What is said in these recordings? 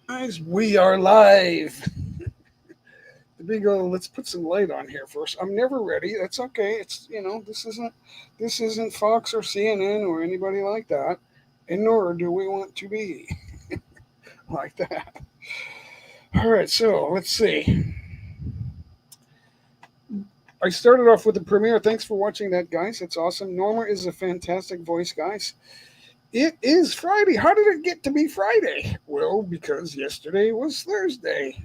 Guys, we are live. The big old, let's put some light on here first. I'm never ready. That's okay. It's this isn't Fox or CNN or anybody like that, and nor do we want to be like that. All right, so let's see. I started off with the premiere. Thanks for watching that, guys. It's awesome. Norma is a fantastic voice, guys. It is Friday. How did it get to be Friday? Well, because yesterday was Thursday.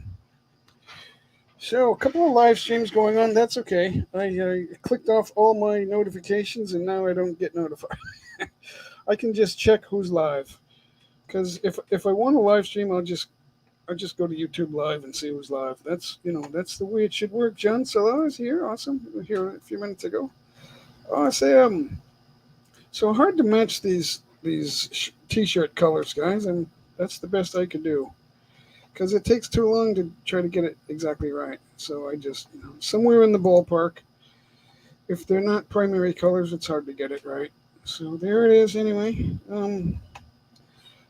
So, a couple of live streams going on. That's okay. I clicked off all my notifications and now I don't get notified. I can just check who's live. Because if I want a live stream, I'll just go to YouTube Live and see who's live. That's the way it should work. John Solo is here. Awesome. Here a few minutes ago. Oh, I say so hard to match these t-shirt colors, guys, and that's the best I could do. Because it takes too long to try to get it exactly right. So I just, somewhere in the ballpark. If they're not primary colors, it's hard to get it right. So there it is. Anyway,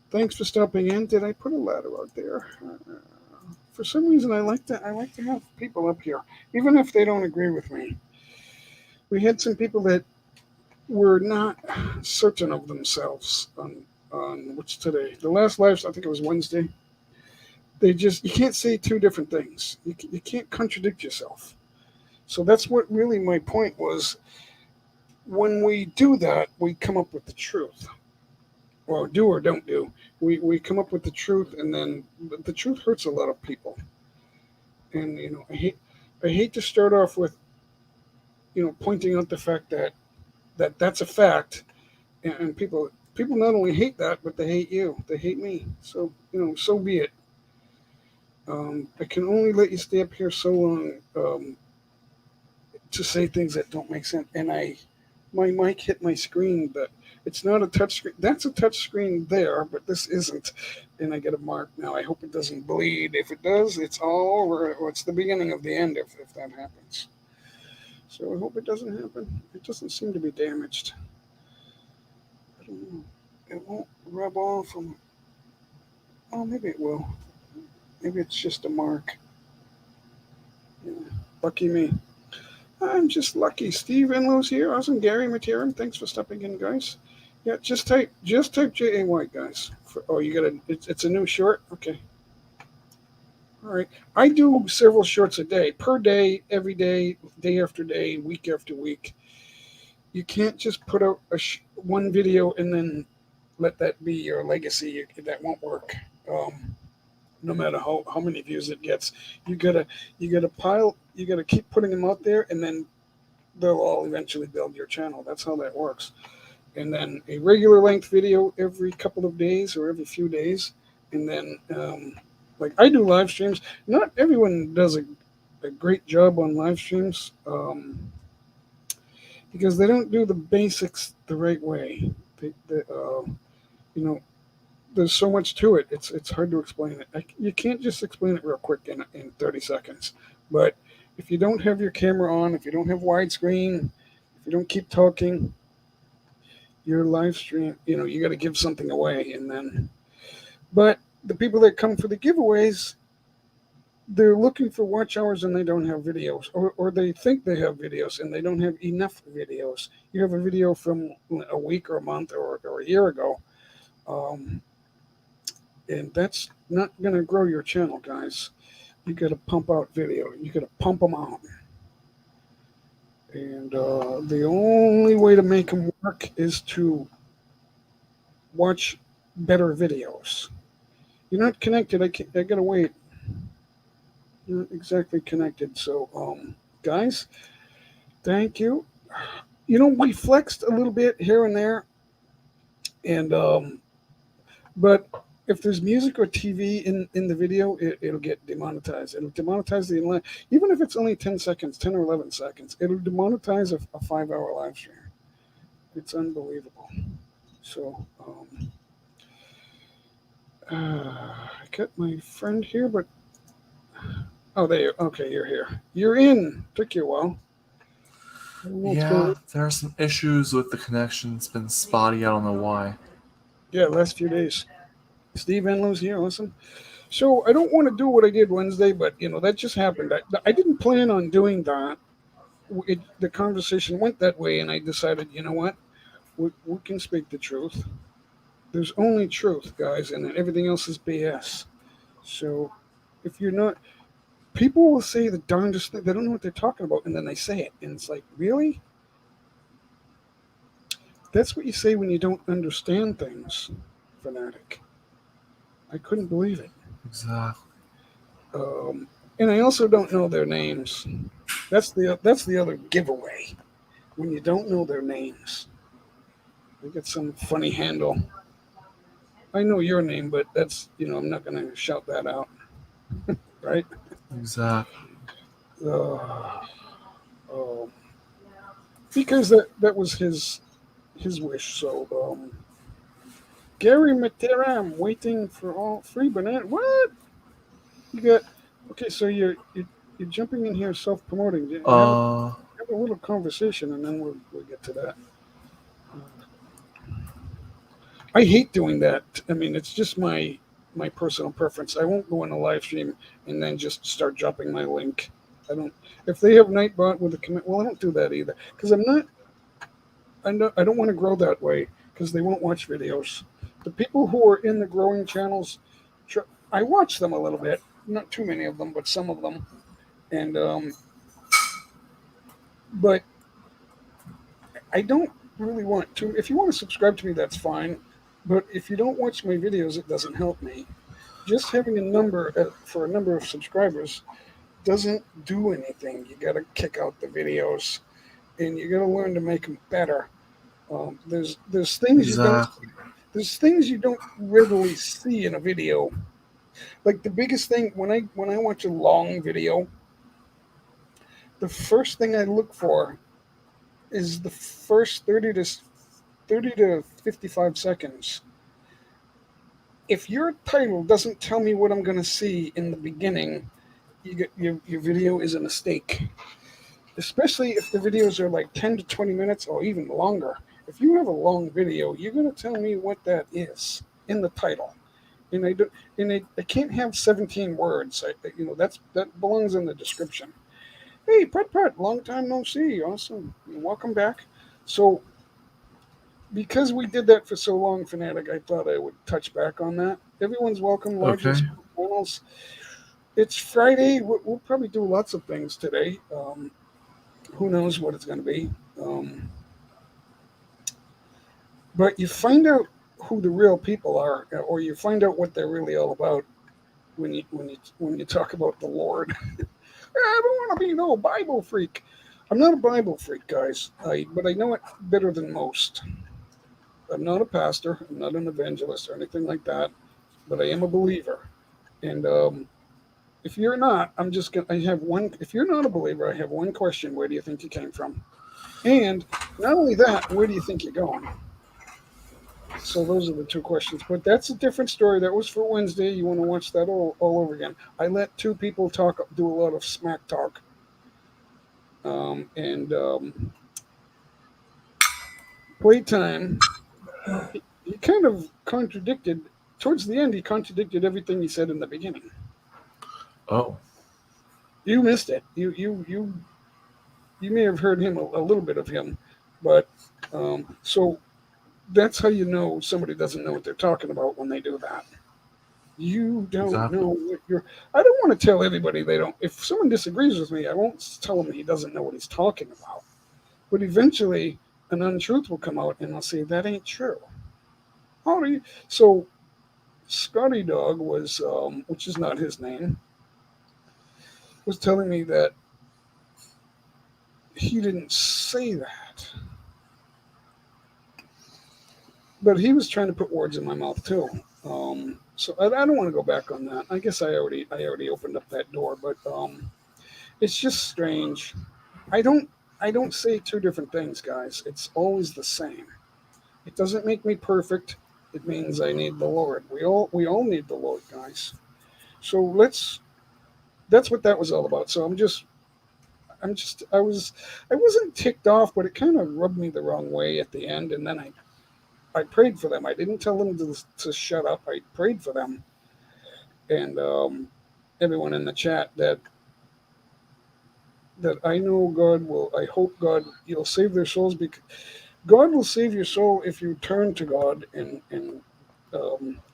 thanks for stopping in. Did I put a ladder out there? For some reason, I like to have people up here, even if they don't agree with me. We had some people that were not certain of themselves on what's today. The last live, I think it was Wednesday. You can't say two different things. You can't contradict yourself. So that's what really my point was. When we do that, we come up with the truth. Or do or don't do. We come up with the truth, and then the truth hurts a lot of people. And I hate to start off with pointing out the fact that's a fact, and people not only hate that, but they hate you. They hate me. So so be it. I can only let you stay up here so long to say things that don't make sense. And my mic hit my screen, but it's not a touch screen. That's a touch screen there, but this isn't. And I get a mark now. I hope it doesn't bleed. If it does, it's all over. Or it's the beginning of the end if that happens. So I hope it doesn't happen. It doesn't seem to be damaged. I don't know. It won't rub off. Oh, maybe it will. Maybe it's just a mark. Yeah. Lucky me. I'm just lucky. Steve Enlow's here. Awesome. Gary Materan. Thanks for stopping in, guys. Yeah, just type J A White, guys. You got it's a new short. Okay. All right. I do several shorts a day, per day, every day, day after day, week after week. You can't just put out one video and then let that be your legacy. That won't work. No matter how many views it gets, you gotta keep putting them out there, and then they'll all eventually build your channel. That's how that works. And then a regular length video every couple of days or every few days, and then like I do live streams. Not everyone does a great job on live streams because they don't do the basics the right way. You know, there's so much to it. It's hard to explain it. You can't just explain it real quick in 30 seconds. But if you don't have your camera on, if you don't have widescreen, if you don't keep talking, your live stream, you got to give something away, and then. But the people that come for the giveaways, they're looking for watch hours and they don't have videos, or they think they have videos and they don't have enough videos. You have a video from a week or a month or a year ago. And that's not going to grow your channel, guys. You got to pump out video. You got to pump them out. And the only way to make them work is to watch better videos. You're not connected. I got to wait. You're not exactly connected. So, guys, thank you. We flexed a little bit here and there. And, but if there's music or TV in the video, it'll get demonetized. It'll demonetize the inline, even if it's only 10 seconds, 10 or 11 seconds. It'll demonetize a 5-hour live stream. It's unbelievable. So, I got my friend here, but oh, okay, you're here. You're in. Took you a while. Yeah, there are some issues with the connection. It's been spotty. I don't know why. Yeah, last few days. Steve Enlow's here. Awesome. So I don't want to do what I did Wednesday, but that just happened. I didn't plan on doing that. The conversation went that way, and I decided, you know what? We can speak the truth. There's only truth, guys, and everything else is BS. So if you're not, people will say the darndest thing. They don't know what they're talking about, and then they say it, and it's like, really? That's what you say when you don't understand things, fanatic. I couldn't believe it. Exactly. Um, and I also don't know their names. That's the other giveaway when you don't know their names. They get some funny handle. I know your name, but that's I'm not going to shout that out, right? Exactly. Uh, um, because that was his wish. So Gary Matera, I'm waiting for all free banana. What you got? Okay, so you're jumping in here, self promoting. Uh, Have a little conversation, and then we'll get to that. I hate doing that. I mean, it's just my personal preference. I won't go in a live stream and then just start dropping my link. I don't. If they have Nightbot with a commit, well, I don't do that either because I'm not. I don't want to grow that way because they won't watch videos. The people who are in the growing channels, I watch them a little bit. Not too many of them, but some of them. And but I don't really want to. If you want to subscribe to me, that's fine. But if you don't watch my videos, it doesn't help me. Just having a number for a number of subscribers doesn't do anything. You got to kick out the videos, and you got to learn to make them better. There's things you don't exactly. there's things you don't readily see in a video. Like the biggest thing when I watch a long video, the first thing I look for is the first 30 to 55 seconds. If your title doesn't tell me what I'm going to see in the beginning, your video is a mistake. Especially if the videos are like 10 to 20 minutes or even longer. If you have a long video, you're going to tell me what that is in the title. And I can't have 17 words. That belongs in the description. Hey, Pet, long time no see. Awesome. Welcome back. So, because we did that for so long, Fanatic, I thought I would touch back on that. Everyone's welcome, large and Okay. small channels. It's Friday. We'll probably do lots of things today. Who knows what it's going to be? But you find out who the real people are, or you find out what they're really all about when you talk about the Lord. I don't want to be no Bible freak. I'm not a Bible freak, guys. But I know it better than most. I'm not a pastor. I'm not an evangelist or anything like that. But I am a believer. And if you're not, I'm just gonna. I have one. If you're not a believer, I have one question. Where do you think you came from? And not only that, where do you think you're going? So those are the two questions. But that's a different story. That was for Wednesday. You want to watch that all over again? I let two people talk, do a lot of smack talk, and playtime. He kind of contradicted towards the end. He contradicted everything he said in the beginning. Oh, You missed it. You may have heard him a little bit of him, but so that's how you know somebody doesn't know what they're talking about when they do that. You don't exactly. know what you're. I don't want to tell everybody they don't. If someone disagrees with me, I won't tell him he doesn't know what he's talking about. But eventually, an untruth will come out, and I'll say that ain't true. How do you? So Scotty Dog was, which is not his name, was telling me that he didn't say that, but he was trying to put words in my mouth too. So I don't want to go back on that. I guess I already opened up that door, but it's just strange. I don't I don't say two different things, guys. It's always the same. It doesn't make me perfect. It means I need the Lord. We all need the Lord, guys. So let's. That's what that was all about. So I wasn't ticked off, but it kind of rubbed me the wrong way at the end, and then I prayed for them. I didn't tell them to shut up. I prayed for them and everyone in the chat that I know God will. I hope God you'll save their souls because God will save your soul if you turn to God and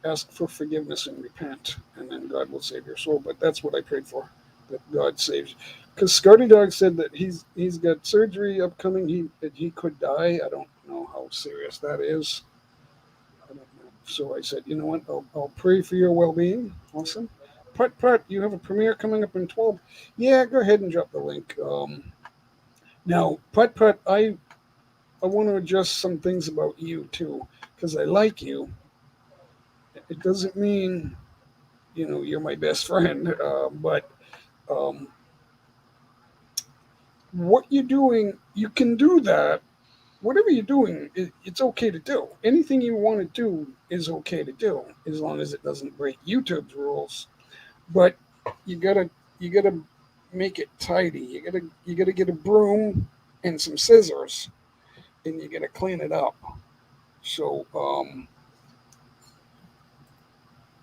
ask for forgiveness and repent, and then God will save your soul. But that's what I prayed for, that God saves. Because Scotty Dog said that he's got surgery upcoming. He could die. I don't know how serious that is. I don't know. So I said, you know what? I'll pray for your well-being. Awesome. Putt, you have a premiere coming up in 12. Yeah, go ahead and drop the link. Now, Putt, I want to adjust some things about you too, because I like you. It doesn't mean you're my best friend, but um, what you're doing, you can do that. Whatever you're doing, it's okay to do. Anything you want to do is okay to do, as long as it doesn't break YouTube's rules. But you gotta you gotta make it tidy. You gotta get a broom and some scissors, and you gotta clean it up. So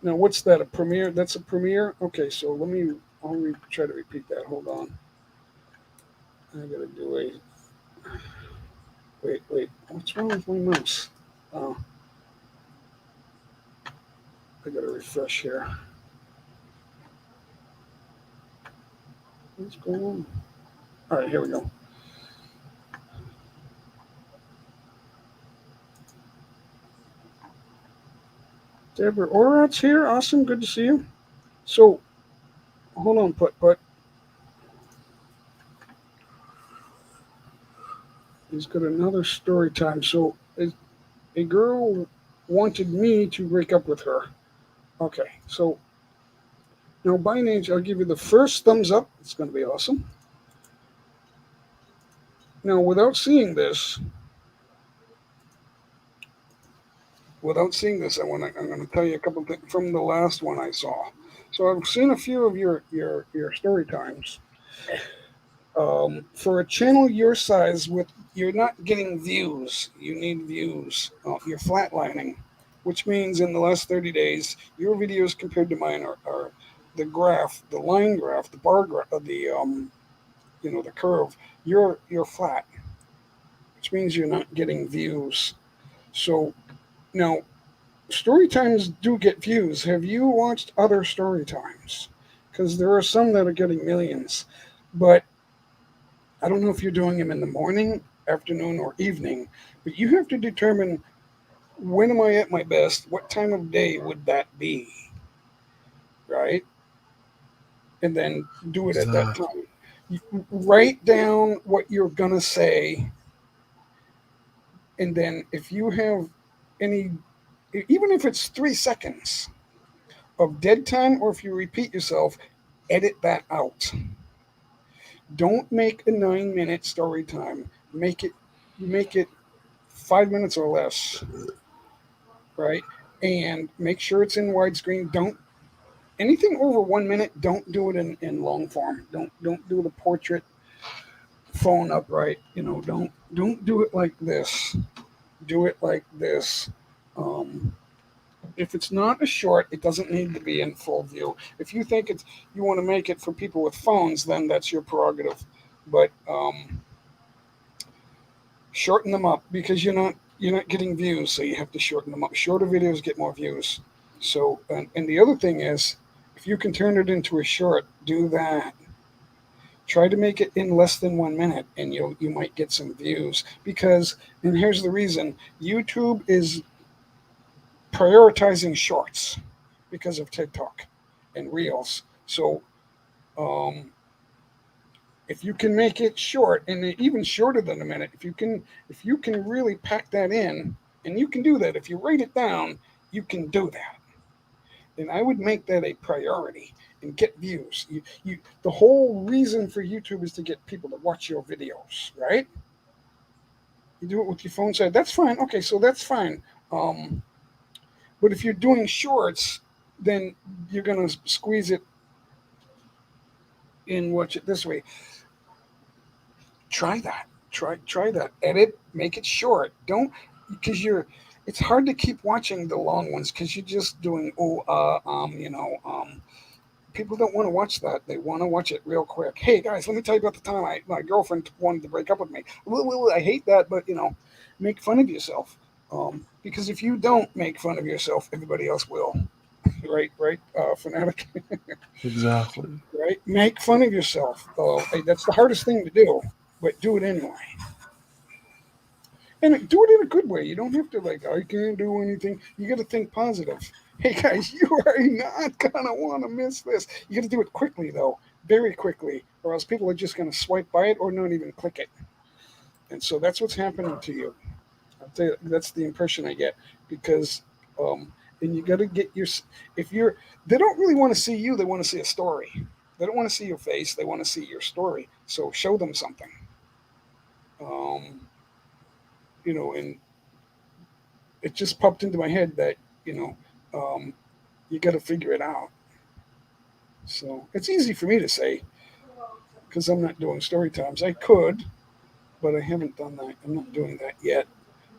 now, what's that? A premiere? That's a premiere. Okay, so try to repeat that. Hold on. I gotta do a wait. What's wrong with my mouse? Oh, I gotta refresh here. What's going on? All right, here we go. Deborah Orat's here. Awesome, good to see you. So hold on, Put. He's got another story time. So a girl wanted me to break up with her. Okay, so now by name, I'll give you the first thumbs up. It's going to be awesome. Now, without seeing this, I'm going to tell you a couple things from the last one I saw. So I've seen a few of your story times. For a channel your size, you're not getting views. You need views. You're flatlining, which means in the last 30 days, your videos compared to mine are the graph, the line graph, the bar graph, the curve. You're flat, which means you're not getting views. So now story times do get views. Have you watched other story times? Because there are some that are getting millions, but I don't know if you're doing them in the morning, afternoon, or evening. But you have to determine, when am I at my best? What time of day would that be? Right? And then do it at that Exactly. time. Write down what you're going to say. And then if you have any, even if it's 3 seconds of dead time, or if you repeat yourself, edit that out. Don't make a 9 minute story time. Make it 5 minutes or less, right? And make sure it's in widescreen. Don't anything over 1 minute. Don't do it in long form. Don't do the portrait phone upright. Don't do it like this. Do it like this. Um, if it's not a short, it doesn't need to be in full view. If you think you want to make it for people with phones, then that's your prerogative. But shorten them up, because you're not getting views, so you have to shorten them up. Shorter videos get more views. So and the other thing is, if you can turn it into a short, do that. Try to make it in less than 1 minute, and you might get some views. Because, and here's the reason: YouTube is prioritizing shorts because of TikTok and Reels. So um, if you can make it short, and even shorter than a minute, if you can really pack that in, and you can do that if you write it down, you can do that. And I would make that a priority and get views. The whole reason for YouTube is to get people to watch your videos, right? You do it with your phone side. That's fine. Okay, so that's fine. Um, but if you're doing shorts, then you're gonna squeeze it in. Watch it this way. Try that. Try that. Edit. Make it short. Don't, because you're. it's hard to keep watching the long ones because you're just doing people don't want to watch that. They want to watch it real quick. Hey guys, let me tell you about the time my girlfriend wanted to break up with me. I hate that, but make fun of yourself. Because if you don't make fun of yourself, everybody else will. Right, fanatic. Exactly. Right, make fun of yourself. Hey, that's the hardest thing to do, but do it anyway. And do it in a good way. You don't have to like, I can't do anything. You got to think positive. Hey guys, you are not gonna want to miss this. You got to do it quickly though, very quickly, or else people are just gonna swipe by it or not even click it. And so that's what's happening to you. I'll tell you, that's the impression I get because, and you got to get your. If you're, they don't really want to see you. They want to see a story. They don't want to see your face. They want to see your story. So show them something. Um, and it just popped into my head that you know um, you got to figure it out. So it's easy for me to say because I'm not doing story times. I could, but I haven't done that. I'm not doing that yet.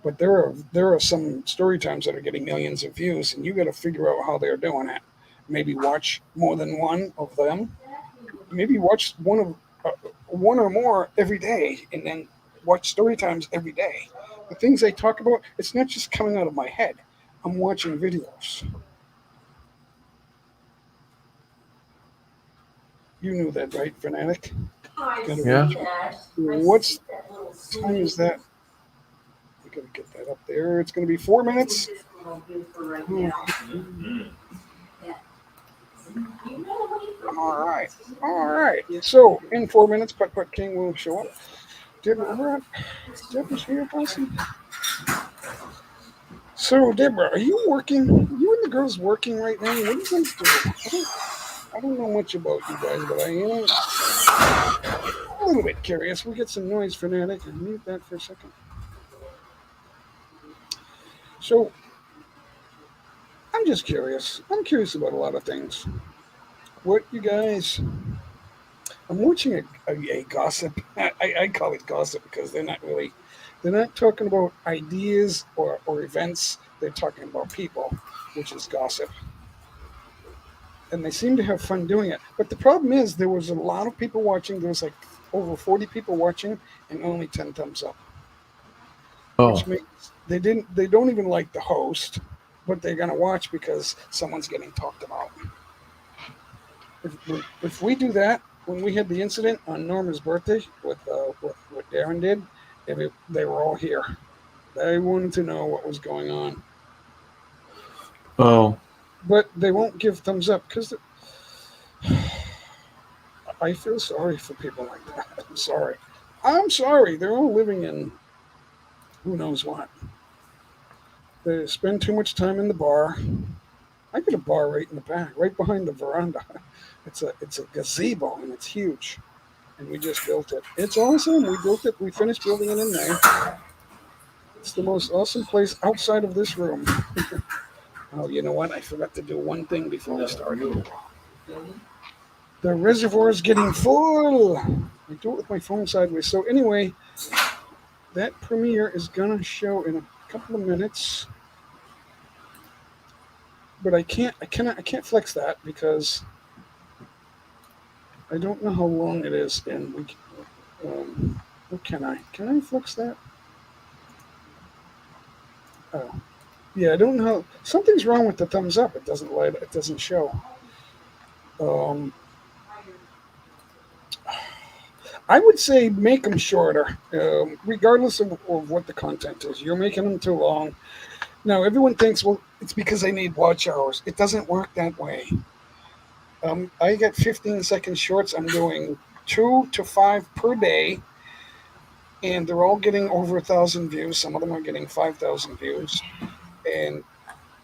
But there are some story times that are getting millions of views, and you got to figure out how they're doing it. Maybe watch more than one of them. Maybe watch one or more every day, and then watch story times every day. The things I talk about, it's not just coming out of my head. I'm watching videos. You knew that, right, fanatic? Got to Yeah. watch it. What's time is that? We got to get that up there. It's going to be 4 minutes. Hmm. All right, all right. So in 4 minutes, Putt Putt King will show up. Deborah, we're at Deborah's here, Awesome. So Deborah, are you working? You and the girls working right now? What do you guys do? I don't know much about you guys, but I am a little bit curious. We get some noise, fanatic. And mute that for a second. So I'm just curious. I'm curious about a lot of things. What you guys? I'm watching a gossip. I call it gossip because they're not talking about ideas or events. They're talking about people, which is gossip. And they seem to have fun doing it. But the problem is there was a lot of people watching. There was like over 40 people watching and only 10 thumbs up, which Oh, makes they don't even like the host, but they're gonna watch because someone's getting talked about. If we do that, when we had the incident on Norma's birthday with what Darren did, they were all here. They wanted to know what was going on, oh, but they won't give thumbs up because I feel sorry for people like that. I'm sorry. I'm sorry. They're all living in who knows what. They spend too much time in the bar. I got a bar right in the back, right behind the veranda. It's a gazebo and it's huge. And we just built it. It's awesome. We built it. We finished building it in May. It's the most awesome place outside of this room. Oh, you know what? I forgot to do one thing before we started. The reservoir is getting full. I do it with my phone sideways. So anyway, that premiere is gonna show in a couple of minutes. But I can't flex that because I don't know how long it is, and what can I? Can I flex that? Oh, yeah, I don't know. Something's wrong with the thumbs up. It doesn't light. It doesn't show. Um, I would say make them shorter, regardless of what the content is. You're making them too long. Now everyone thinks, well, it's because I need watch hours. It doesn't work that way. I get 15-second shorts. I'm doing 2 to 5 per day, and they're all getting over 1,000 views. Some of them are getting 5,000 views, and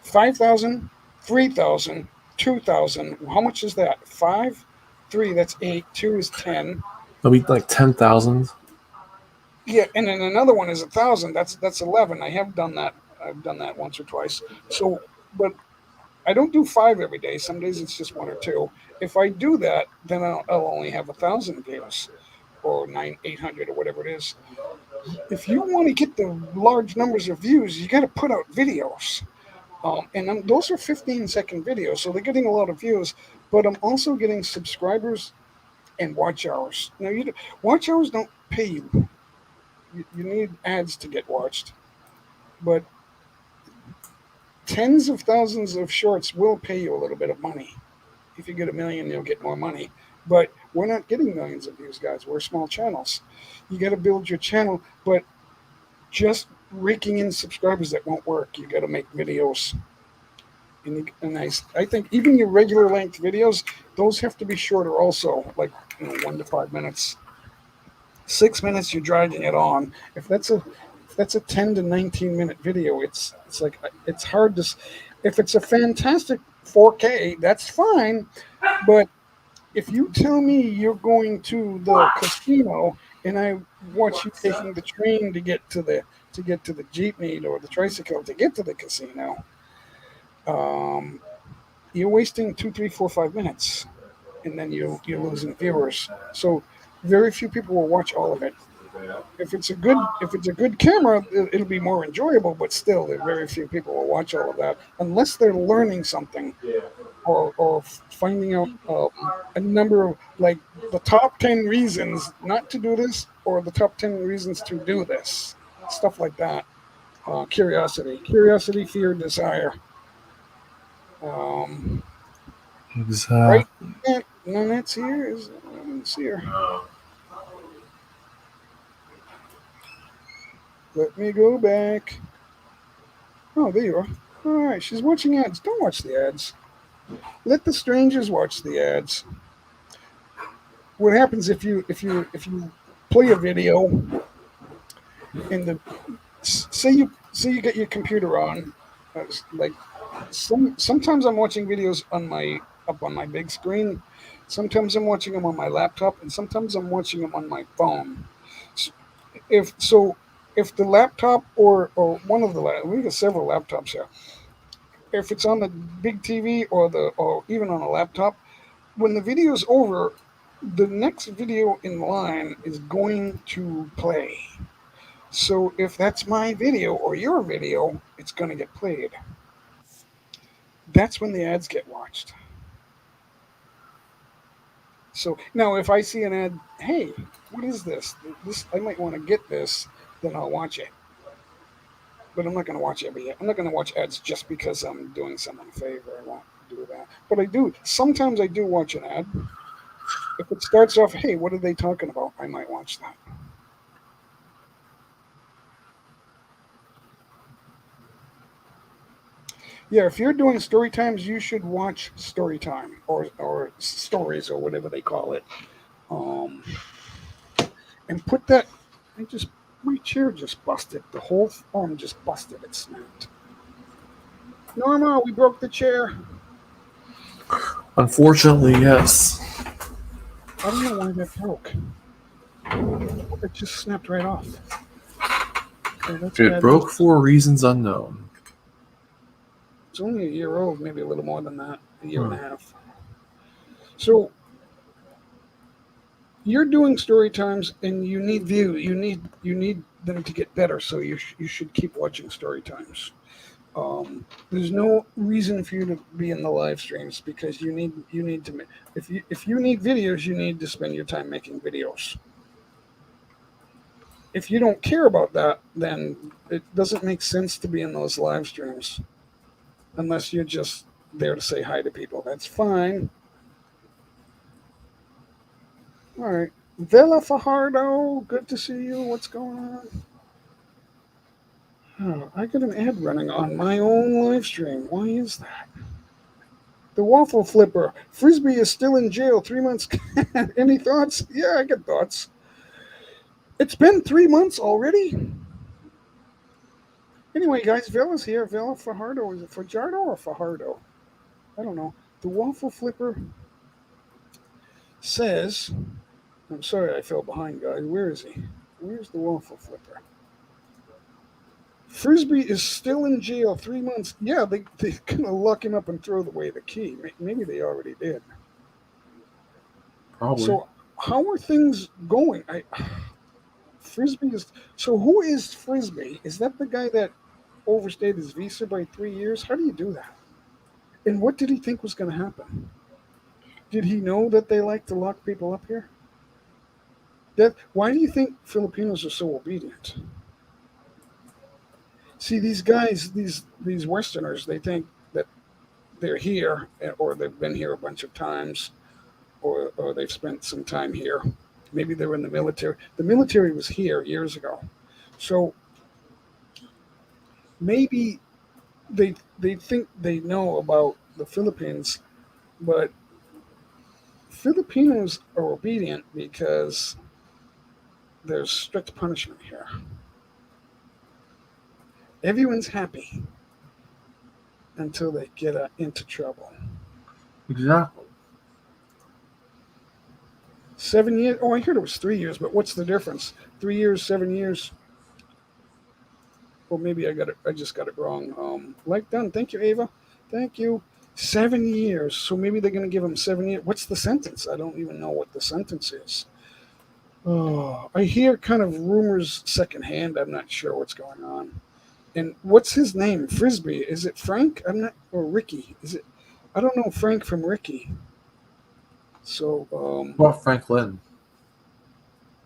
5,000, 3,000, 2,000. How much is that? Five, three. That's eight. Two is 10. it'll be like 10,000. Yeah, and then another one is 1,000. That's 11. I have done that. I've done that once or twice. So, but I don't do five every day. Some days it's just one or two. If I do that, then I'll only have 1,000 views or 800 or whatever it is. if you want to get the large numbers of views, you got to put out videos. Those are 15-second videos, so they're getting a lot of views. But I'm also getting subscribers and watch hours. Now, watch hours don't pay you. You need ads to get watched, but tens of thousands of shorts will pay you a little bit of money. If you get a million, you'll get more money. But we're not getting millions of views, guys. We're small channels. You got to build your channel, but just raking in subscribers that won't work. You got to make videos. I think even your regular length videos, those have to be shorter also, like 1 to 5 minutes. 6 minutes, you're dragging it on. If that's a 10 to 19 minute video, it's like it's hard to. If it's a fantastic 4K, that's fine. But if you tell me you're going to the casino and I watch you taking the train to get to the jeepney or the tricycle to get to the casino, um, you're wasting 2, 3, 4, 5 minutes, and then you're losing viewers. So very few people will watch all of it. If it's a good camera, it'll be more enjoyable. But still, there very few people will watch all of that unless they're learning something or finding out a number of like the top 10 reasons not to do this or the top 10 reasons to do this. Stuff like that. Curiosity, fear, desire. Um, right? Exactly. Nanette's here. I didn't see her. Let me go back. Oh, there you are. All right, she's watching ads. Don't watch the ads. Let the strangers watch the ads. What happens if you play a video and say you get your computer on, like sometimes I'm watching videos on my big screen. Sometimes I'm watching them on my laptop, and sometimes I'm watching them on my phone. S- If so, if the laptop or one of the we got several laptops here. If it's on the big TV or even on a laptop, when the video's over, the next video in line is going to play. So if that's my video or your video, it's going to get played. That's when the ads get watched. So now if I see an ad, hey, what is this? This I might want to get this, then I'll watch it. But I'm not going to watch every. I'm not going to watch ads just because I'm doing someone a favor. I won't do that. But I do. Sometimes I do watch an ad. If it starts off, hey, what are they talking about? I might watch that. Yeah, if you're doing story times, you should watch story time or stories or whatever they call it. Um, and put that. I just my chair just busted. The whole arm just busted. It snapped. Norma, we broke the chair. Unfortunately, yes. I don't know why that broke. It just snapped right off. So that's It bad broke news. for reasons unknown. It's only a year old, maybe a little more than that, a year and Hmm. a half. So you're doing story times, and you need view. You need them to get better. So you should keep watching story times. There's no reason for you to be in the live streams because you need to if you need videos, you need to spend your time making videos. If you don't care about that, then it doesn't make sense to be in those live streams unless you're just there to say hi to people. That's fine. All right. Villa Fajardo, good to see you. What's going on? Oh, I got an ad running on my own live stream. Why is that? The waffle flipper. Frisbee is still in jail 3 months. Any thoughts? Yeah, I got thoughts. It's been 3 months already. Anyway, guys, Villa's here. Villa Fajardo. Is it Fajardo or Fajardo? I don't know. The waffle flipper says, I'm sorry I fell behind, guys. Where is he? Where's the waffle flipper? Frisbee is still in jail 3 months. Yeah, they're going to lock him up and throw away the key. Maybe they already did. Probably. So, how are things going? Frisbee is. So who is Frisbee? Is that the guy that overstayed his visa by 3 years? How do you do that? And what did he think was going to happen? Did he know that they like to lock people up here? That why do you think Filipinos are so obedient? See, these guys, these Westerners, they think that they're here, or they've been here a bunch of times, or they've spent some time here. Maybe they're in the military. The military was here years ago, so maybe they think they know about the Philippines, but Filipinos are obedient because there's strict punishment here. Everyone's happy until they get into trouble. Exactly. 7 years. Oh, I heard it was 3 years, but what's the difference? 3 years, 7 years. Or maybe I got it. I just got it wrong. Like done. Thank you, Ava. Thank you. 7 years. So maybe they're going to give him 7 years. What's the sentence? I don't even know what the sentence is. Oh, I hear kind of rumors secondhand. I'm not sure what's going on. And what's his name? Frisbee. Is it Frank? I'm not. Or Ricky? Is it? I don't know Frank from Ricky. So Well, Franklin.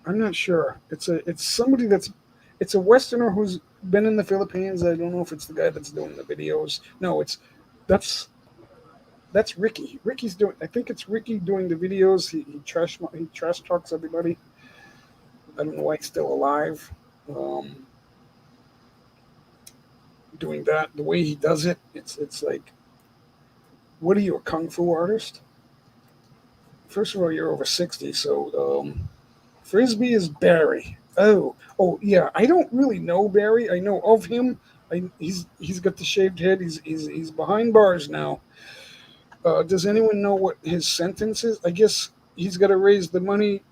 I'm not sure. It's somebody it's a Westerner who's been in the Philippines. I don't know if it's the guy that's doing the videos. No, that's that's Ricky. Ricky's doing. I think it's Ricky doing the videos. He trash talks everybody. I don't know why he's still alive. Um, Doing that the way he does it, it's like, what are you, a kung fu artist? First of all, you're over 60, so Frisbee is Barry. Oh yeah. I don't really know Barry. I know of him. He's got the shaved head. He's behind bars now. Does anyone know what his sentence is? I guess he's got to raise the money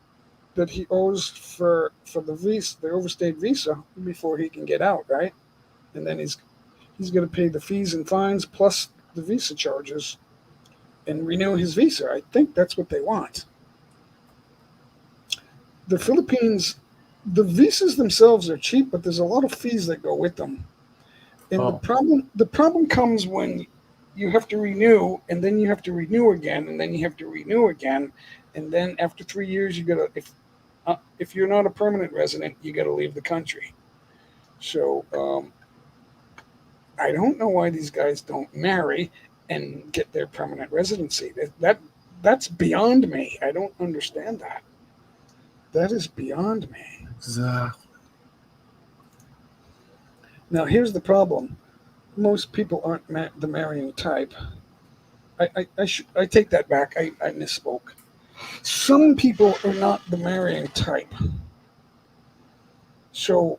that he owes for the visa, the overstayed visa, before he can get out, right? And then he's going to pay the fees and fines plus the visa charges and renew his visa. I think that's what they want. The Philippines, the visas themselves are cheap, but there's a lot of fees that go with them. And Oh, the problem comes when you have to renew, and then you have to renew again, and then you have to renew again, and then after 3 years, you gotta if you're not a permanent resident, you gotta leave the country. So I don't know why these guys don't marry and get their permanent residency. That's beyond me. I don't understand that. That is beyond me. exactly. Now here's the problem. Most people aren't the marrying type. I take that back. I misspoke. Some people are not the marrying type. So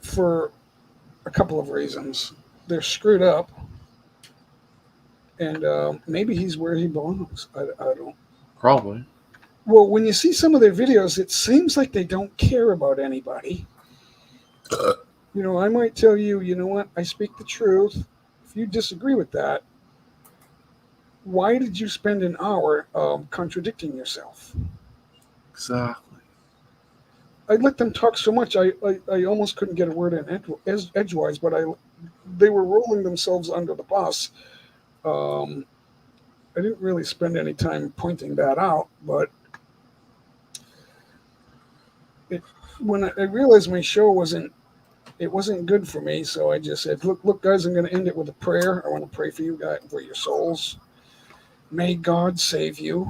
for a couple of reasons, they're screwed up, and maybe he's where he belongs. I don't. Probably. Well, when you see some of their videos, it seems like they don't care about anybody. I might tell you, you know what? I speak the truth. If you disagree with that, why did you spend an hour contradicting yourself? Exactly. I let them talk so much, I almost couldn't get a word in edgewise, but they were rolling themselves under the bus. Um, I didn't really spend any time pointing that out, but it, when I realized my show wasn't good for me, so I just said, look, guys, I'm going to end it with a prayer. I want to pray for you guys, for your souls. May God save you.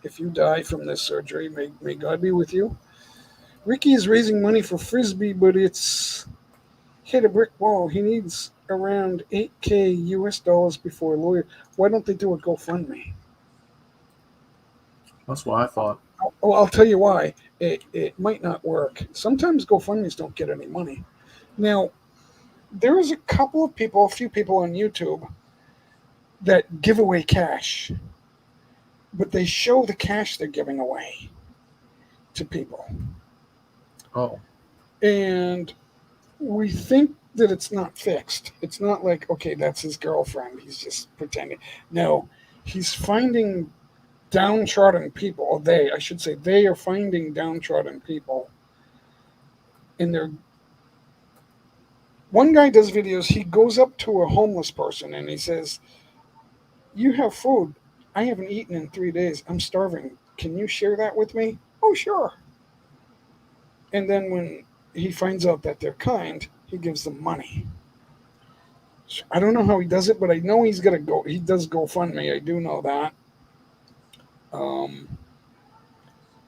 If you die from this surgery, may God be with you. Ricky is raising money for Frisbee, but it's hit a brick wall. He needs around 8K US dollars before a lawyer. Why don't they do a GoFundMe? That's what I thought. Well, I'll tell you why. It might not work. Sometimes GoFundMe's don't get any money. Now, there is a few people on YouTube that give away cash, but they show the cash they're giving away to people. Oh, And we think that it's not fixed. It's not like, okay, that's his girlfriend. He's just pretending. No, he's finding downtrodden people, or I should say, they are finding downtrodden people, and they're one guy does videos. He goes up to a homeless person and he says, "You have food. I haven't eaten in 3 days. I'm starving. Can you share that with me?" "Oh, sure." And then when he finds out that they're kind, he gives them money. So I don't know how he does it, but I know he's gonna go. He does GoFundMe. I do know that. Um,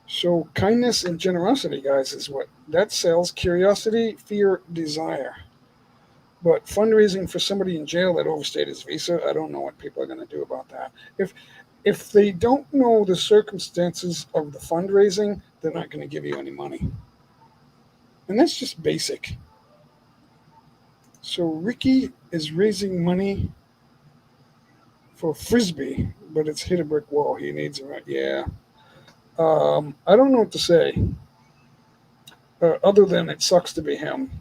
so kindness and generosity, guys, is what that sells. Curiosity, fear, desire. But fundraising for somebody in jail that overstayed his visa, I don't know what people are going to do about that. If they don't know the circumstances of the fundraising, they're not going to give you any money, and that's just basic. So Ricky is raising money for frisbee, but it's hit a brick wall. He needs it. Yeah. I don't know what to say other than it sucks to be him.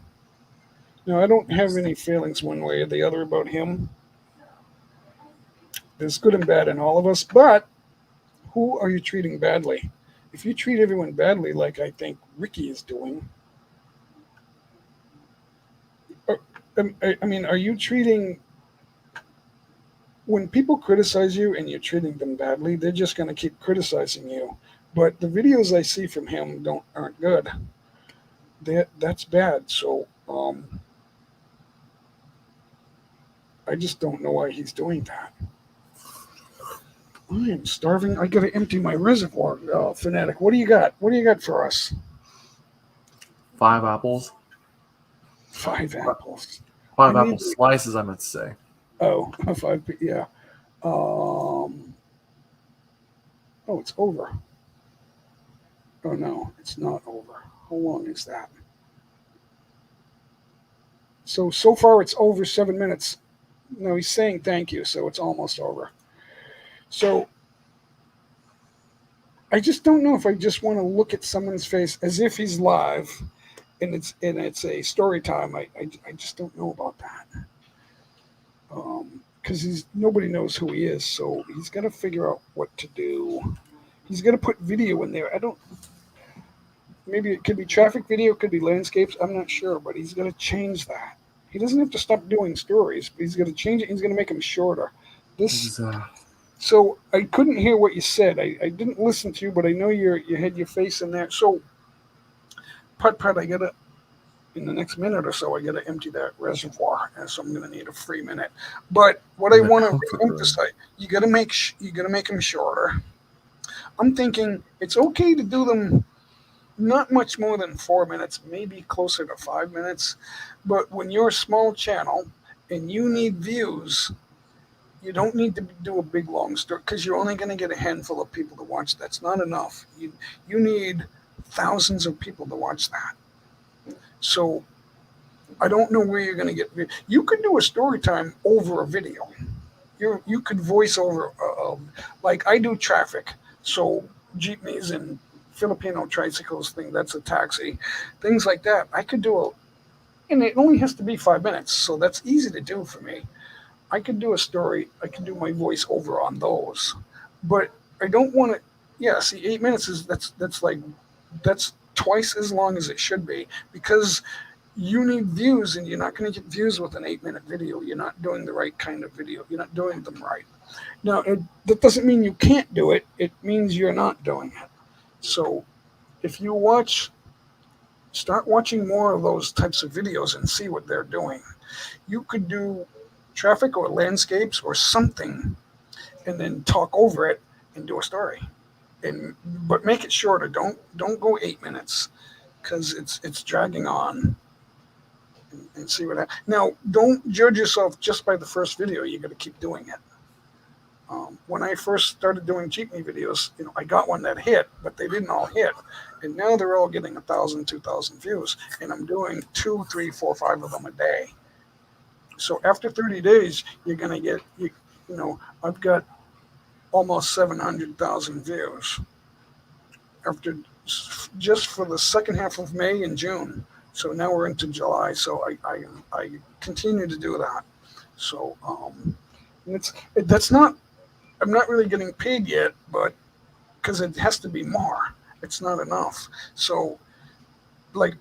Now I don't have any feelings one way or the other about him. There's good and bad in all of us, but who are you treating badly? If you treat everyone badly, like I think Ricky is doing, uh, I mean, are you treating when people criticize you and you're treating them badly? They're just going to keep criticizing you. But the videos I see from him aren't good. That's bad. So I just don't know why he's doing that. I am starving. I got to empty my reservoir, fanatic. What do you got? What do you got for us? 5 apples. 5 apples. 5 apple slices, I meant to say. Oh, 5. Yeah. Oh, it's over. Oh no, it's not over. How long is that? So far it's over 7 minutes. No, he's saying thank you, so it's almost over. So I just don't know if I just want to look at someone's face as if he's live, and it's a story time. I just don't know about that. Because nobody knows who he is, so he's got to figure out what to do. He's got to put video in there. I don't. Maybe it could be traffic video, it could be landscapes. I'm not sure, but he's going to change that. He doesn't have to stop doing stories, but he's going to change it. He's going to make them shorter. This. So I couldn't hear what you said. I didn't listen to you, but I know you had your face in there. So, Putt, I gotta in the next minute or so, I gotta empty that reservoir, and so I'm gonna need a free minute. But what I want to emphasize, you gotta make them shorter. I'm thinking it's okay to do them not much more than 4 minutes, maybe closer to 5 minutes. But when you're a small channel and you need views, you don't need to do a big long story because you're only going to get a handful of people to watch. That's not enough. You need thousands of people to watch that. So I don't know where you're going to get. You could do a story time over a video. You could voice over, like I do traffic. So jeepneys and Filipino tricycles thing, that's a taxi, things like that. I could do and it only has to be 5 minutes, so that's easy to do for me. I could do a story. I could do my voice over on those, but I don't want to. Yeah, see, 8 minutes is that's twice as long as it should be because you need views, and you're not going to get views with an 8-minute video. You're not doing the right kind of video. You're not doing them right. Now, that doesn't mean you can't do it. It means you're not doing it. So, if you start watching more of those types of videos and see what they're doing. You could do traffic or landscapes or something and then talk over it and do a story. But make it shorter. Don't go 8 minutes because it's dragging on. And see what happens. Now, don't judge yourself just by the first video. You got to keep doing it. When I first started doing jeepney videos, I got one that hit, but they didn't all hit. And now they're all getting 1,000, 2,000 views. And I'm doing 2, 3, 4, 5 of them a day. So after 30 days, you're going to get, I've got almost 700,000 views after just for the second half of May and June. So now we're into July. So I continue to do that. So that's not. I'm not really getting paid yet, but because it has to be more. It's not enough. So, like,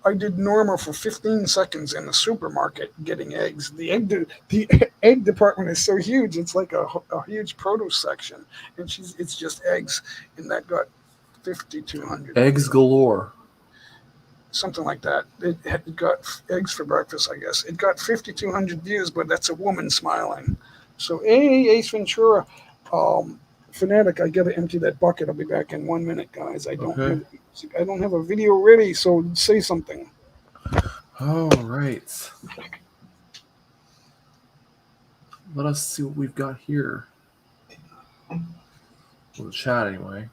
I did Norma for 15 seconds in the supermarket getting eggs. The egg department is so huge; it's like a huge produce section, and it's just eggs, and that got 5,200 Eggs views, galore. something like that. It got eggs for breakfast, I guess. It got 5,200 views, but that's a woman smiling. So, hey, Ace Ventura, um, fanatic, I gotta empty that bucket. I'll be back in 1 minute, guys. Okay. I don't have a video ready, so say something. All right. Let us see what we've got here. Well, the chat, anyway.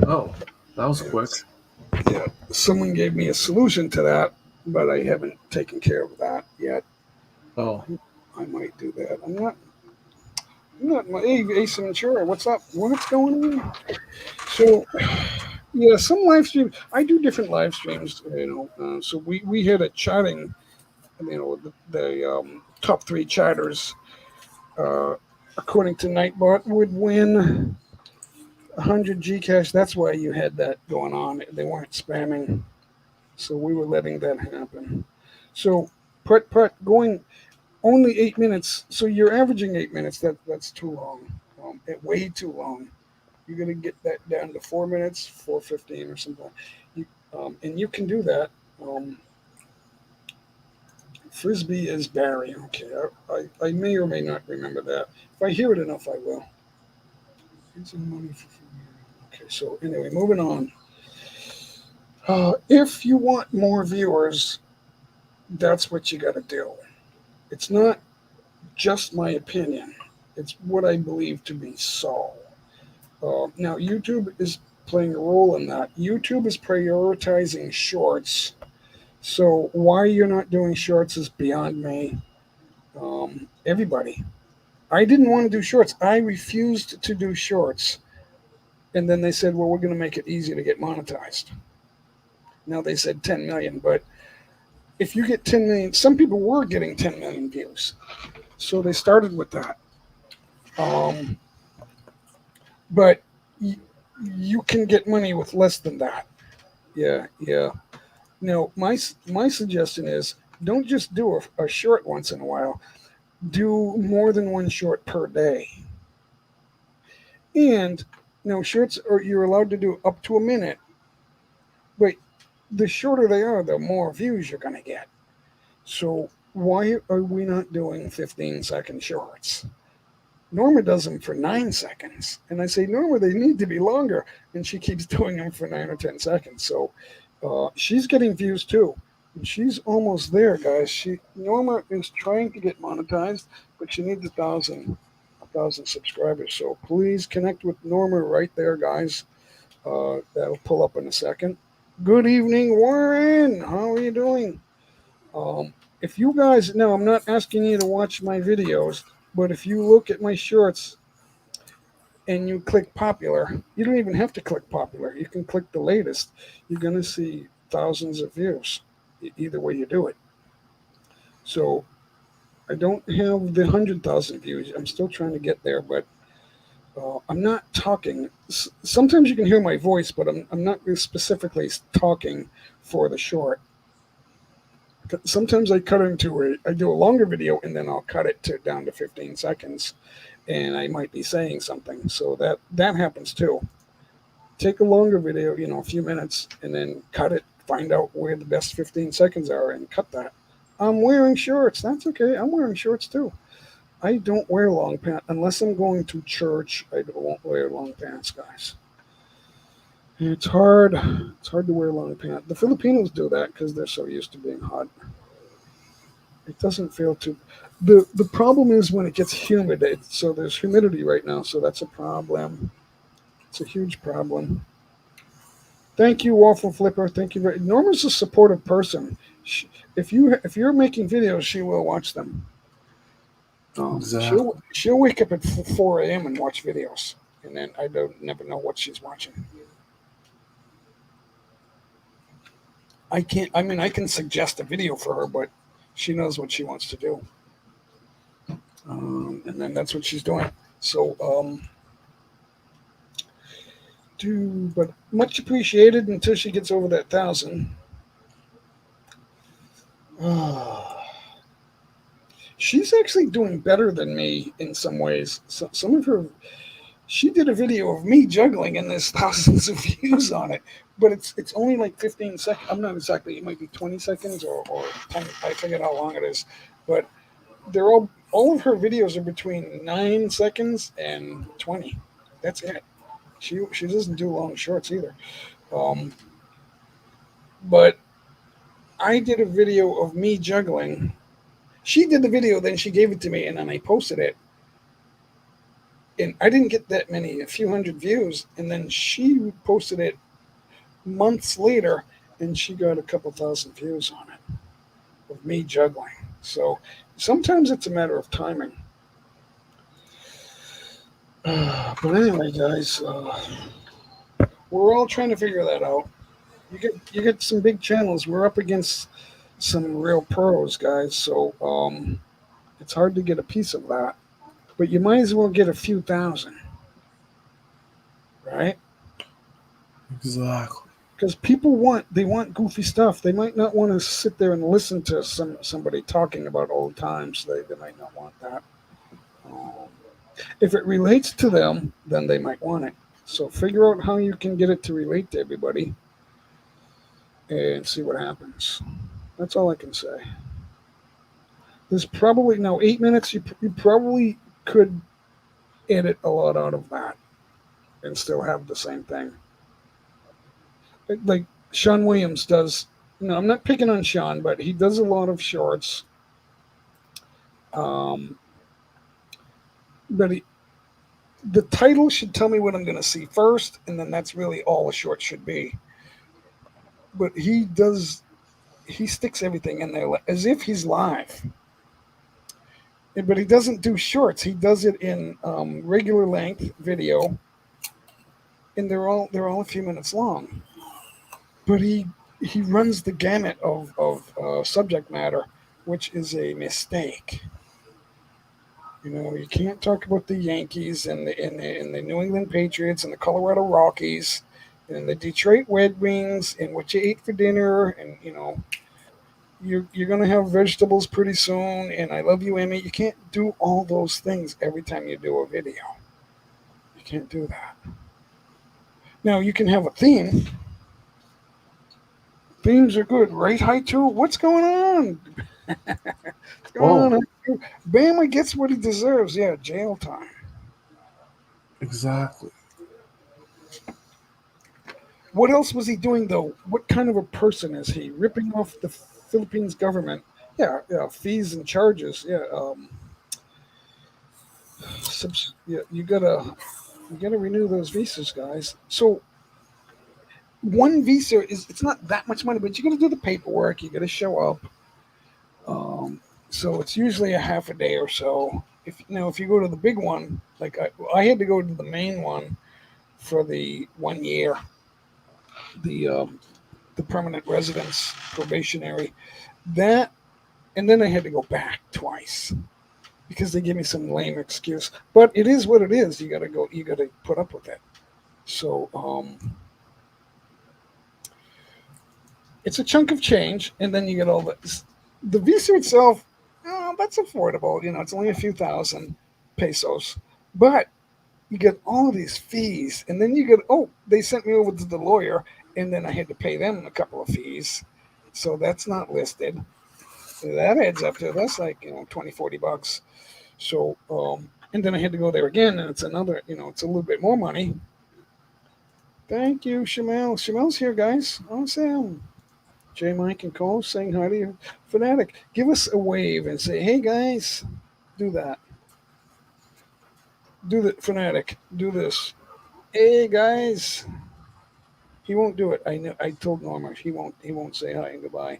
Oh, that was quick. Yes. Yeah, someone gave me a solution to that, but I haven't taken care of that yet. Oh, I might do that. I'm not. Hey, Ace Ventura, what's up? What's going on? So, yeah, some live streams. I do different live streams. So we had a chatting. The top three chatters, uh, according to Nightbot, would win 100 Gcash. That's why you had that going on. They weren't spamming. So we were letting that happen. So put going only 8 minutes. So you're averaging 8 minutes. That's too long. Way too long. You're gonna get that down to 4 minutes, 4:15 or something. And you can do that. Um, Frisbee is Barry. Okay, I may or may not remember that. If I hear it enough, I will. Okay, so anyway, moving on. If you want more viewers, that's what you got to do. It's not just my opinion. It's what I believe to be so. Now, YouTube is playing a role in that. YouTube is prioritizing shorts. So, why you're not doing shorts is beyond me. Everybody. I didn't want to do shorts. I refused to do shorts. And then they said, well, we're going to make it easy to get monetized. Now they said 10 million, but if you get 10 million, some people were getting 10 million views. So they started with that. Um, but you can get money with less than that. Yeah, yeah. No, my suggestion is don't just do a short once in a while. Do more than one short per day. And shorts are you're allowed to do up to a minute. But the shorter they are, the more views you're going to get. So why are we not doing 15-second shorts? Norma does them for 9 seconds. And I say, Norma, they need to be longer. And she keeps doing them for 9 or 10 seconds. So she's getting views too. And she's almost there, guys. Norma is trying to get monetized, but she needs a thousand subscribers. So please connect with Norma right there, guys. That'll pull up in a second. Good evening, Warren. How are you doing? If you guys, now I'm not asking you to watch my videos, but if you look at my shorts and you click popular, you don't even have to click popular. You can click the latest. You're going to see thousands of views, either way you do it. So I don't have the 100,000 views. I'm still trying to get there, but I'm not talking. Sometimes you can hear my voice, but I'm not specifically talking for the short. Sometimes I cut into I do a longer video and then I'll cut it down to 15 seconds, and I might be saying something. So that happens too. Take a longer video, a few minutes, and then cut it. Find out where the best 15 seconds are and cut that. I'm wearing shorts. That's okay. I'm wearing shorts too. I don't wear long pants unless I'm going to church. I won't wear long pants, guys. It's hard. It's hard to wear long pants. The Filipinos do that because they're so used to being hot. It doesn't feel too. The problem is when it gets humid. So there's humidity right now, so that's a problem. It's a huge problem. Thank you, Waffle Flipper. Thank you very. Norma's a supportive person. If you're making videos, she will watch them. Exactly. She'll wake up at 4 a.m. and watch videos, and then I don't never know what she's watching. I can't. I mean, I can suggest a video for her, but she knows what she wants to do, and then that's what she's doing. So, but much appreciated until she gets over that 1,000. She's actually doing better than me in some ways. Some of her, she did a video of me juggling, and there's thousands of views on it. But it's only like 15 seconds. I'm not exactly. It might be 20 seconds or 10. I forget how long it is. But they're all of her videos are between 9 seconds and 20. That's it. She doesn't do long shorts either. Um, but I did a video of me juggling. She did the video, then she gave it to me, and then I posted it. And I didn't get that many, a few hundred views. And then she posted it months later, and she got a couple thousand views on it of me juggling. So sometimes it's a matter of timing. But anyway, guys, we're all trying to figure that out. You get some big channels. We're up against some real pros, guys. So it's hard to get a piece of that. But you might as well get a few thousand, right? Exactly. Because people they want goofy stuff. They might not want to sit there and listen to somebody talking about old times. They might not want that. Um, if it relates to them, then they might want it. So figure out how you can get it to relate to everybody, and see what happens. That's all I can say. There's probably now 8 minutes. You probably could edit a lot out of that and still have the same thing. Like Sean Williams does. I'm not picking on Sean, but he does a lot of shorts. Um, but the title should tell me what I'm going to see first, and then that's really all a short should be. But he sticks everything in there as if he's live. But he doesn't do shorts. He does it in regular length video, and they're all a few minutes long. But he runs the gamut of subject matter, which is a mistake. You can't talk about the Yankees and the New England Patriots and the Colorado Rockies and the Detroit Red Wings and what you ate for dinner, and you're gonna have vegetables pretty soon, and I love you, Emmy. You can't do all those things every time you do a video. You can't do that. Now you can have a theme. Themes are good, right? Hi too. What's going on? What's going Whoa. on? Bama gets what he deserves. Yeah, jail time. Exactly. What else was he doing though? What kind of a person is he? Ripping off the Philippines government? Yeah, yeah. Fees and charges. Yeah. Yeah. You gotta renew those visas, guys. So one visa it's not that much money, but you got to do the paperwork. You got to show up. Um, so it's usually a half a day or so. If you go to the big one, like I had to go to the main one for the 1 year, the um, the permanent residence probationary, that, and then I had to go back twice because they gave me some lame excuse. But it is what it is. You got to go. You got to put up with it. So it's a chunk of change, and then you get all this. The visa itself, that's affordable. It's only a few thousand pesos, but you get all of these fees, and then you get they sent me over to the lawyer, and then I had to pay them a couple of fees, so that's not listed. That adds up to that's like 20-40 bucks. So and then I had to go there again, and it's another it's a little bit more money. Thank you, Shamel. Shamel's here, guys. Awesome. J. Mike and Cole saying hi to you. Fanatic, give us a wave and say, hey guys, do that. Do the Fanatic, do this. Hey guys. He won't do it. I know. I told Norma he won't. He won't say hi and goodbye.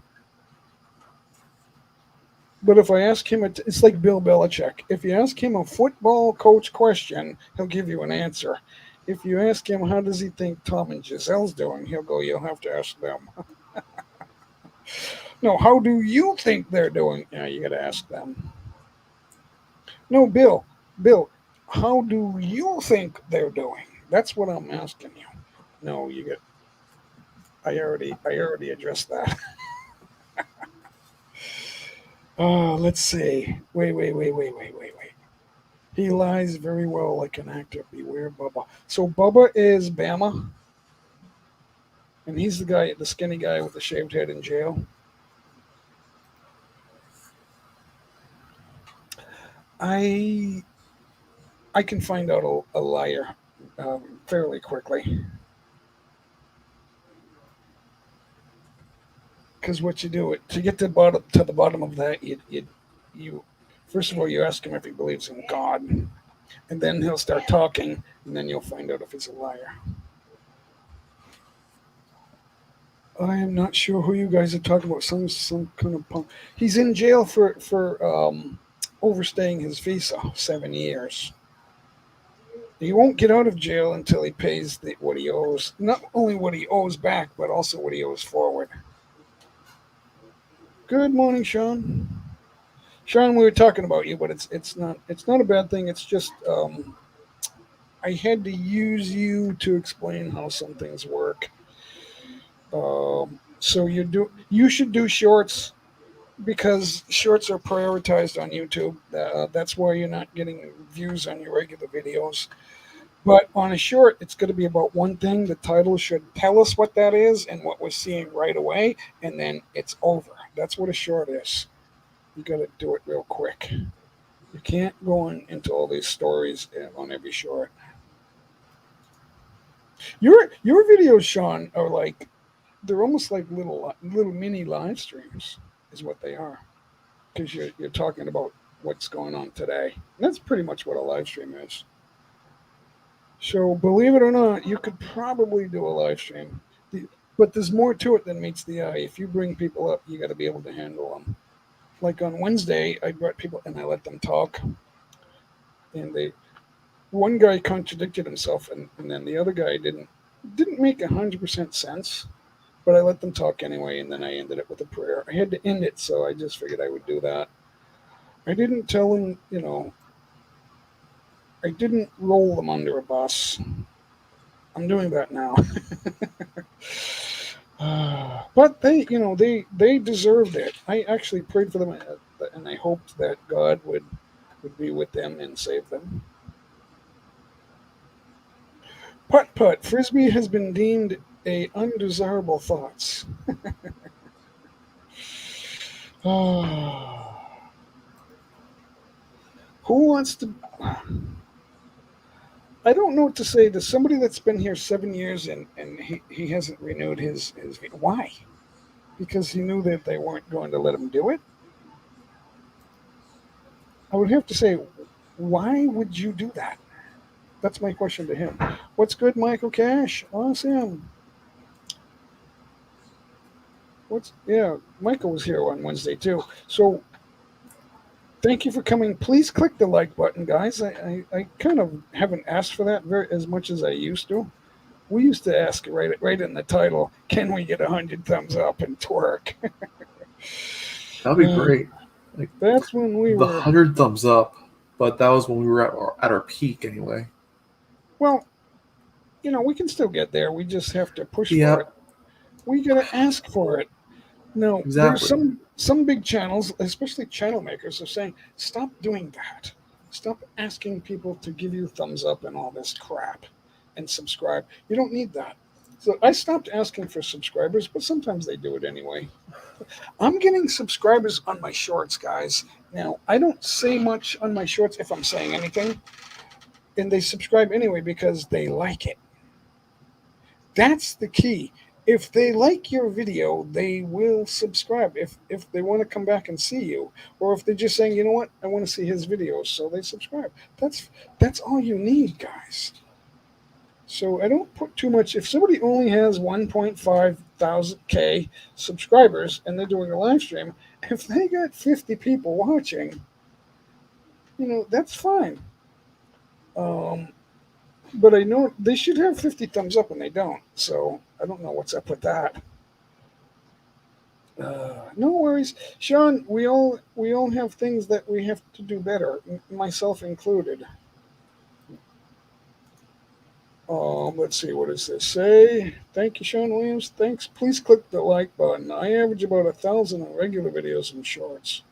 But if I ask him, it's like Bill Belichick. If you ask him a football coach question, he'll give you an answer. If you ask him how does he think Tom and Giselle's doing, he'll go, "You'll have to ask them." No, how do you think they're doing? Yeah, you got to ask them. No, Bill, Bill, how do you think they're doing? That's what I'm asking you. No, you get. I already addressed that. Let's see. Wait. He lies very well like an actor. Beware, Bubba. So Bubba is Bama, and he's the guy, the skinny guy with the shaved head in jail. I I can find out a liar fairly quickly. Because what you do to get to the bottom of that, you first of all you ask him if he believes in God, and then he'll start talking, and then you'll find out if he's a liar. I am not sure who you guys are talking about. Some kind of punk. He's in jail for overstaying his visa 7 years. He won't get out of jail until he pays what he owes. Not only what he owes back, but also what he owes forward. Good morning, Sean. Sean, we were talking about you, but it's not a bad thing. It's just I had to use you to explain how some things work. So you should do shorts because shorts are prioritized on YouTube. That's why you're not getting views on your regular videos. But on a short, it's going to be about one thing. The title should tell us what that is and what we're seeing right away, and then it's over. That's what a short is. You got to do it real quick. You can't go into all these stories on every short. Your videos, Sean, are like they're almost like little mini live streams, is what they are, because you're talking about what's going on today. And that's pretty much what a live stream is. So believe it or not, you could probably do a live stream, but there's more to it than meets the eye. If you bring people up, you got to be able to handle them. Like on Wednesday, I brought people and I let them talk, and they one guy contradicted himself, and then the other guy didn't make 100% sense. But I let them talk anyway, and then I ended it with a prayer. I had to end it, so I just figured I would do that. I didn't tell them, I didn't roll them under a bus. I'm doing that now. But they deserved it. I actually prayed for them, and I hoped that God would be with them and save them. Putt putt frisbee has been deemed a undesirable thoughts. Who wants to? I don't know what to say to somebody that's been here 7 years and he hasn't renewed his. Why? Because he knew that they weren't going to let him do it. I would have to say, why would you do that? That's my question to him. What's good, Michael Cash? Awesome. Michael was here on Wednesday too. So thank you for coming. Please click the like button, guys. I kind of haven't asked for that as much as I used to. We used to ask right in the title, can we get 100 thumbs up and twerk? That'd be great. Like That's when we the were. 100 thumbs up, but that was when we were at our peak anyway. Well, we can still get there. We just have to push for it. Yep, We got to ask for it. No, there's exactly. some big channels, especially channel makers, are saying stop doing that. Stop asking people to give you thumbs up and all this crap, and subscribe. You don't need that. So I stopped asking for subscribers, but sometimes they do it anyway. I'm getting subscribers on my shorts, guys. Now I don't say much on my shorts if I'm saying anything, and they subscribe anyway because they like it. That's the key. If they like your video, they will subscribe. If they want to come back and see you, or if they're just saying, you know what, I want to see his videos, so they subscribe. That's all you need, guys. So I don't put too much. If somebody only has 1.5 thousand K subscribers and they're doing a live stream, if they got 50 people watching, that's fine. Um, but I know they should have 50 thumbs up and they don't. So I don't know what's up with that. No worries, Sean. We all have things that we have to do better, myself included. Let's see, what does this say? Thank you, Sean Williams. Thanks. Please click the like button. I average about 1,000 on regular videos and shorts.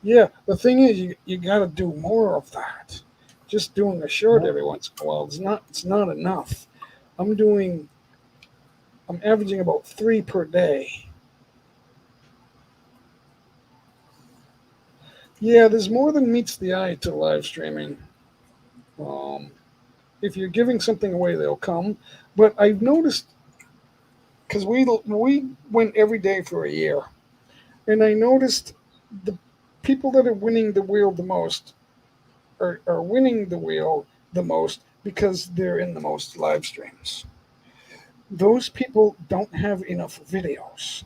Yeah, the thing is, you got to do more of that. Just doing a short every once in a while it's not enough. I'm doing. I'm averaging about 3 per day. Yeah, there's more than meets the eye to live streaming. Um, if you're giving something away, they'll come. But I've noticed because we went every day for a year, and I noticed the people that are winning the wheel the most are winning the wheel the most because they're in the most live streams. Those people don't have enough videos.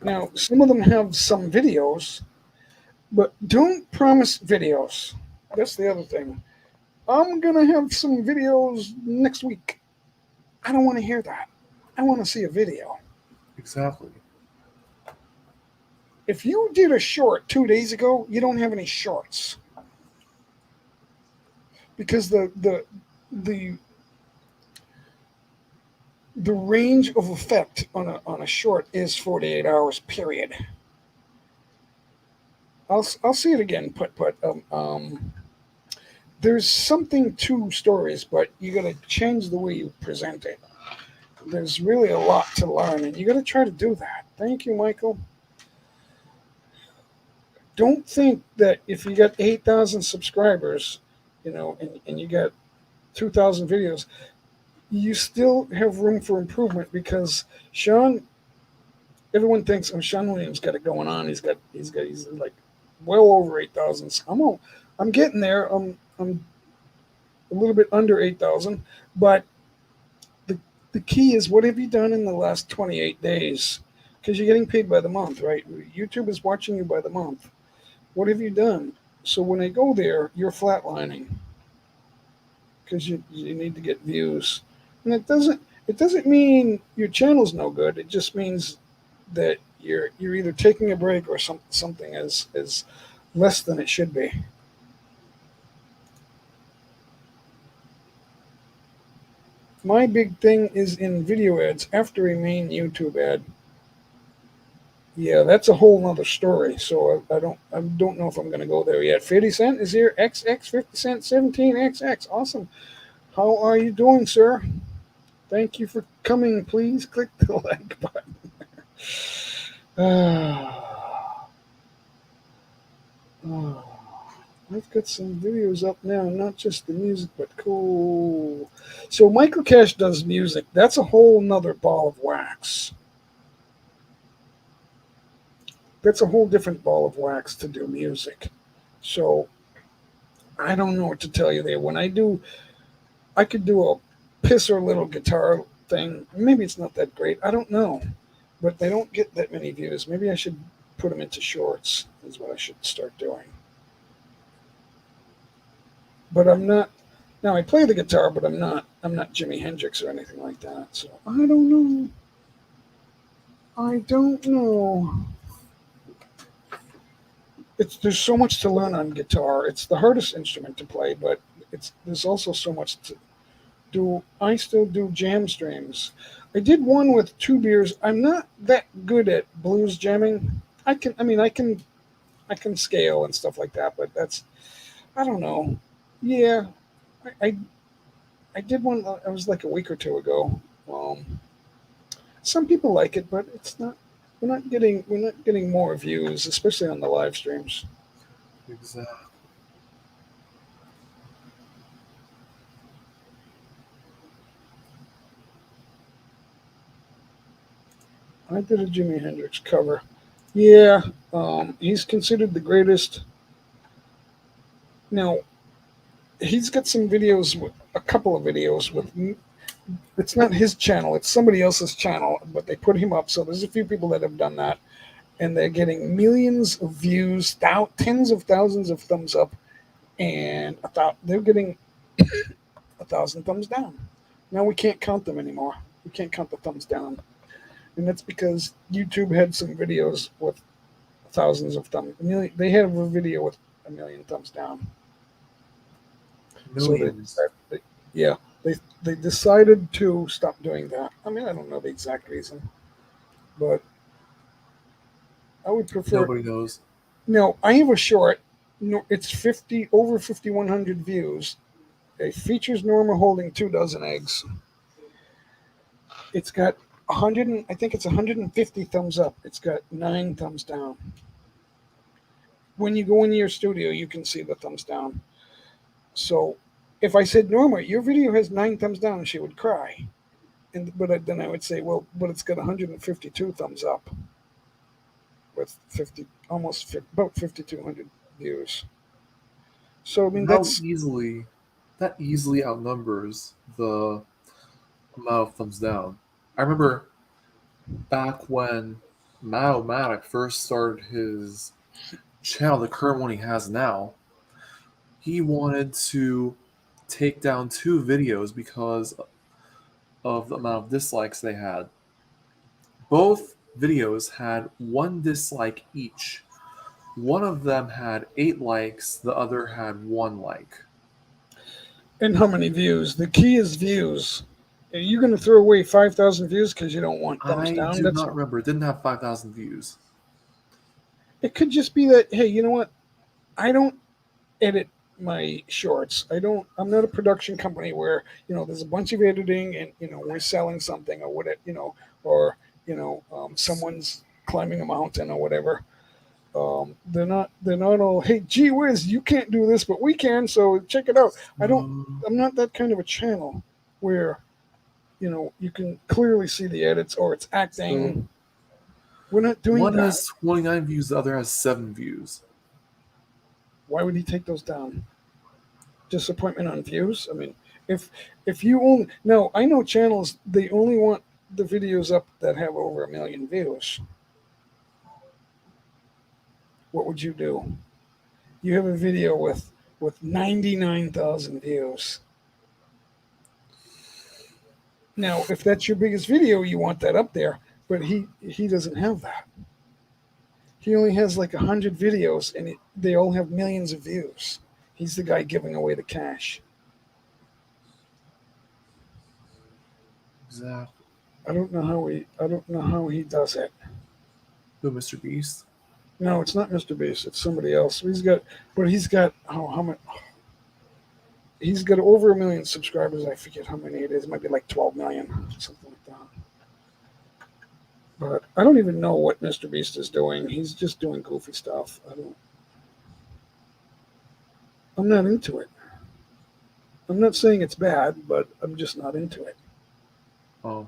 Now, some of them have some videos, but don't promise videos. That's the other thing. I'm gonna have some videos next week. I don't want to hear that. I want to see a video. Exactly. If you did a short 2 days ago, you don't have any shorts because the the range of effect on a short is 48 hours. Period. I'll see it again. There's something to stories, but you got to change the way you present it. There's really a lot to learn, and you got to try to do that. Thank you, Michael. Don't think that if you got 8,000 subscribers, and you got 2,000 videos, you still have room for improvement because Sean, everyone thinks, oh, Sean Williams got it going on. He's like well over 8,000. I'm getting there. I'm a little bit under 8,000, but the the key is what have you done in the last 28 days? Because you're getting paid by the month, right? YouTube is watching you by the month. What have you done? So when I go there, you're flatlining because you need to get views, and it doesn't mean your channel's no good. It just means that you're either taking a break or something is less than it should be. My big thing is in video ads after a main YouTube ad. Yeah, that's a whole nother story. So I don't know if I'm going to go there yet. 50 Cent is here. XX 50 Cent 17XX. Awesome. How are you doing, sir? Thank you for coming. Please click the like button. I've got some videos up now, not just the music, but cool. So Michael Cash does music. That's a whole nother ball of wax. That's a whole different ball of wax to do music. So I don't know what to tell you there. I could do a piss or little guitar thing. Maybe it's not that great. I don't know. But they don't get that many views. Maybe I should put them into shorts, is what I should start doing. But I'm not. Now I play the guitar, but I'm not Jimi Hendrix or anything like that. So I don't know. I don't know. There's so much to learn on guitar. It's the hardest instrument to play, but there's also so much to do. I still do jam streams. I did one with 2 beers. I'm not that good at blues jamming. I can scale and stuff like that, but I don't know. Yeah, I I did one. It was like a week or two ago. Um, some people like it, but it's not. We're not getting more views, especially on the live streams. Exactly. I did a Jimi Hendrix cover. Yeah, he's considered the greatest. Now, he's got some videos, a couple of videos with. It's not his channel; it's somebody else's channel, but they put him up. So there's a few people that have done that, and they're getting millions of views, tens of thousands of thumbs up, and they're getting 1,000 thumbs down. Now we can't count them anymore. We can't count the thumbs down, and that's because YouTube had some videos with thousands of thumbs. They have a video with 1,000,000 thumbs down. So Millions. yeah, they decided to stop doing that. I mean, I don't know the exact reason, but I would prefer. Nobody knows. No, I have a short. No, it's 5,100 views. It features Norma holding 2 dozen eggs. It's got 100. I think it's 150 thumbs up. It's got 9 thumbs down. When you go into your studio, you can see the thumbs down. So, if I said Norma, your video has 9 thumbs down, she would cry. But then I would say, well, but it's got 152 thumbs up with 50, about 5,200 views. So I mean, How that's easily that easily outnumbers the amount of thumbs down. I remember back when Matic first started his channel, the current one he has now, he wanted to take down 2 videos because of the amount of dislikes they had. Both videos had 1 dislike each. One of them had 8 likes, the other had 1 like. and how many views? The key is views. Are you going to throw away 5,000 views because you don't want thumbs I down? do not remember. It didn't have 5,000 views. It could just be that, hey, you know what? I don't edit my shorts. I'm not a production company where there's a bunch of editing and we're selling something or whatever, or someone's climbing a mountain or whatever. They're not all, hey, gee whiz, you can't do this, but we can, so check it out. Um, I'm not that kind of a channel where you can clearly see the edits or it's so acting. We're not doing one that. has 29 views, the other has 7 views. Why would he take those down? Disappointment on views? I mean, if you only, now I know channels, they only want the videos up that have over 1,000,000 views. What would you do? You have a video with 99,000 views. Now, if that's your biggest video, you want that up there, but he doesn't have that. He only has like 100 videos, and they all have millions of views. He's the guy giving away the cash. Exactly. I don't know how he does it. Who, Mr. Beast? No, it's not Mr. Beast. It's somebody else. He's got how much? He's got over 1,000,000 subscribers. I forget how many it is. It might be like 12 million, something like that. But I don't even know what Mr. Beast is doing. He's just doing goofy stuff. I'm not into it. I'm not saying it's bad, but I'm just not into it. Oh,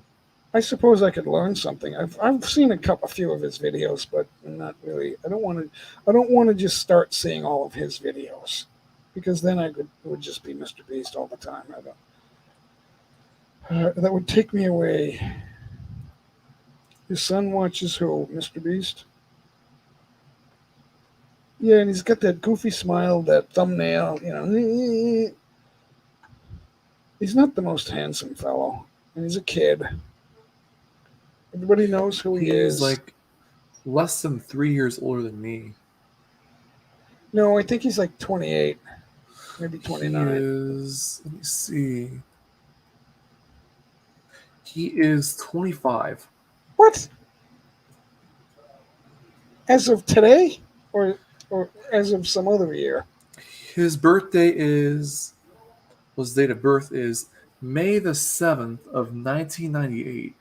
I suppose I could learn something. I've seen a few of his videos, but I'm not really. I don't want to just start seeing all of his videos, because then it would just be Mr. Beast all the time. I don't. That would take me away. His son watches who? Mr. Beast? Yeah, and he's got that goofy smile, that thumbnail, He's not the most handsome fellow, and he's a kid. Everybody knows who he he's is. like less than 3 years older than me. No, I think he's like 28, maybe He 29. is, let me see. He is 25. What? As of today, or as of some other year? His birthday is, his date of birth is May the 7th of 1998.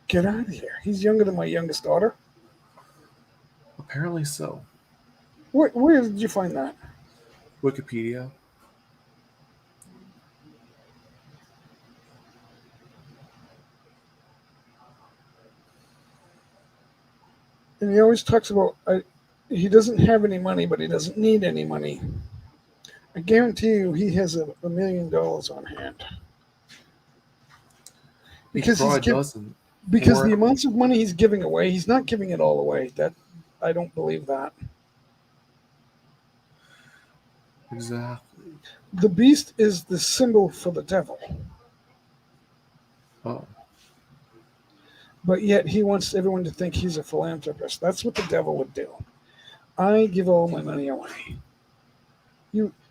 Get out of here! He's younger than my youngest daughter. Apparently so. Where did you find that? Wikipedia. And he always talks about he doesn't have any money, but he doesn't need any money. I guarantee you he has $1 million on hand He because probably doesn't. because the Or amounts of money he's giving away, he's not giving it all away. That I don't believe that. exactly. The beast is the symbol for the devil, Oh, but yet he wants everyone to think he's a philanthropist. That's what the devil would do. I give all my money away.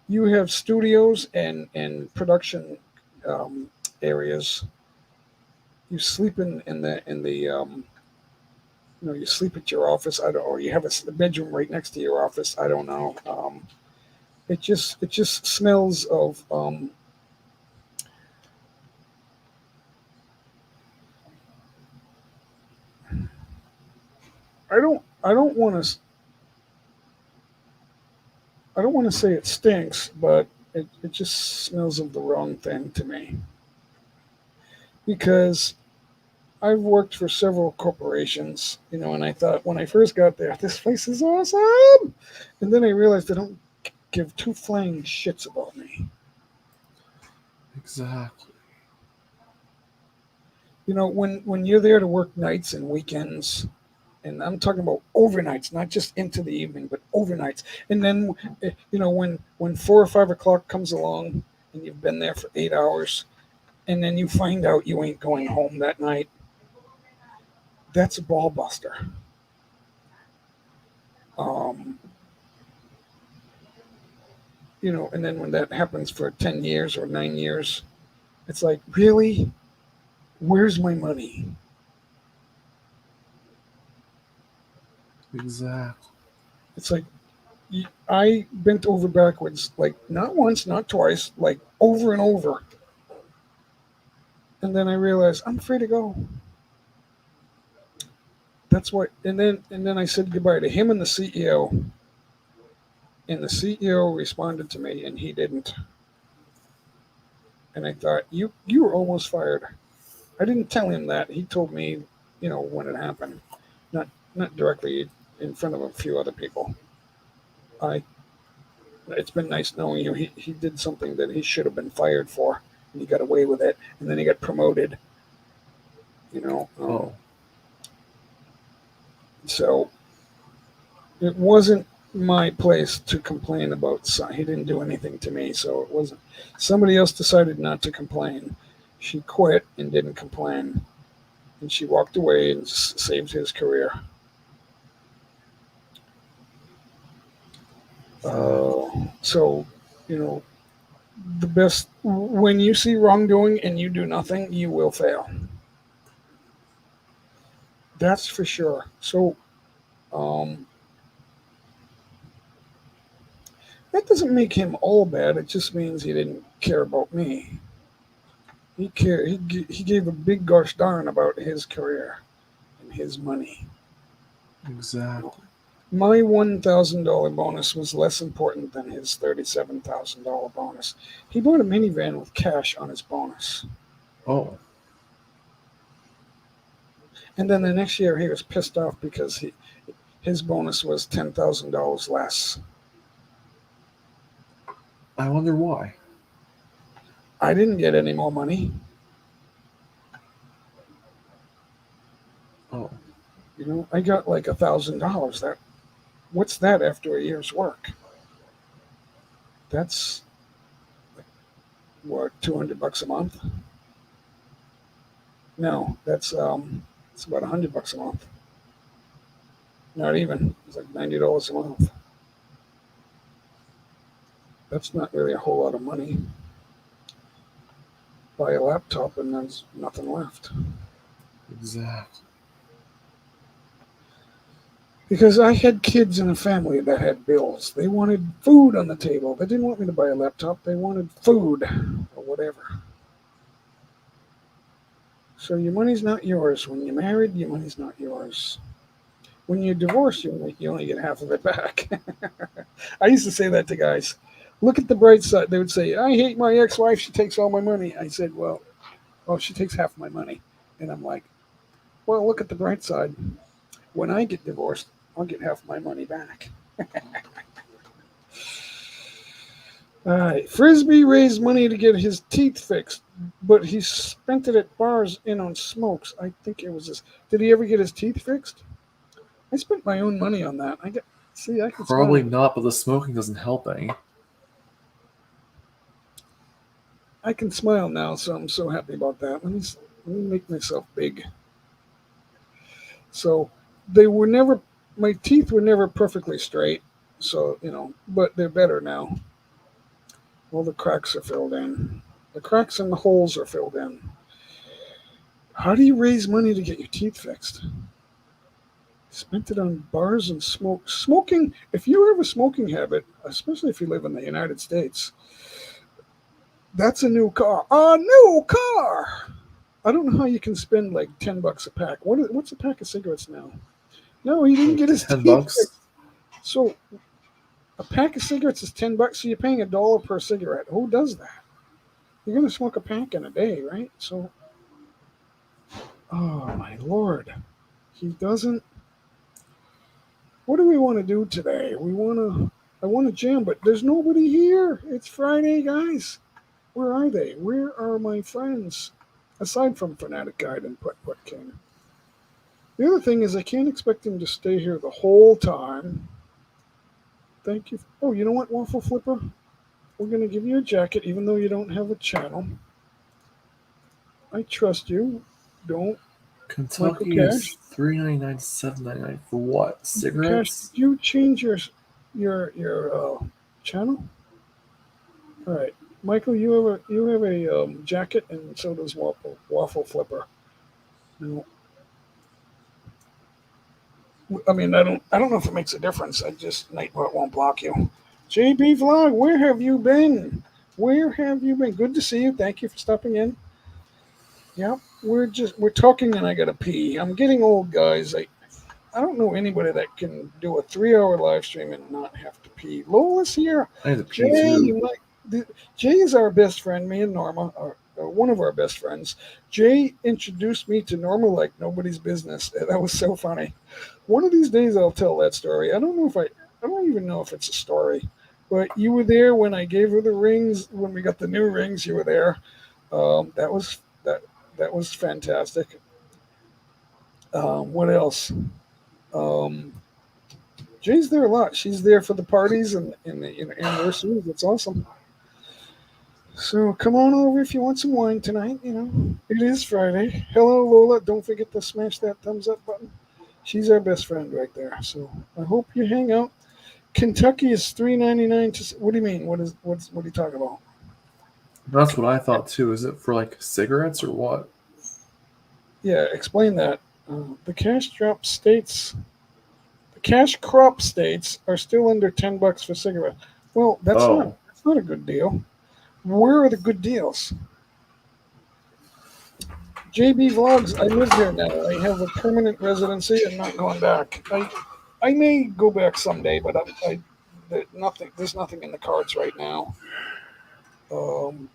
You have studios and production um, areas. You sleep in the you sleep at your office. I don't, or you have a bedroom right next to your office. I don't know. It just smells of I don't want to say it stinks, but it just smells of the wrong thing to me because I've worked for several corporations, and I thought when I first got there, this place is awesome, and then I realized they don't give two flying shits about me. exactly. When you're there to work nights and weekends, and I'm talking about overnights, not just into the evening, but overnights. And then, when 4 or 5 o'clock comes along, and you've been there for 8 hours, and then you find out you ain't going home that night, that's a ball buster. Um, and then when that happens for 10 years or 9 years, it's like, really, where's my money? Exactly. It's like I bent over backwards, like not once, not twice, like over and over. And then I realized I'm free to go. That's what. And then I said goodbye to him and the CEO. And the CEO responded to me, and he didn't. And I thought, you were almost fired. I didn't tell him that. He told me, when it happened, not directly in front of a few other people. I. It's been nice knowing you. He did something that he should have been fired for, and he got away with it. And then he got promoted. You know. Oh, So it wasn't my place to complain about. He didn't do anything to me, so it wasn't. Somebody else decided not to complain. She quit and didn't complain, and she walked away and saved his career. exactly. So, you know, the best when you see wrongdoing and you do nothing, you will fail. That's for sure. So, um, that doesn't make him all bad. It just means he didn't care about me. He cared. He gave a big gosh darn about his career and his money. Exactly. My $1,000 bonus was less important than his $37,000 bonus. He bought a minivan with cash on his bonus, Oh, and then the next year he was pissed off because his bonus was $10,000 less. I wonder why. I didn't get any more money. Oh, I got like $1,000. What's that after a year's work? That's what, $200 a month? No, it's about $100 a month. Not even. It's like $90 a month. That's not really a whole lot of money. Buy a laptop and there's nothing left. exactly. Because I had kids in a family that had bills. They wanted food on the table. They didn't want me to buy a laptop. They wanted food or whatever. So your money's not yours. When you're married, your money's not yours. When you're divorced, you only get half of it back. I used to say that to guys. Look at the bright side. They would say, I hate my ex wife. She takes all my money. I said, well, she takes half my money. And I'm like, well, look at the bright side. When I get divorced, I'll get half my money back. Frisbee raised money to get his teeth fixed, but he spent it at bars and on smokes. I think it was this. Did he ever get his teeth fixed? I spent my own money on that. See, I can smile. Probably not, but the smoking doesn't help any. I can smile now, so I'm so happy about that. Let me make myself big. So they were never. My teeth were never perfectly straight. So but they're better now. All the cracks are filled in. The cracks and the holes are filled in. How do you raise money to get your teeth fixed? Spent it on bars and smoke. Smoking, if you have a smoking habit, especially if you live in the United States, that's a new car. A new car! I don't know how you can spend like $10 a pack. What's a pack of cigarettes now? No, he didn't Like get his 10 teeth bucks? fixed. So a pack of cigarettes is $10, so you're paying $1 per cigarette. Who does that? You're gonna smoke a pack in a day, right? So, oh my lord, he doesn't. What do we want to do today? I want to jam, but there's nobody here. It's Friday, guys. Where are they? Where are my friends? Aside from Fanatic Guide and Putt Putt King. The other thing is I can't expect him to stay here the whole time. Thank you. Oh, you know what, Waffle Flipper? We're going to give you a jacket even though you don't have a channel. I trust you. Don't. Michael Kentucky Cash. is $3.99 to $7.99 for what? Cash, Cigarettes? did you change your channel? All right, Michael, you have a jacket, and so does Waffle Flipper. No, I mean I don't know if it makes a difference. I just Nightbot won't block you. JB Vlog, where have you been? Where have you been? Good to see you. Thank you for stopping in. Yeah, we're talking, and I gotta pee. I'm getting old, guys. I don't know anybody that can do a 3 hour live stream and not have to pee. Lola's here. I need to Jay, pee too. Jay is our best friend. Me and Norma are one of our best friends. Jay introduced me to Norma like nobody's business. That was so funny. One of these days I'll tell that story. I don't even know if it's a story. But you were there when I gave her the rings. When we got the new rings, you were there. That was fantastic. What else? Um, Jay's there a lot. She's there for the parties and the anniversaries. It's awesome. So come on over if you want some wine tonight. It is Friday. Hello, Lola. Don't forget to smash that thumbs up button. She's our best friend right there. So I hope you hang out. Kentucky is $3.99 to. What do you mean? What are you talking about? That's what I thought too. Is it for like cigarettes or what? Yeah, explain that. The cash crop states are still under $10 for cigarettes. Well, Oh, that's not a good deal. Where are the good deals? JB Vlogs, I live here now. I have a permanent residency. I'm not going back. I may go back someday, but there's nothing in the cards right now. Um,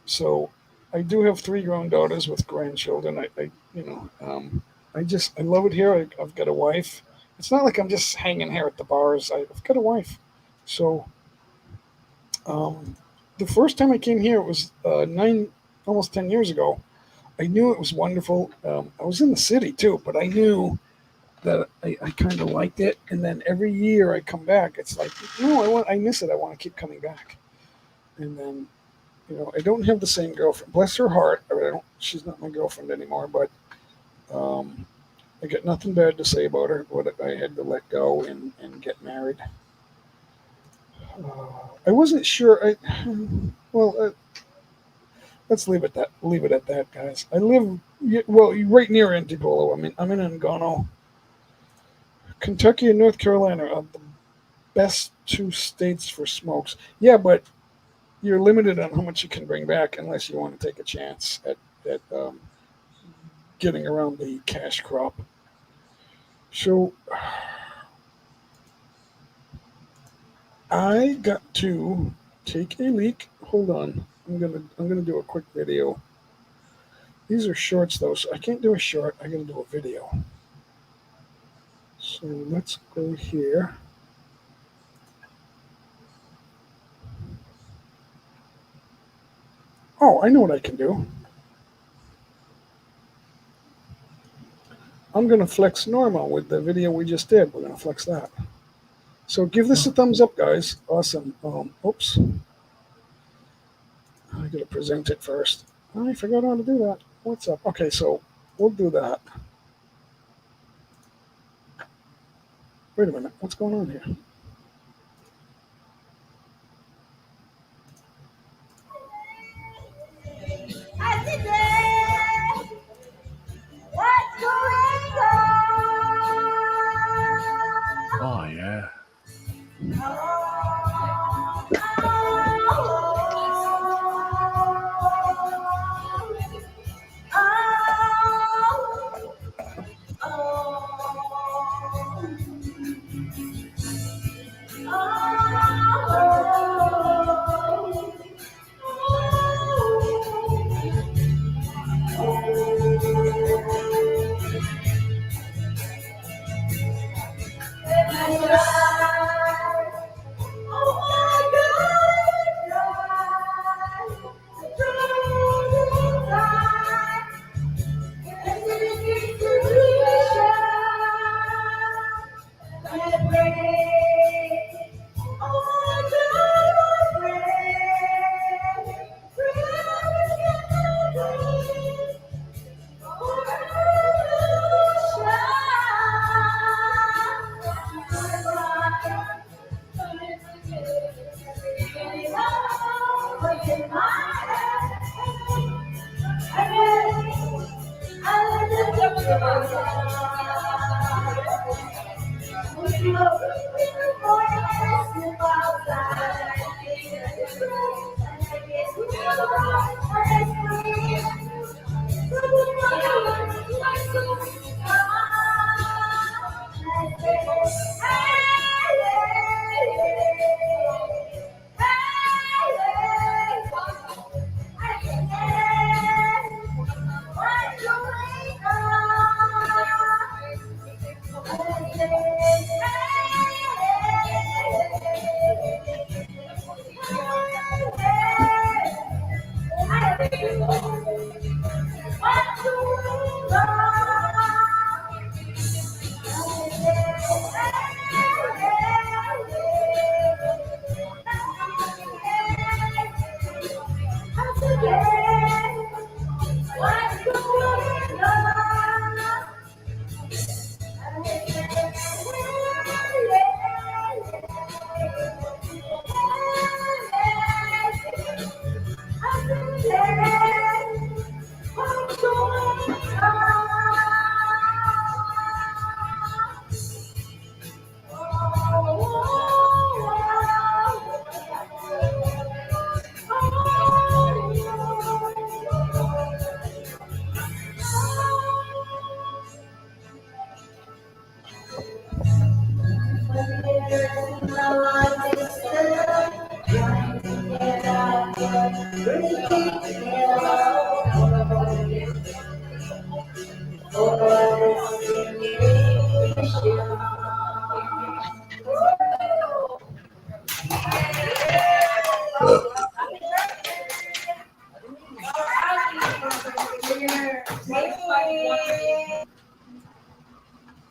so I do have three grown daughters with grandchildren. I love it here. I've got a wife. It's not like I'm just hanging here at the bars. I've got a wife. So um, the first time I came here, it was almost 10 years ago. I knew it was wonderful. I was in the city too, but I knew that I kind of liked it. And then every year I come back, it's like, no, I miss it. I want to keep coming back. And then, I don't have the same girlfriend. Bless her heart. She's not my girlfriend anymore, but um, I got nothing bad to say about her. But I had to let go and get married. I wasn't sure. Well, let's leave it at that, guys. I live right near Antipolo. I'm in Angano. Kentucky and North Carolina are the best two states for smokes. Yeah, but you're limited on how much you can bring back unless you want to take a chance at getting around the cash crop. So I got to take a leak. Hold on. I'm gonna do a quick video. These are shorts though, so I can't do a short. I gotta do a video. So let's go here. Oh, I know what I can do. I'm going to flex normal with the video we just did. We're going to flex that. So give this a thumbs up, guys. Awesome. Oops. I got to present it first. I forgot how to do that. What's up? Okay, so we'll do that. Wait a minute. What's going on here? Oh yeah.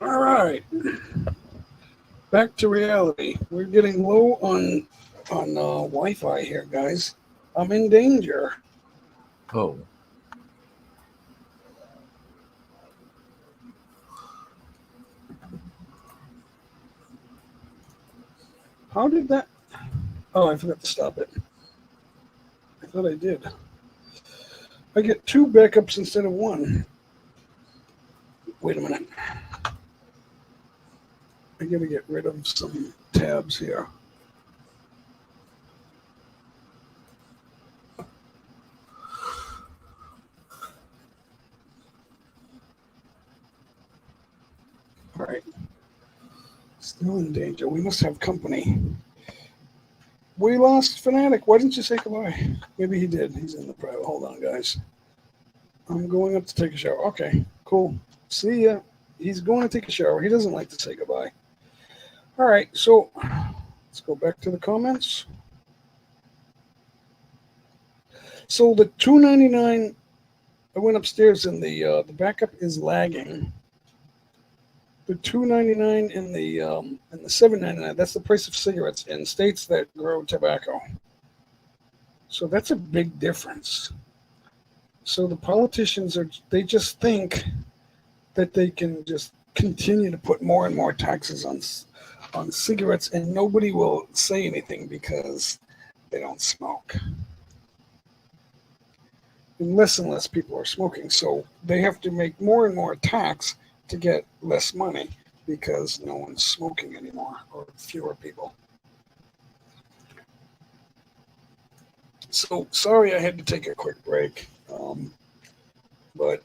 All right. Back to reality. We're getting low on Wi-Fi here, guys. I'm in danger. Oh. How did that? Oh, I forgot to stop it. I thought I did. I get 2 backups instead of 1. Wait a minute. I gotta get rid of some tabs here. All right. Still in danger. We must have company. We lost Fanatic. Why didn't you say goodbye? Maybe he did. He's in the private. Hold on, guys. I'm going up to take a shower. Okay, cool. See ya. He's going to take a shower. He doesn't like to say goodbye. All right, so let's go back to the comments. So the $2.99, I went upstairs and the backup is lagging. The $2.99 and the $7.99. That's the price of cigarettes in states that grow tobacco. So that's a big difference. So the politicians they just think that they can just continue to put more and more taxes on cigarettes, and nobody will say anything because they don't smoke. And less people are smoking, so they have to make more and more tax to get less money because no one's smoking anymore, or fewer people. So sorry I had to take a quick break. But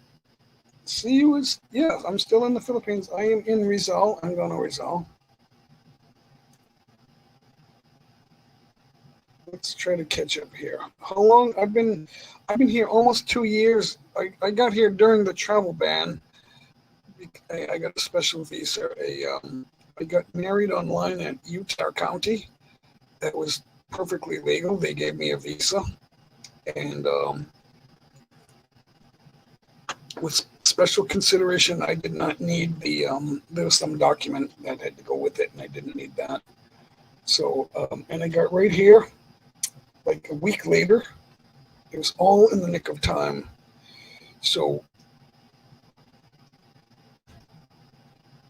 see you is, yeah, I'm still in the Philippines. I am in Rizal. I'm going to Rizal. Let's try to catch up here. How long? I've been here almost 2 years. I got here during the travel ban. I got a special visa. I got married online at Utah County. That was perfectly legal. They gave me a visa, and with special consideration, I did not need there was some document that had to go with it, and I didn't need that. So, and I got right here, like a week later. It was all in the nick of time. So,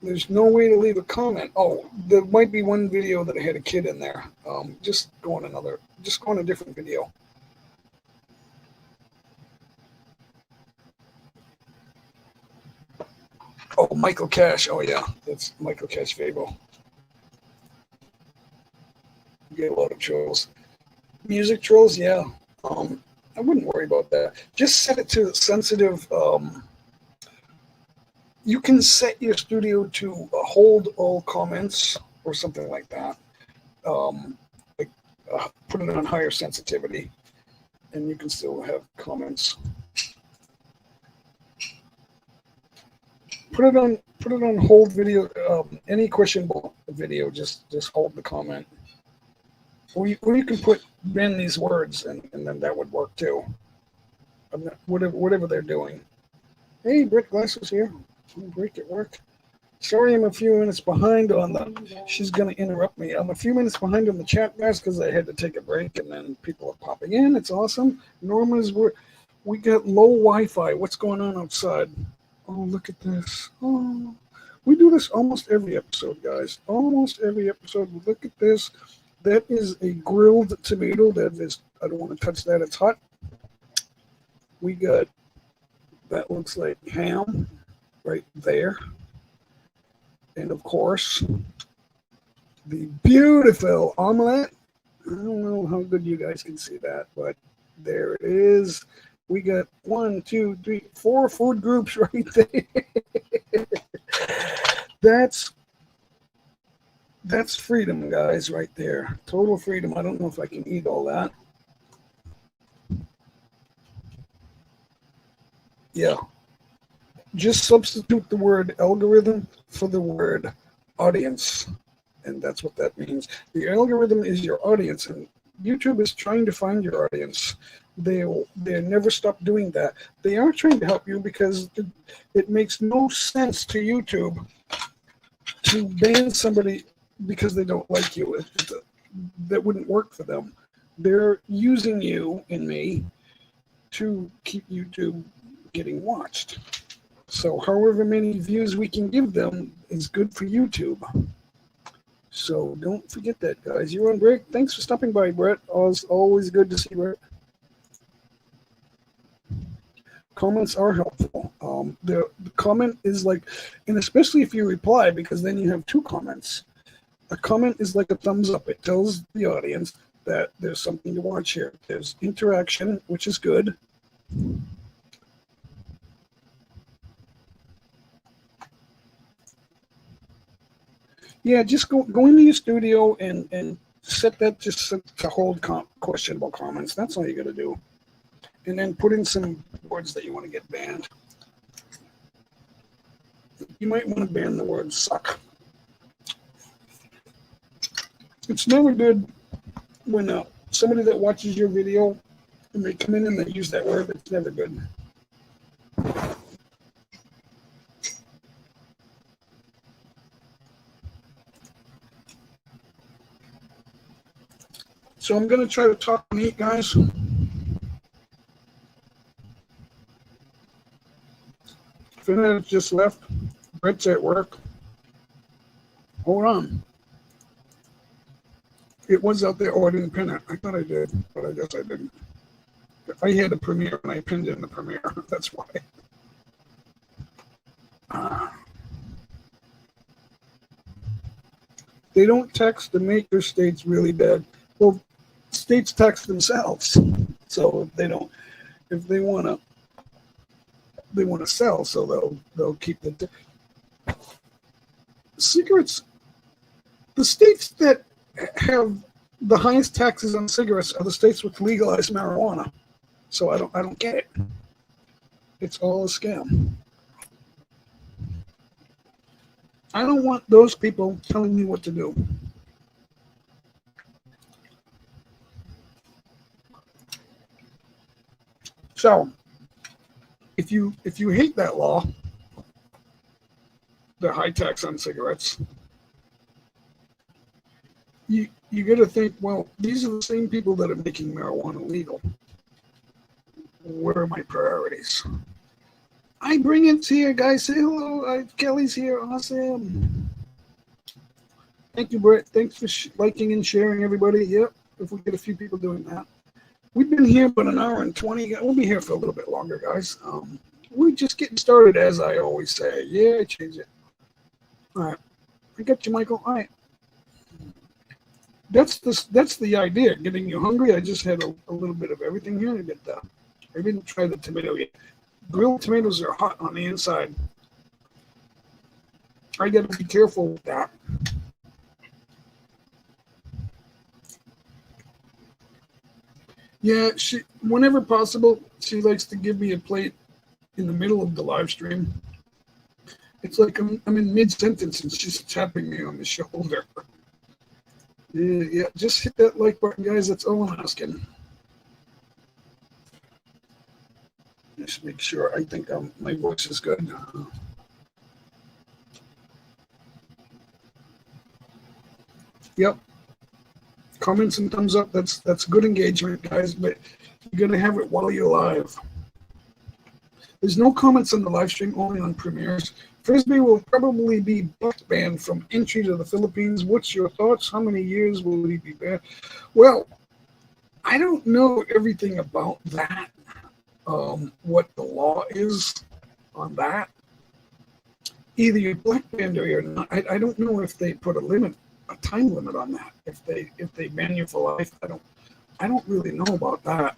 there's no way to leave a comment. Oh, there might be one video that I had a kid in there. Just go on a different video. Oh, Michael Cash. Oh, yeah. That's Michael Cash Fable. You get a lot of trolls. Music trolls, yeah. I wouldn't worry about that. Just set it to sensitive. You can set your studio to hold all comments or something like that. Like put it on higher sensitivity, and you can still have comments. Put it on hold video. Any questionable video, just hold the comment. Or you can ban these words, and then that would work too. Whatever they're doing. Hey, Britt Glass was here. Break at work. Sorry, I'm a few minutes behind on the. She's gonna interrupt me. I'm a few minutes behind on the chat, guys, because I had to take a break, and then people are popping in. It's awesome. Norma's we got low Wi-Fi. What's going on outside? Oh, look at this. Oh, we do this almost every episode, guys. Almost every episode. Look at this. That is a grilled tomato. That is. I don't want to touch that. It's hot. We got. That looks like ham, right there. And of course, the beautiful omelet. I don't know how good you guys can see that, but there it is. We got 1, 2, 3, 4 food groups right there. That's freedom, guys, right there. Total freedom. I don't know if I can eat all that. Yeah. Just substitute the word algorithm for the word audience. And that's what that means. The algorithm is your audience, and YouTube is trying to find your audience. They never stop doing that. They are trying to help you because it makes no sense to YouTube to ban somebody because they don't like you. That wouldn't work for them. They're using you and me to keep YouTube getting watched. So however many views we can give them is good for YouTube. So don't forget that, guys. You're on break. Thanks for stopping by, Brett. Always good to see Brett. Comments are helpful. The comment is like, and especially if you reply, because then you have 2 comments. A comment is like a thumbs up. It tells the audience that there's something to watch here. There's interaction, which is good. Yeah, just go into your studio and set that just to hold questionable comments. That's all you got to do. And then put in some words that you want to get banned. You might want to ban the word suck. It's never good when somebody that watches your video And they come in and they use that word. It's never good. So I'm going to try to talk and eat, guys. Finette just left. Brett's at work. Hold on. It was out there. Oh, I didn't pin it. I thought I did, but I guess I didn't. I had a premiere and I pinned it in the premiere. That's why. They don't text to make their states really bad. Well, states text themselves. So if they don't, if they want to sell, so they'll keep the cigarettes. The states that have the highest taxes on cigarettes are the states with legalized marijuana. So I don't get it. It's all a scam. I don't want those people telling me what to do. So if you hate that law, the high tax on cigarettes, you got to think, well, these are the same people that are making marijuana legal. What are my priorities? I bring it here, guys. Say hello. Kelly's here. Awesome. Thank you, Brett. Thanks for liking and sharing, everybody. Yep. If we get a few people doing that. We've been here about an hour and 20. We'll be here for a little bit longer, guys. We're just getting started, as I always say. Yeah, I change it. All right. I got you, Michael. All right. That's the idea, getting you hungry. I just had a little bit of everything here. I didn't try the tomato yet. Grilled tomatoes are hot on the inside. I got to be careful with that. Yeah, whenever possible, she likes to give me a plate in the middle of the live stream. It's like I'm in mid-sentence and she's tapping me on the shoulder. Yeah, just hit that like button, guys. That's all I'm asking. Just make sure. I think my voice is good. Yep. Comments and thumbs up. That's good engagement, guys. But you're gonna have it while you're live. There's no comments on the live stream, only on premieres. Frisbee will probably be banned from entry to the Philippines. What's your thoughts? How many years will he be banned? Well, I don't know everything about that. What the law is on that. Either you're black banned or you're not. I don't know if they put a time limit on that. If they ban you for life, I don't really know about that.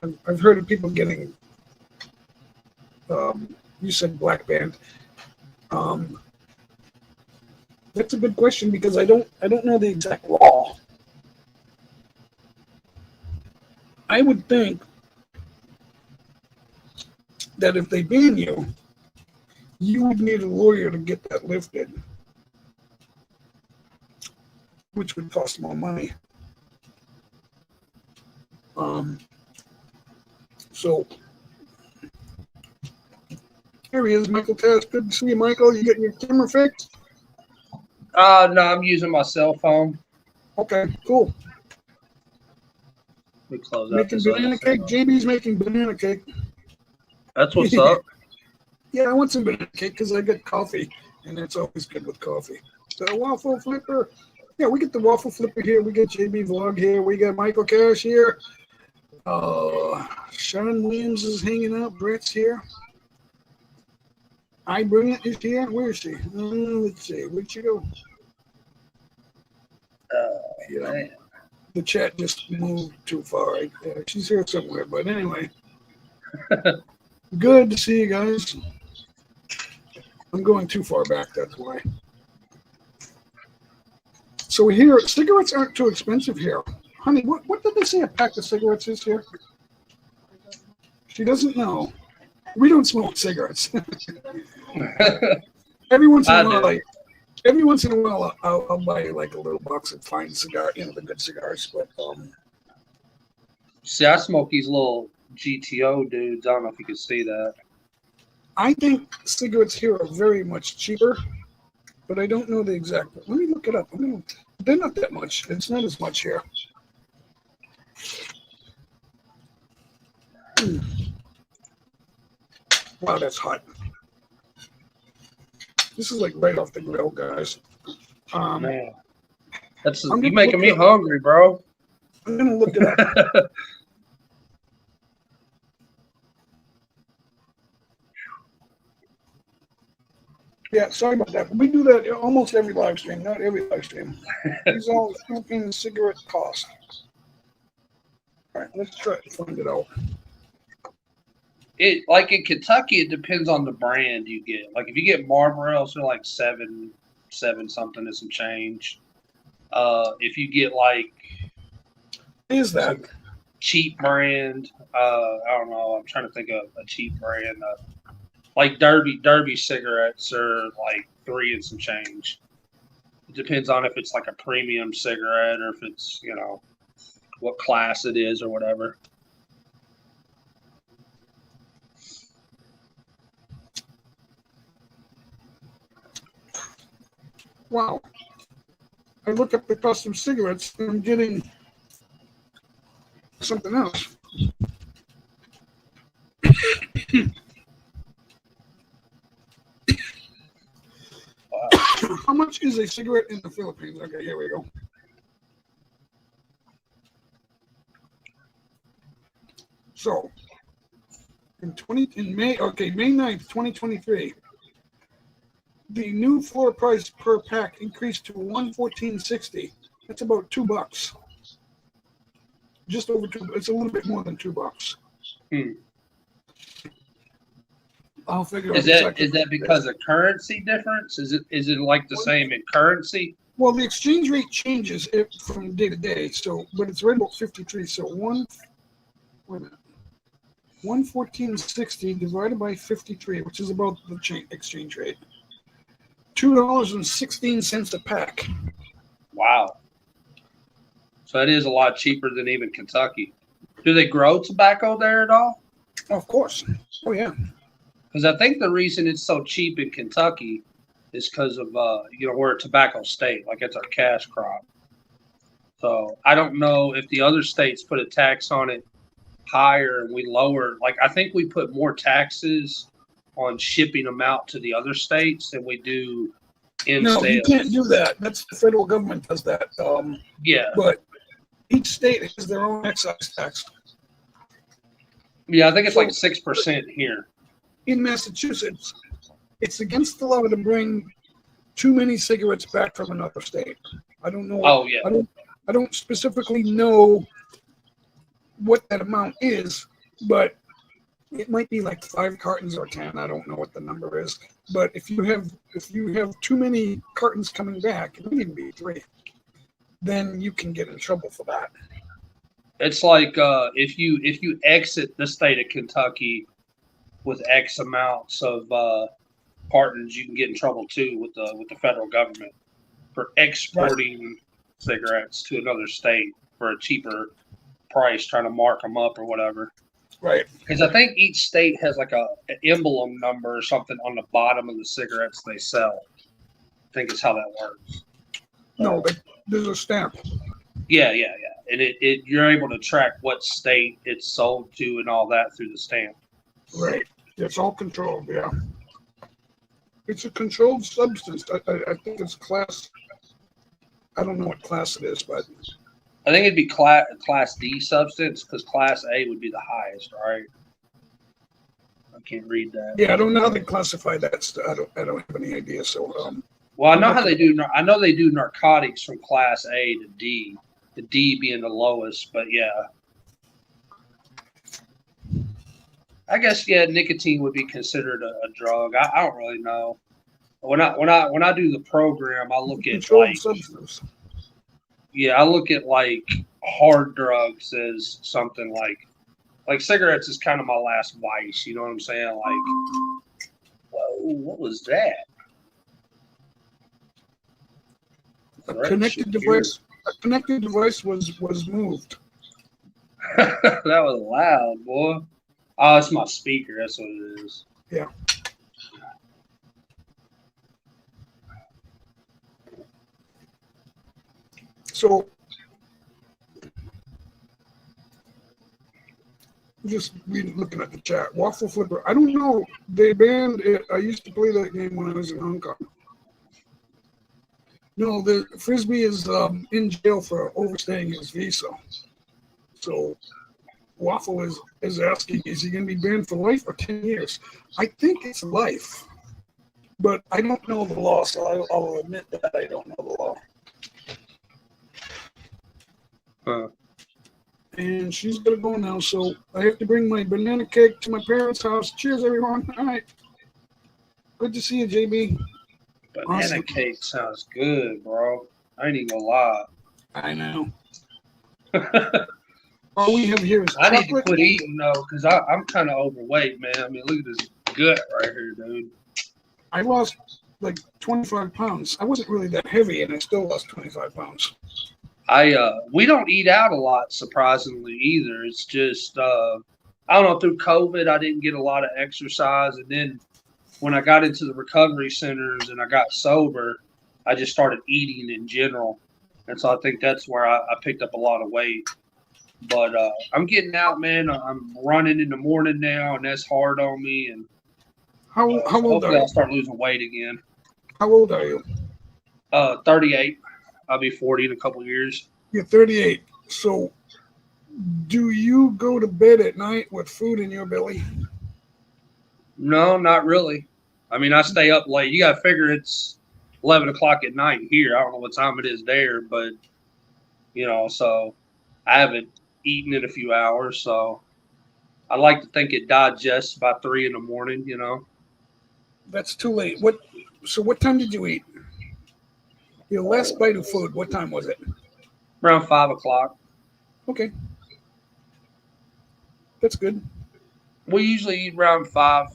I've heard of people getting. You said black banned. That's a good question because I don't know the exact law. I would think that if they ban you, you would need a lawyer to get that lifted, which would cost more money. So here he is, Michael Tess. Good to see you, Michael. You getting your camera fixed? No, I'm using my cell phone. Okay, cool. We close making banana cake. JB's making banana cake. That's what's up. Yeah, I want some banana cake because I get coffee, and it's always good with coffee. The waffle flipper. Yeah, we get the waffle flipper here. We get JB Vlog here. We got Michael Cash here. Sean Williams is hanging out. Brett's here. I bring it is here. Where is she? Let's see. Where'd she go? Yeah. The chat just moved too far. She's here somewhere. But anyway, good to see you guys. I'm going too far back. That's why. So here, cigarettes aren't too expensive here. Honey, what did they say a pack of cigarettes is here? She doesn't know. We don't smoke cigarettes. Every once in a while, I'll buy like a little box of fine cigar, the good cigars. But See, I smoke these little GTO dudes. I don't know if you can see that. I think cigarettes here are very much cheaper, but I don't know the exact. Let me look it up. They're not that much. It's not as much here. Wow, that's hot. This is like right off the grill, guys. Man, I'm you gonna making look me it up. hungry, bro. I'm gonna look it up. Yeah, sorry about that. We do that almost every live stream, not every live stream. These all Philippine cigarette cost. All right, let's try to find it out. It like in Kentucky, it depends on the brand you get. Like if you get Marlboro, they're like seven something and some change. If you get like Is that? cheap brand, I don't know. I'm trying to think of a cheap brand. Like Derby cigarettes are like 3 and some change. It depends on if it's like a premium cigarette or if it's what class it is or whatever. Wow. I look up the cost of cigarettes and I'm getting something else. How much is a cigarette in the Philippines? Okay, here we go. So, May 9th, 2023, the new floor price per pack increased to $114.60. That's about $2. Just over $2. It's a little bit more than $2. I'll figure Is out. that because of currency difference? Is it like the same in currency? Well, the exchange rate changes from day to day. So, but it's right about 53. So wait a minute. 114.60 divided by 53, which is about the exchange rate. $2.16 a pack. Wow. So it is a lot cheaper than even Kentucky. Do they grow tobacco there at all? Of course. Oh yeah. Because I think the reason it's so cheap in Kentucky is because of we're a tobacco state, like it's our cash crop. So I don't know if the other states put a tax on it higher and we lower. Like I think we put more taxes on shipping them out to the other states than we do in No, sales. you can't do that. That's the federal government does that. Yeah. But each state has their own excise tax. Yeah, I think it's like 6% here. In Massachusetts, it's against the law to bring too many cigarettes back from another state. I don't know. Oh yeah. I don't specifically know what that amount is, but it might be like 5 cartons or 10. I don't know what the number is. But if you have too many cartons coming back, it might even be 3, then you can get in trouble for that. It's like if you exit the state of Kentucky with X amounts of cartons, you can get in trouble too with the federal government for exporting cigarettes to another state for a cheaper price, trying to mark them up or whatever. Right. Because I think each state has like an emblem number or something on the bottom of the cigarettes they sell. I think it's how that works. No, but there's a stamp. Yeah. And you're able to track what state it's sold to and all that through the stamp. Right. It's all controlled, yeah. It's a controlled substance. I think it's class. I don't know what class it is, but I think it'd be class D substance because class A would be the highest, right? I can't read that. Yeah, I don't know how they classify that. I don't have any idea. So, well, I know how they do. I know they do narcotics from class A to D. The D being the lowest, but yeah. I guess nicotine would be considered a drug. I don't really know. When I do the program, I look at controlled substance. Yeah, I look at like hard drugs as something like cigarettes is kind of my last vice. You know what I'm saying? Like, whoa, what was that? A connected device was moved. That was loud, boy. Oh, it's my speaker. That's what it is. Yeah. So, just looking at the chat. Waffle Flipper. I don't know. They banned it. I used to play that game when I was in Hong Kong. No, the Frisbee is in jail for overstaying his visa. So, Waffle is asking, is he going to be banned for life or 10 years? I think it's life. But I don't know the law, so I'll admit that I don't know the law. And she's gonna go now, so I have to bring my banana cake to my parents' house. Cheers, everyone. All right. Good to see you, JB. Banana Awesome. cake sounds good, bro. I ain't even gonna lie. I know. All we have here is I need to chocolate. quit eating though, because I'm kind of overweight, man. I mean, look at this gut right here, dude. I lost like 25 pounds. I wasn't really that heavy, and I still lost 25 pounds. We don't eat out a lot, surprisingly, either. It's just I don't know, through COVID I didn't get a lot of exercise, and then when I got into the recovery centers and I got sober, I just started eating in general. And so I think that's where I picked up a lot of weight. But I'm getting out, man. I'm running in the morning now, and that's hard on me. And How old hopefully are you? I'll start losing weight again. How old are you? 38. I'll be 40 in a couple of years. You're 38. So, do you go to bed at night with food in your belly? No, not really. I mean, I stay up late. You got to figure it's 11 o'clock at night here. I don't know what time it is there, but, so I haven't eaten in a few hours. So I like to think it digests by 3 in the morning, That's too late. So what time did you eat? Your last bite of food, what time was it? Around 5 o'clock. Okay. That's good. We usually eat around 5,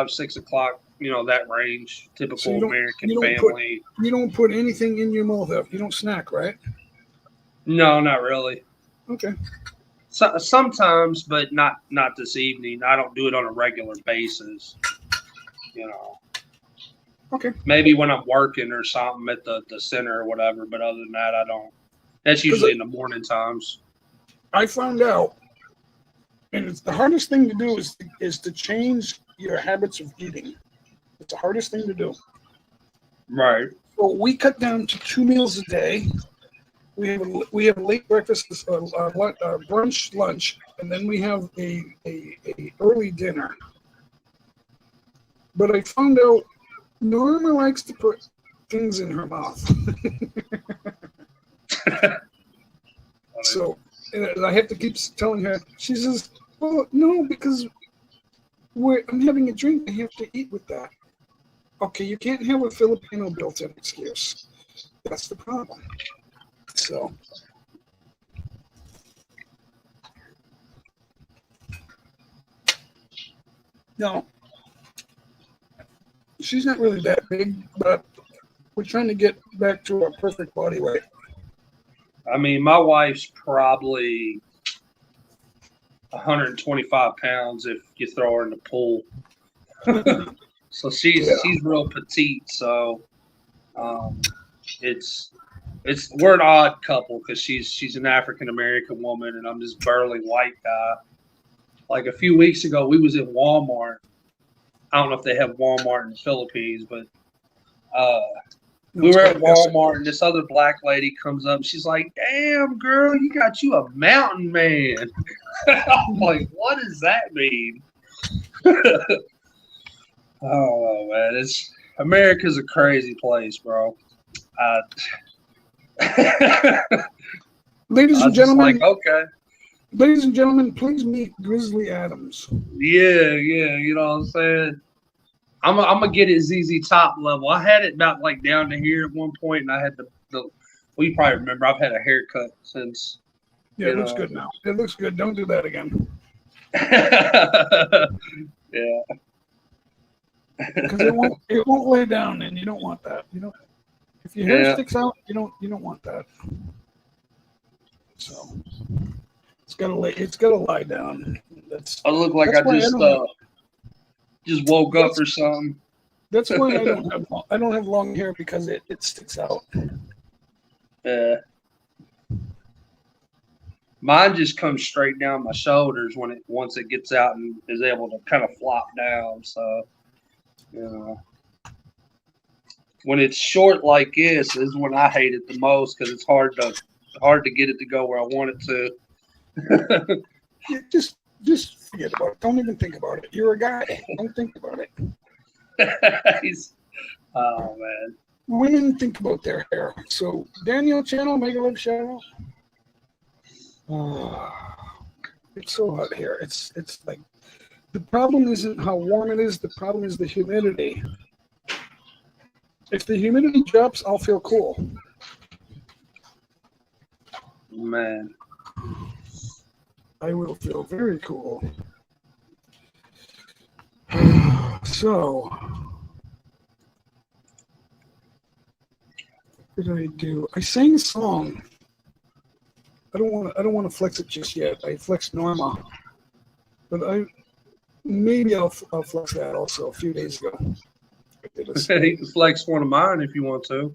6 o'clock, that range. Typical So American you don't family. You don't put anything in your mouth. You don't snack, right? No, not really. Okay. So, sometimes, but not this evening. I don't do it on a regular basis. Okay. Maybe when I'm working or something at the center or whatever, but other than that, I don't. That's usually in the morning times. I found out, and it's the hardest thing to do is to change your habits of eating. It's the hardest thing to do. Right. So we cut down to 2 meals a day. We have a late breakfast, brunch, lunch, and then we have a early dinner. But I found out Norma likes to put things in her mouth. So I have to keep telling her. She says, "Well, no, because I'm having a drink. I have to eat with that." Okay, you can't have a Filipino built-in excuse. That's the problem. So. No. She's not really that big, but we're trying to get back to our perfect body weight. I mean, my wife's probably 125 pounds if you throw her in the pool. So she's real petite. So we're an odd couple because she's an African American woman and I'm this burly white guy. Like a few weeks ago, we was in Walmart. I don't know if they have Walmart in the Philippines, but we were at Walmart and this other black lady comes up and she's like, "Damn, girl, you got you a mountain man." I'm like, what does that mean? Oh, man. America's a crazy place, bro. Ladies and gentlemen, okay. Ladies and gentlemen, please meet Grizzly Adams. Yeah, you know what I'm saying? I'm gonna get it ZZ Top level. I had it about like down to here at one point, and I had the well, you probably remember I've had a haircut since. Yeah, it looks good now. It looks good. Don't do that again. Yeah. Because it won't lay down, and you don't want that. If your hair sticks out, you don't want that. So It's gotta lie down. I look like That's I why just woke up or something. That's why I don't have long hair, because it sticks out. Yeah. Mine just comes straight down my shoulders once it gets out and is able to kind of flop down. So, you know, when it's short like this is when I hate it the most, because it's hard to get it to go where I want it to. Yeah, just forget about it. Don't even think about it. You're a guy. Don't think about it. Oh man. Women think about their hair. So Daniel channel, Mega Live channel. It's so hot here. It's like, the problem isn't how warm it is. The problem is the humidity. If the humidity drops, I'll feel cool. Man. I will feel very cool. So, what did I do? I sang a song. I don't want to flex it just yet. I flexed Norma, but I'll flex that also a few days ago. You can flex one of mine if you want to.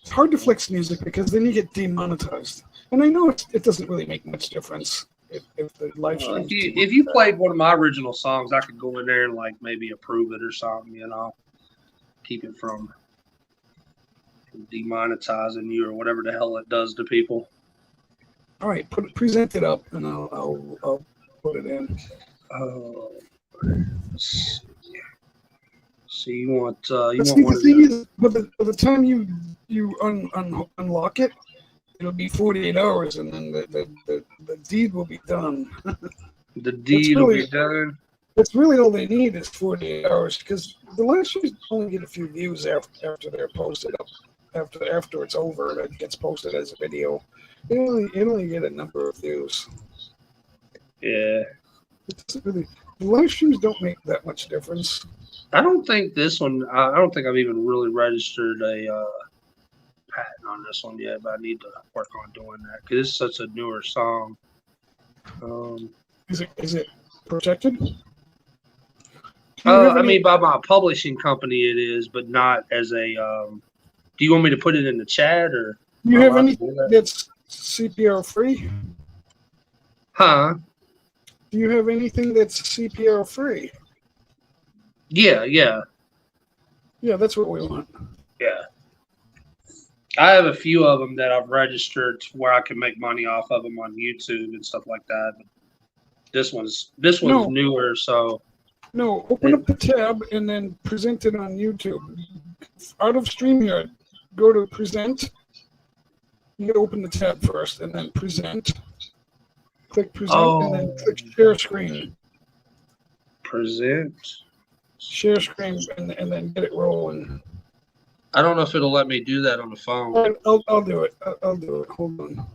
It's hard to flex music because then you get demonetized, and I know it doesn't really make much difference if the live stream. If you played one of my original songs, I could go in there and like maybe approve it or something. You know, keep it from demonetizing you or whatever the hell it does to people. All right, present it up, and I'll put it in. So you want The one thing is, by the time you unlock it, it'll be 48 hours, and then the deed will be done. the deed will be done. That's really all they need is 48 hours, because the live streams only get a few views after they're posted up. After it's over, it gets posted as a video. It only get a number of views. Yeah. The live streams don't make that much difference. I don't think this one. I don't think I've even really registered a patent on this one yet, but I need to work on doing that because it's such a newer song. Is it protected? I mean, by my publishing company, it is, but not as a. Do you want me to put it in the chat or? Do you have anything that's CPR free? Huh? Do you have anything that's CPR free? Yeah. Yeah, that's what we want. Yeah. I have a few of them that I've registered to where I can make money off of them on YouTube and stuff like that. But this one's newer, so. No, open up the tab and then present it on YouTube. Out of StreamYard, go to present. You gotta open the tab first and then present. Click present and then click share screen. Present. Share screen and then get it rolling. I don't know if it'll let me do that on the phone. All right, I'll do it. I'll do it. Hold on.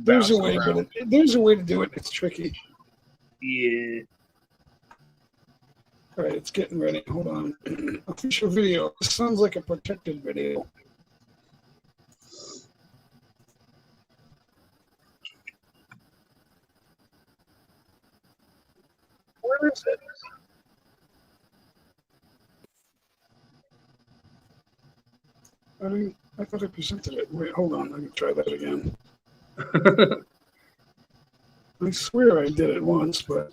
There's a way, but there's a way to do it. It's tricky. Yeah. All right, it's getting ready. Hold on. Official video. This sounds like a protected video. Where is it? I thought I presented it. Wait, hold on. Let me try that again. I swear I did it once, but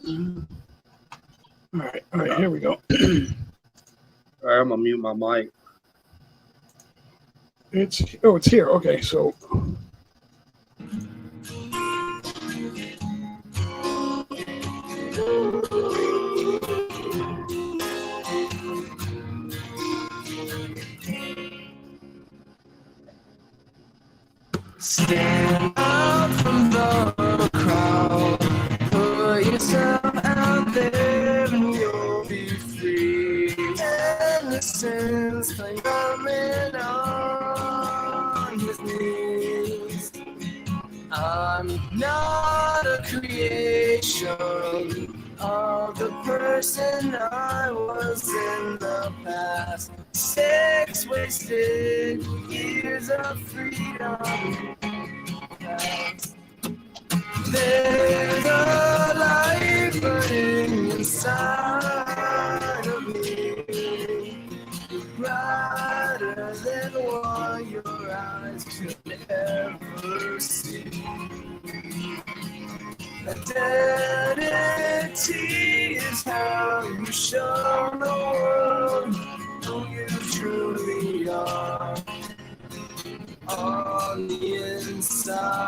all right, here we go. All right, I'm gonna mute my mic. It's here. Okay, so stand out from the crowd, put yourself out there and you'll be free. Innocence coming on his knees. I'm not a creation of the person I was in the past. Sex wasted, years of freedom. There's a light burning inside of me, brighter than what your eyes could ever see. Identity is how you show the world who you truly are on the inside.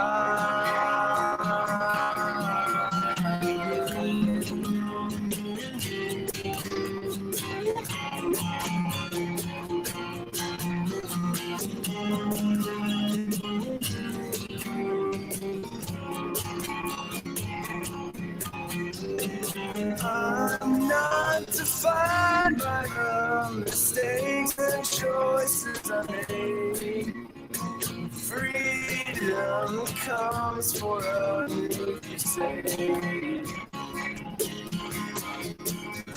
I'm not defined by the mistakes and choices I made. Freedom comes for a new crusade.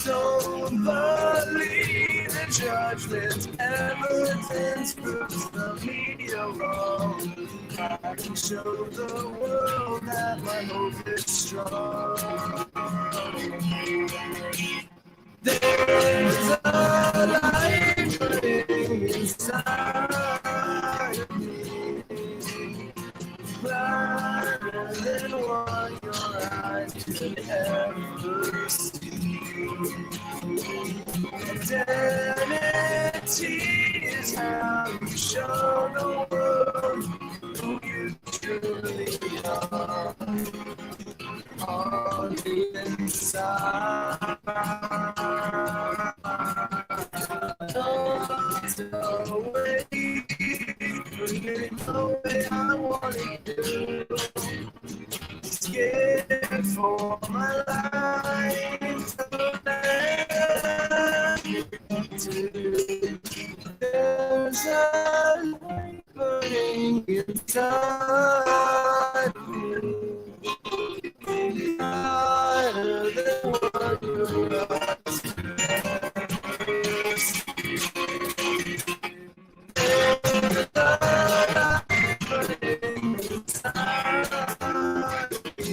Don't believe the judgment, evidence proves the media wrong. I can show the world that my hope is strong. There's a light burning inside of me, brighter than what your eyes could ever see. Identity is how you show the world who you truly are on the inside. Don't away, bring it the way I want it to. Scared for my life there's a light burning inside me, brighter than what your eyes could ever see. There's a light burning inside me,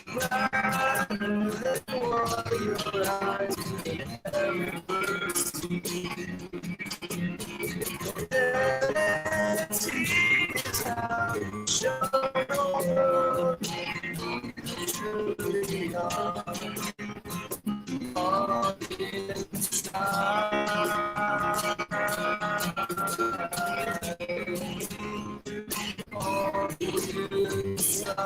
brighter than what your eyes could ever see. Identity is how you show the world who you truly are on the inside. On the inside.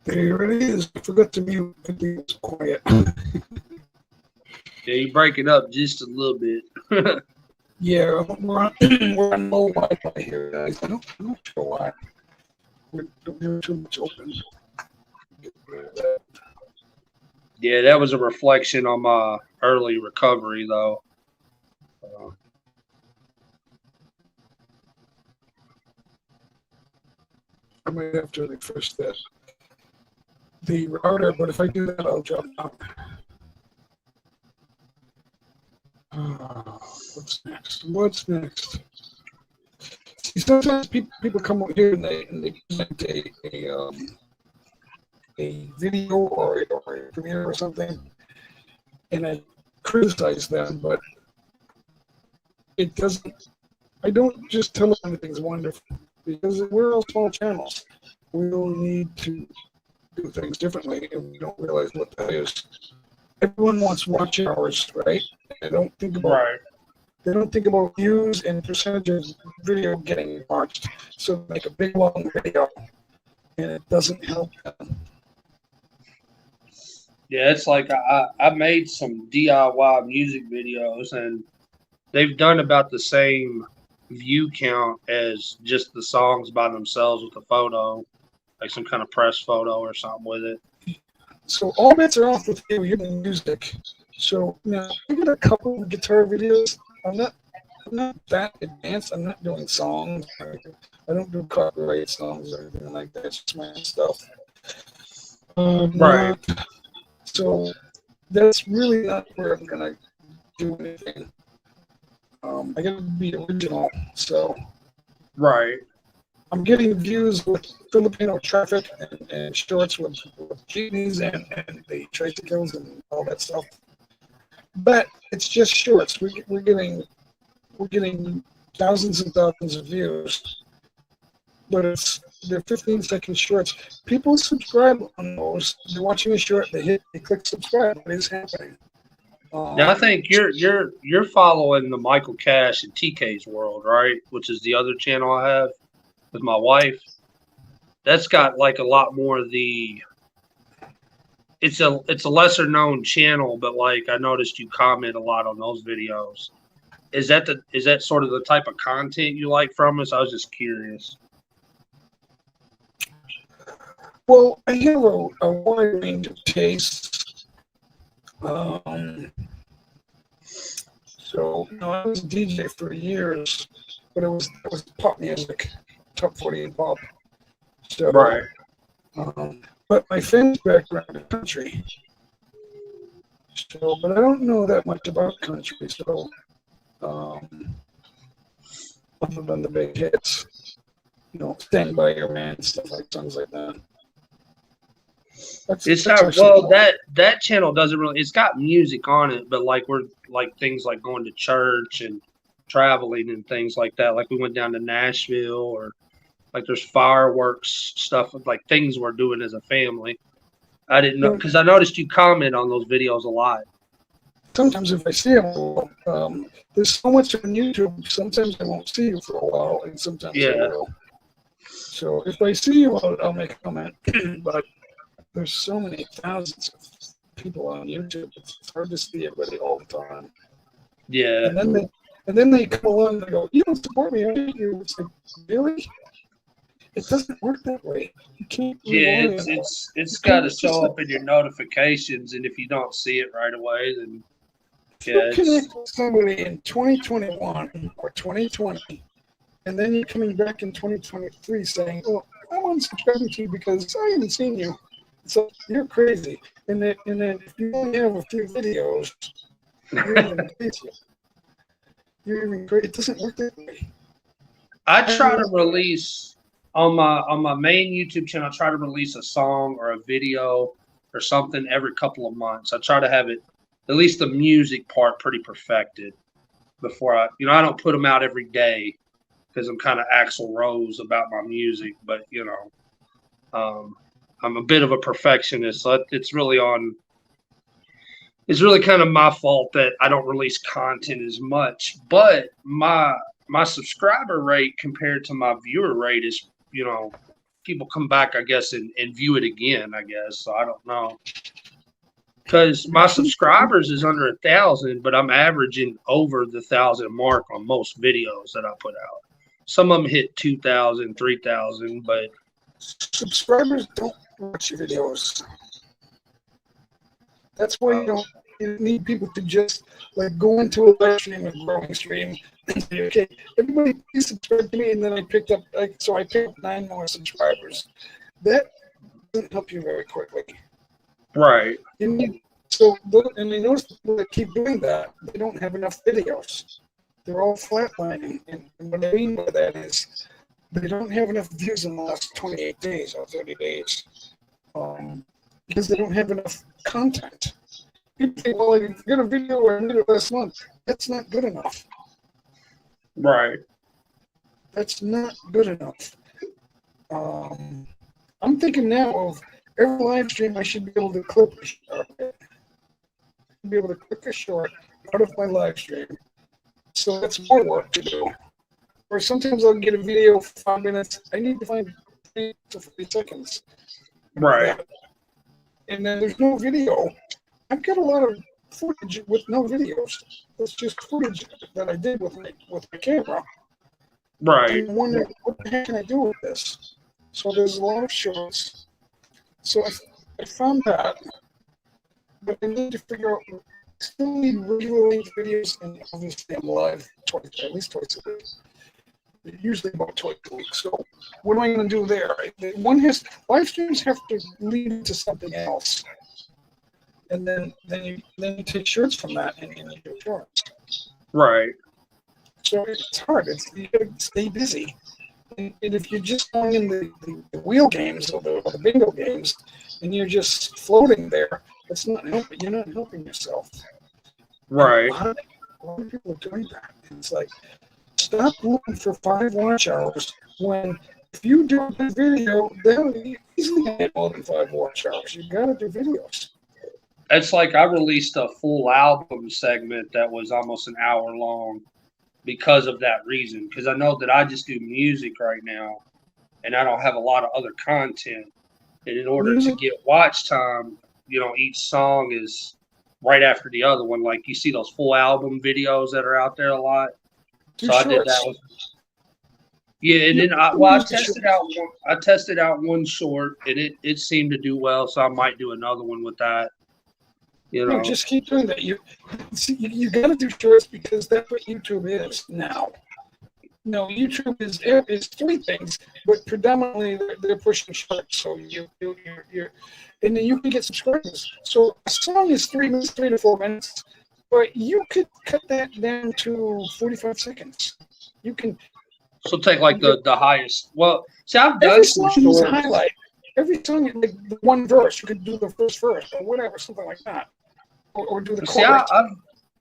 There it is. I forgot to mute. I think it was quiet. Yeah, you break it up just a little bit. Yeah, we're on low Wi-Fi here, guys. I'm not sure why. We're too much open. Get rid of that. Yeah, that was a reflection on my early recovery, though. I might have to refresh that. The router, but if I do that, I'll drop out. What's next? What's next? See, sometimes people come out here and they present a video or a premiere or something, and I criticize them, but it doesn't. I don't just tell them anything's wonderful because we're all small channels. We all need to do things differently, and we don't realize what that is. Everyone wants watch hours, right? They don't think about They don't think about views and percentages of video getting watched. So they make a big long video, and it doesn't help them. Yeah, it's like I made some DIY music videos, and they've done about the same view count as just the songs by themselves with a photo, like some kind of press photo or something with it. So all bets are off with you. You're the music. So now I got a couple of guitar videos. I'm not that advanced. I'm not doing songs. I don't do copyright songs or anything like that. It's just my own stuff. Right. So that's really not where I'm gonna do anything. I gotta be original. So Right. I'm getting views with Filipino traffic and shorts with jeepneys and the tricycles and all that stuff. But it's just shorts. We're getting thousands and thousands of views, but they're 15-second shorts. People subscribe on those. They're watching a short. They click subscribe. What is happening? Now I think you're following the Michael Cash and TK's World, right? Which is the other channel I have with my wife. That's got like a lot more of the. It's a lesser known channel, but like I noticed you comment a lot on those videos. Is that sort of the type of content you like from us? I was just curious. Well, I have a wide range of tastes. So I was a DJ for years, but it was pop music, top 40 and pop. So, Right. But my family background is country. So, but I don't know that much about country. So, other than the big hits, Stand By Your Man, stuff like songs like that. It's not well that channel doesn't really. It's got music on it, but like we're like things like going to church and traveling and things like that. Like we went down to Nashville, or like there's fireworks stuff, like things we're doing as a family. I didn't know because I noticed you comment on those videos a lot. Sometimes if I see them, there's so much on YouTube. Sometimes I won't see you for a while, and sometimes I will. So if I see you, I'll make a comment. But there's so many thousands of people on YouTube. It's hard to see everybody all the time. Yeah. And then they come along and they go, "You don't support me, are you?" It's like, really? It doesn't work that way. You can't. Yeah, it's got to show up in your notifications, and if you don't see it right away, then you connect with somebody in 2021 or 2020, and then you're coming back in 2023 saying, "Well, I'm unsubscribing to you because I haven't seen you." So you're crazy. And then if you only have a few videos, you're even crazy. It doesn't work that way. I try to release on my main YouTube channel. I try to release a song or a video or something every couple of months. I try to have it, at least the music part, pretty perfected before I don't put them out every day because I'm kind of Axl Rose about my music. But I'm a bit of a perfectionist, so it's really kind of my fault that I don't release content as much. But my subscriber rate compared to my viewer rate is, people come back, I guess, and view it again, I guess. So I don't know. Because my subscribers is under 1,000, but I'm averaging over the 1,000 mark on most videos that I put out. Some of them hit 2,000, 3,000, but subscribers don't watch your videos. That's why you need people to just like go into a live stream, a growing stream, and say, "Okay, everybody please subscribe to me." And then I picked up 9 more subscribers. That doesn't help you very quickly. Right. And I notice people that keep doing that, they don't have enough videos. They're all flatlining. And what I mean by that is they don't have enough views in the last 28 days or 30 days because they don't have enough content. People think, well, I got a video where I made it last month. That's not good enough. Right. That's not good enough. I'm thinking now of every live stream I should be able to clip a short. Be able to click a short out of my live stream. So that's more work to do. Or sometimes I'll get a video for 5 minutes. I need to find 3 to 40 seconds. Right. And then there's no video. I've got a lot of footage with no videos. It's just footage that I did with my camera. Right. And I'm wondering, what the heck can I do with this? So there's a lot of shorts. So I found that, but I need to figure out. I still need regular length videos, and obviously I'm live at least twice a week. Usually about twice a week. So what am I going to do there? Live streams have to lead into something else, and then you take shorts from that and you do shorts. Right. So it's hard. You got to stay busy. And if you're just going in the wheel games or the bingo games, and you're just floating there, it's not helping. You're not helping yourself. Right. A lot of people are doing that. It's like, stop looking for 5 watch hours when if you do a good video, they'll easily get more than 5 watch hours. You got to do videos. It's like I released a full album segment that was almost an hour long because of that reason. Because I know that I just do music right now, and I don't have a lot of other content. And in order to get watch time, each song is right after the other one. Like you see those full album videos that are out there a lot. So I did that with, and then I tested out one short, and it seemed to do well. So I might do another one with that. No, just keep doing that. You got to do shorts because that's what YouTube is now. No, YouTube is 3 things, but predominantly they're pushing shorts. So you're and then you can get subscribers. So a song is 3 minutes, 3 to 4 minutes, but you could cut that down to 45 seconds. You can. So take like the highest. Well, see, I've done every some song is a shorts. highlight. Every song, like the one verse, you could do the first verse or whatever, something like that, or do the chorus. See,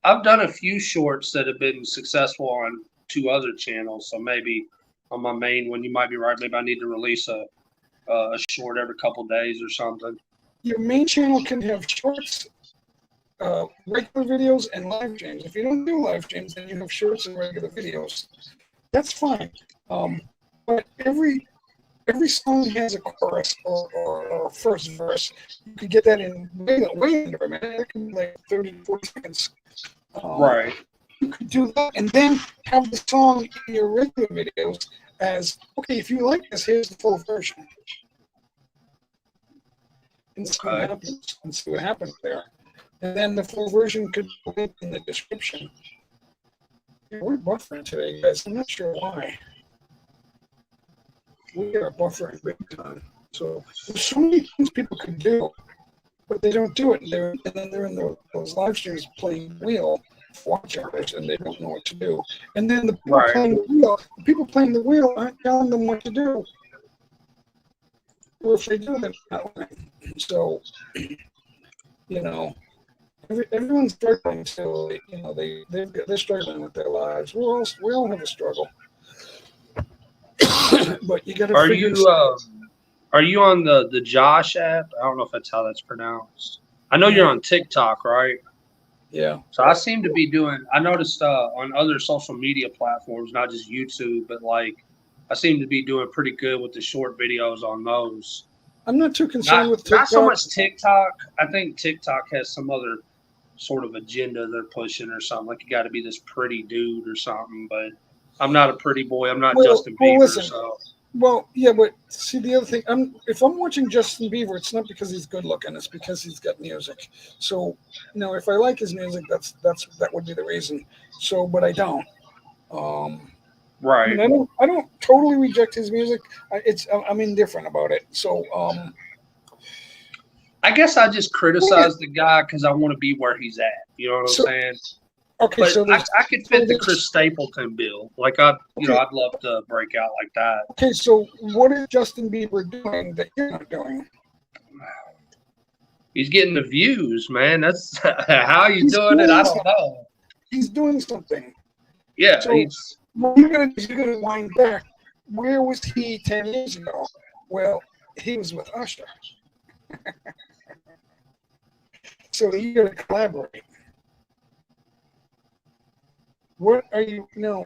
I've done a few shorts that have been successful on 2 other channels. So maybe on my main one, you might be right. Maybe I need to release a short every couple days or something. Your main channel can have shorts, regular videos, and live streams. If you don't do live streams, then you have shorts and regular videos. That's fine. But every song has a chorus or a first verse. You could get that in way under a minute. It can be like 30 to 40 seconds. Right. You could do that and then have the song in your regular videos as, okay, if you like this, here's the full version. And see what happens. And see what happens there. And then the full version could be linked in the description. Yeah, we're buffering today, guys. I'm not sure why. We are buffering big time. So there's so many things people could do, but they don't do it. And then they're in those live streams playing wheel watch hours, and they don't know what to do. And then the people playing the wheel aren't telling them what to do. Or if they do, they're not learning. So, everyone's struggling. So, they're struggling with their lives. We all have a struggle. But you got to figure. Are you on the Josh app? I don't know if that's how that's pronounced. I know you're on TikTok, right? Yeah. So I seem to be I noticed on other social media platforms, not just YouTube, but like I seem to be doing pretty good with the short videos on those. I'm not too concerned with TikTok. Not so much TikTok. I think TikTok has some other sort of agenda they're pushing or something. Like you got to be this pretty dude or something. But I'm not a pretty boy. I'm not Justin Bieber. Listen, so. Well, yeah, but see the other thing. If I'm watching Justin Bieber, it's not because he's good looking. It's because he's got music. So, if I like his music, that would be the reason. So, but I don't. Right. I don't totally reject his music. I'm indifferent about it. So, I guess I just criticize the guy because I want to be where he's at. You know what I'm saying? Okay, but so I could fit the Chris Stapleton bill. Like I'd love to break out like that. Okay, so what is Justin Bieber doing that you're not doing? He's getting the views, man. That's how you doing it. I don't know. He's doing something. Yeah, so what you're gonna wind back. Where was he 10 years ago? Well, he was with Usher. So you gotta collaborate. What are you? No,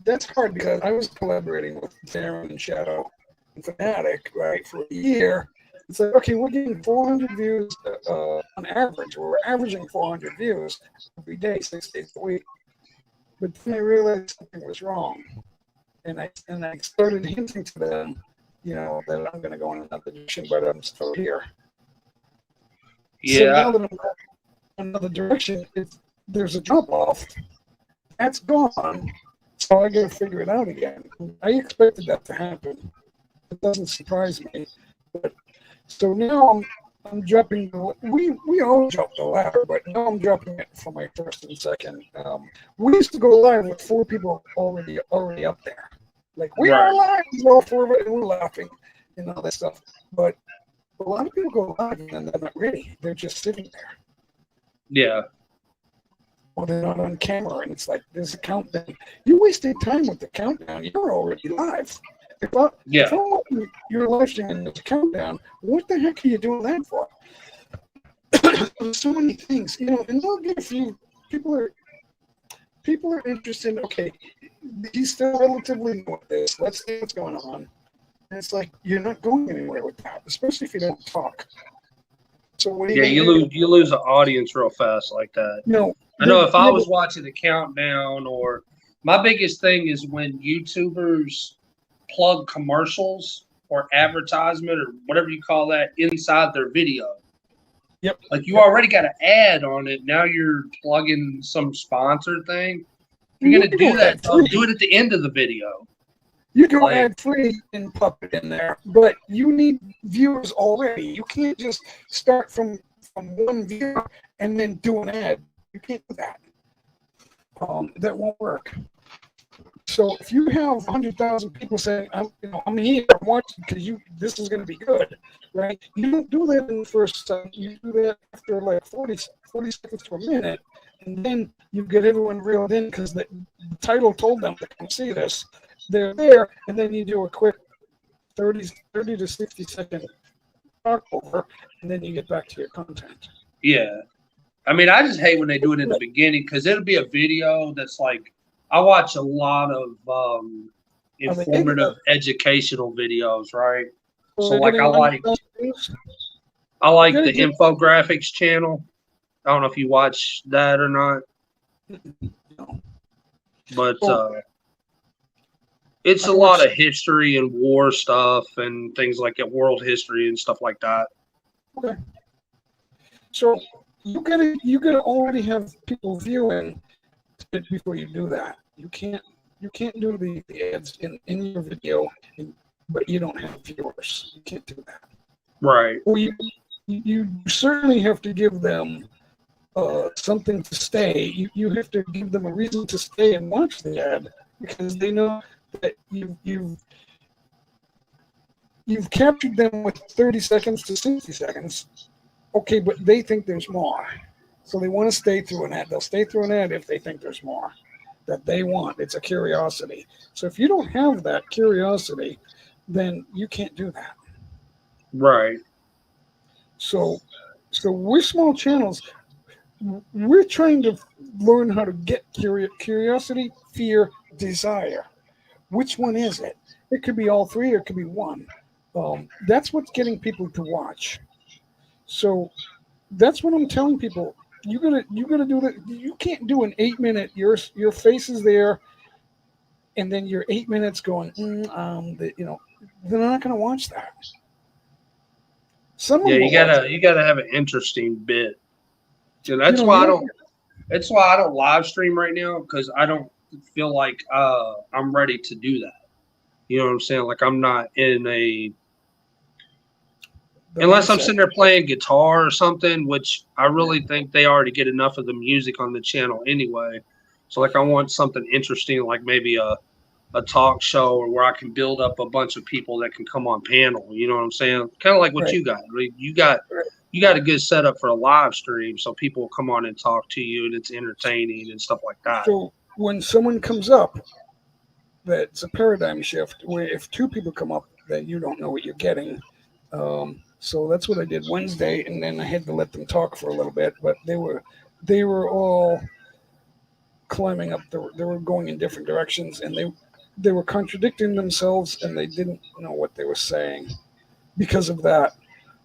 that's hard because I was collaborating with Darren and Shadow and Fanatic, right, for a year. It's like, okay, we're getting 400 views on average. We're averaging 400 views every day, 6 days a week. But then I realized something was wrong, and I started hinting to them, that I'm going to go in another direction, but I'm still here. So now Yeah. that I'm going another direction, there's a drop off. That's gone. So I got to figure it out again. I expected that to happen. It doesn't surprise me. But so now I'm dropping we all jump the ladder, but now I'm dropping it for my first and second. We used to go live with 4 people already up there. Like we are Right. live, all 4 of it, and we're laughing and all that stuff. But a lot of people go live and they're not ready. They're just sitting there. Yeah. Or they're not on camera, and it's like there's a countdown. You wasted time with the countdown. You're already live. If I'm watching your live stream and there's a countdown, what the heck are you doing that for? There's so many things, and they'll get a few people are interested. Okay, he's still relatively new at this. Let's see what's going on. And it's like you're not going anywhere with that, especially if you don't talk. So what are you lose an audience real fast like that. No, I know if I was watching the countdown, or my biggest thing is when YouTubers plug commercials or advertisement or whatever you call that inside their video. Yep. Like you already got an ad on it. Now you're plugging some sponsored thing. If you're going to do that, do it at the end of the video. You go ad free and pop it in there, but you need viewers already. You can't just start from one viewer and then do an ad. You can't do that. That won't work. So if you have 100,000 people saying, I'm here, I'm watching because this is going to be good, right? You don't do that in the first time. You do that after like 40 seconds to a minute, and then you get everyone reeled in because the title told them to come see this. They're there, and then you do a quick 30 to 60 second talk over, and then you get back to your content. Yeah. I mean, I just hate when they do it in the beginning because it'll be a video that's like, I watch a lot of informative, educational videos, right? So like I like the infographics channel. I don't know if you watch that or not. But it's a lot of history and war stuff and things like that, world history and stuff like that. Okay. So you gotta already have people viewing before you do that. You can't do the ads in your video, but you don't have viewers. You can't do that. Right. Well, you certainly have to give them something to stay. You have to give them a reason to stay and watch the ad because they know that you've captured them with 30 seconds to 60 seconds. Okay, but they think there's more. So they want to stay through an ad. They'll stay through an ad if they think there's more that they want. It's a curiosity. So if you don't have that curiosity, then you can't do that. Right. So we're small channels. We're trying to learn how to get curiosity, fear, desire. Which one is it? It could be all 3 or it could be one. That's what's getting people to watch. So that's what I'm telling people. You gotta do that. You can't do an 8-minute. Your face is there, and then you're 8 minutes going. They're not gonna watch that. You gotta have an interesting bit. So that's why I don't live stream right now because I don't feel like I'm ready to do that. You know what I'm saying? Like I'm not in unless I'm sitting there playing guitar or something, which I really think they already get enough of the music on the channel anyway. So like I want something interesting, like maybe a talk show or where I can build up a bunch of people that can come on panel. You know what I'm saying? Kind of like what you got. You got a good setup for a live stream, so people will come on and talk to you, and it's entertaining and stuff like that. So when someone comes up, that's a paradigm shift. Where if 2 people come up, then you don't know what you're getting. So that's what I did Wednesday, and then I had to let them talk for a little bit. But they were all climbing up. They were going in different directions, and they were contradicting themselves, and they didn't know what they were saying because of that.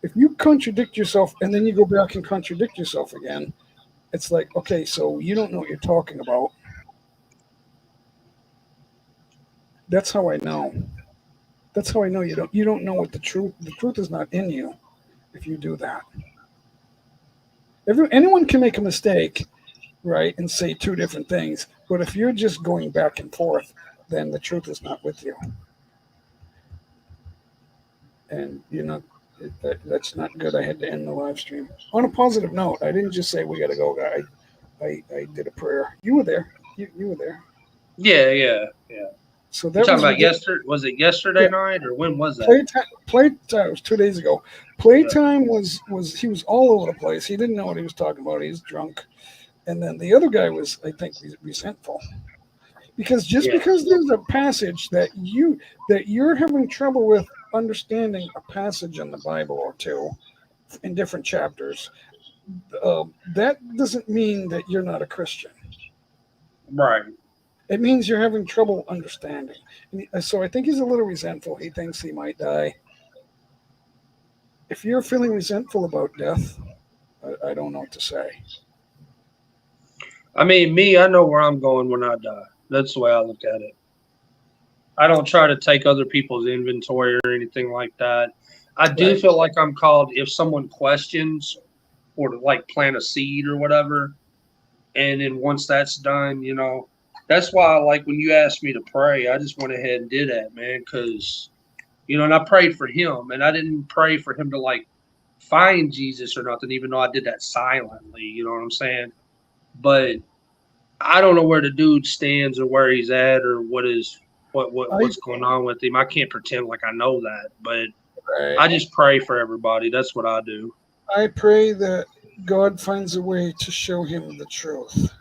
If you contradict yourself and then you go back and contradict yourself again, it's like, okay, so you don't know what you're talking about. That's how I know. That's how I know you don't know what the truth is not in you if you do that. Anyone can make a mistake, right, and say two different things. But if you're just going back and forth, then the truth is not with you. And that's not good. I had to end the live stream on a positive note. I didn't just say we got to go. I did a prayer. You were there. You were there. Yeah. So You're that talking was about yesterday? Was it yesterday Yeah. night or when was that? Playtime was 2 days ago. Playtime was he was all over the place. He didn't know what he was talking about. He was drunk. And then the other guy was, I think, resentful. Because just Yeah. because there's a passage that you're having trouble with understanding a passage in the Bible or two in different chapters, that doesn't mean that you're not a Christian. Right. It means you're having trouble understanding. So I think he's a little resentful. He thinks he might die. If you're feeling resentful about death, I don't know what to say. I mean, I know where I'm going when I die. That's the way I look at it. I don't try to take other people's inventory or anything like that. I do Right. feel like I'm called if someone questions or to like plant a seed or whatever. And then once that's done, that's why like when you asked me to pray, I just went ahead and did that, man, because, and I prayed for him and I didn't pray for him to like find Jesus or nothing, even though I did that silently, you know what I'm saying? But I don't know where the dude stands or where he's at or what's going on with him. I can't pretend like I know that, but I just pray for everybody. That's what I do. I pray that God finds a way to show him the truth.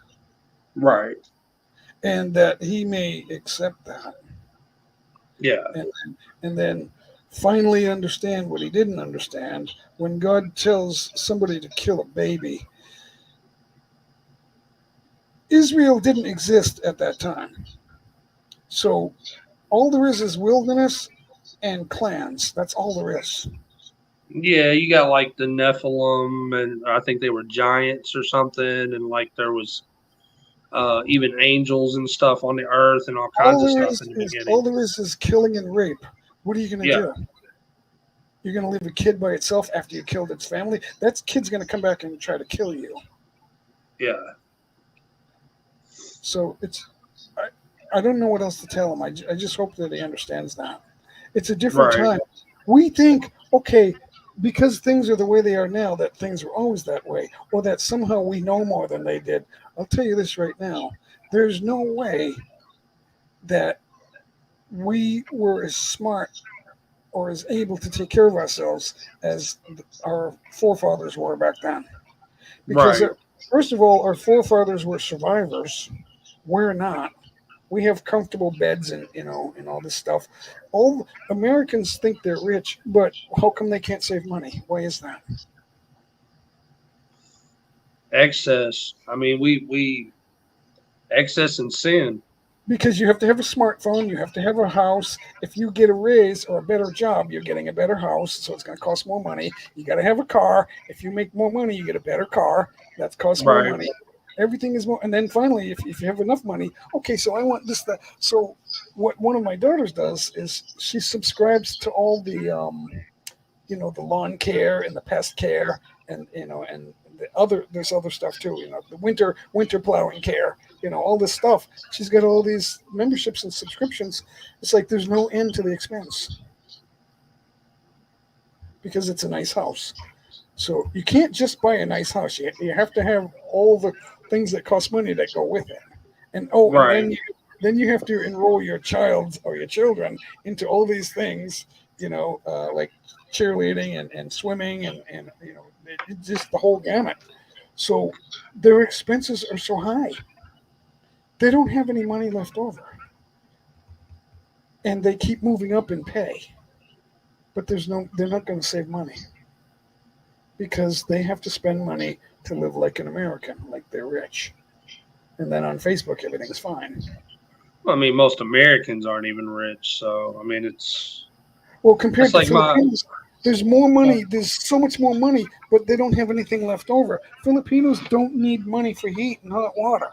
Right. And that he may accept that. Yeah. And then finally understand what he didn't understand. When God tells somebody to kill a baby, Israel didn't exist at that time. So all there is wilderness and clans. That's all there is. Yeah, you got like the Nephilim, and I think they were giants or something, and like there was even angels and stuff on the earth and all kinds of stuff in the beginning. All there is killing and rape. What are you going to do? You're going to leave a kid by itself after you killed its family? That kid's going to come back and try to kill you. Yeah. So I don't know what else to tell him. I just hope that he understands that. It's a different time. We think, okay, because things are the way they are now, that things were always that way, or that somehow we know more than they did. I'll tell you this right now. There's no way that we were as smart or as able to take care of ourselves as our forefathers were back then. Because, first of all, our forefathers were survivors. We're not. We have comfortable beds and and all this stuff. All Americans think they're rich, but how come they can't save money? Why is that? Excess. I mean, we excess and sin. Because you have to have a smartphone, you have to have a house. If you get a raise or a better job, you're getting a better house, so it's going to cost more money. You got to have a car. If you make more money, you get a better car. That costs more money. Everything is more. And then finally, if you have enough money, okay, so I want this, that. So what one of my daughters does is she subscribes to all the, the lawn care and the pest care and there's other stuff too, the winter plowing care, all this stuff. She's got all these memberships and subscriptions. It's like there's no end to the expense because it's a nice house. So you can't just buy a nice house. You have to have all the things that cost money that go with it. And and then you have to enroll your child or your children into all these things, like cheerleading and swimming and just the whole gamut. So their expenses are so high. They don't have any money left over. And they keep moving up in pay. But they're not going to save money. Because they have to spend money to live like an American, like they're rich. And then on Facebook, everything's fine. Well, I mean, most Americans aren't even rich, so I mean, it's compared to Filipinos, there's more money. There's so much more money, but they don't have anything left over. Filipinos don't need money for heat and hot water.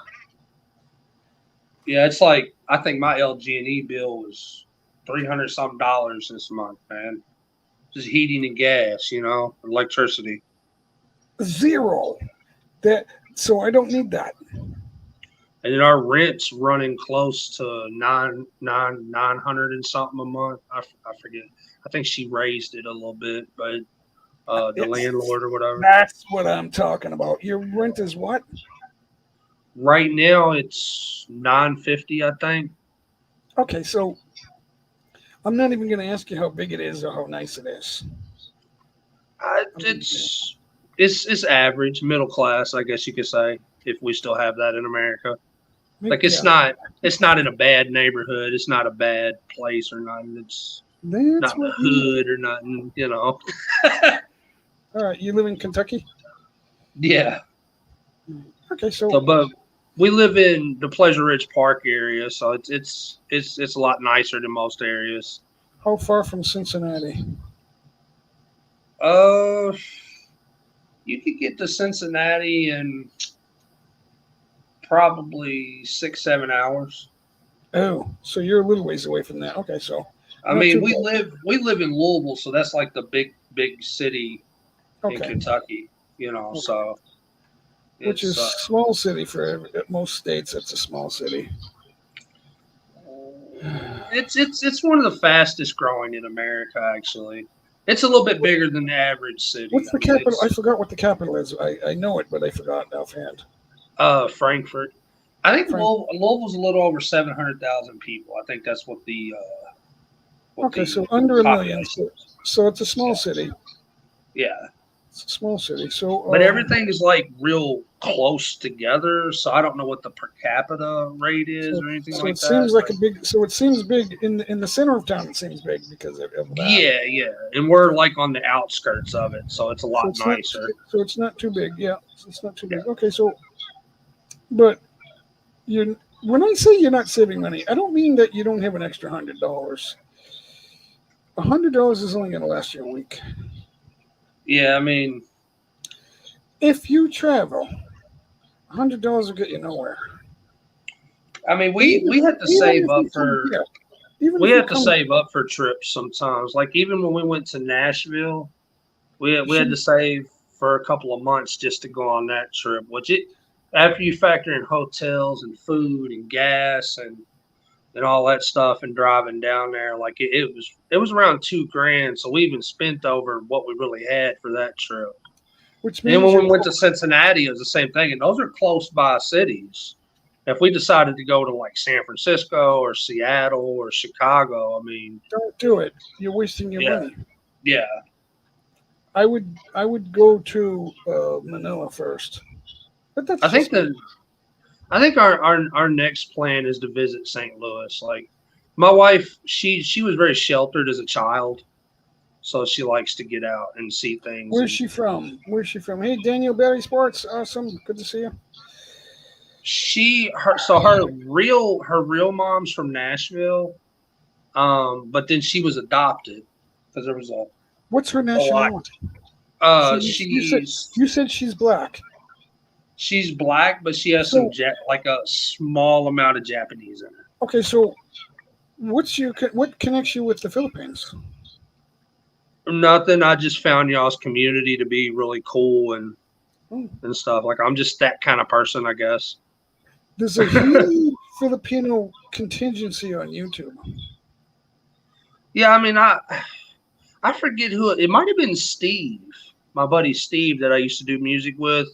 Yeah, it's like I think my LG&E bill was $300 this month, man. Just heating and gas, electricity. Zero. So I don't need that. And then our rent's running close to 900 and something a month. I forget. I think she raised it a little bit, but the It's- landlord or whatever. That's what I'm talking about. Your rent is what? Right now it's 950, I think. Okay, so I'm not even going to ask you how big it is or how nice it is. It's average, middle class, I guess you could say, if we still have that in America. Like it's Yeah, not in a bad neighborhood. It's not a bad place or nothing. It's that's not in the what you. hood or nothing, All right, you live in Kentucky. Yeah. Okay, so So, but we live in the Pleasure Ridge Park area, so it's a lot nicer than most areas. how far from Cincinnati? Uh, you could get to Cincinnati in probably 6-7 hours. Oh, so you're a little ways away from that. Okay, so I not mean, too we bad. live in Louisville, so that's like the big city in Okay, Kentucky, okay. So Which it's is small city for most states. It's a small city. it's one of the fastest growing in America. Actually, it's a little bit bigger than the average city. What's I the mean, capital? I it's forgot what the capital is. I know it, but I forgot offhand. Frankfurt. I think Frank. Louisville's a little over 700,000 people. I think that's what the Okay, so under a million. population is. So it's a small city. Yeah. It's a small city. So, But everything is like real close together, so I don't know what the per capita rate is or anything so like it seems that. like a big. So it seems big in the center of town. It seems big because of that. Yeah, and we're like on the outskirts of it, so it's a So lot it's not. nicer. So it's not too big. Yeah, it's not too Yeah. big. Okay, so, but you. When I say you're not saving money, I don't mean that you don't have an extra $100. $100 is only going to last you a week. Yeah, I mean, If you travel, $100 will get you nowhere. we have to save if up you come for here, even we if you have to come save up for trips sometimes. Like even when we went to Nashville, we had here, to save for a couple of months just to go on that trip. Which after you factor in hotels and food and gas and all that stuff and driving down there, like it was around $2,000. So we even spent over what we really had for that trip. which And then means when you're we went to Cincinnati, it was the same thing. And those are close by cities. If we decided to go to like San Francisco or Seattle or Chicago, I mean, don't do it. You're wasting your yeah, money. yeah. I would go to Manila first, but that's I think just me. our next plan is to visit St. Louis. Like my wife, she was very sheltered as a child, so she likes to get out and see things. Where's she from? Where's she from? Hey, Daniel Barry Sports, awesome, good to see you. Her real mom's from Nashville, but then she was adopted because there was What's her a lot. nationality? She's You said she's black. she's black, but she has So like a small amount of Japanese in her. okay, so what connects you with the Philippines? Nothing. I just found y'all's community to be really cool and Oh. stuff. Like I'm just that kind of person, I guess. There's a huge Filipino contingency on YouTube. Yeah, I mean, I forget who it might have been. Steve, my buddy Steve, that I used to do music with,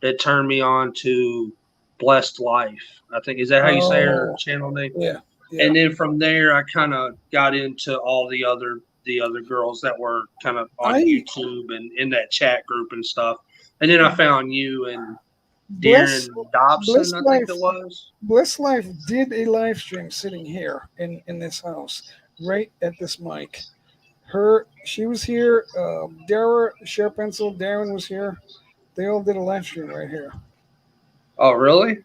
that turned me on to Blessed Life. I think is that how you say her channel name? Yeah. And then from there, I kind of got into all the other girls that were kind of on YouTube and in that chat group and stuff. And then I found you and Darren Dobson, I think it was. Blessed Life did a live stream sitting here in this house, right at this mic. She was here. Dara, Share Pencil, Darren was here. They all did a live stream right here. Oh, really?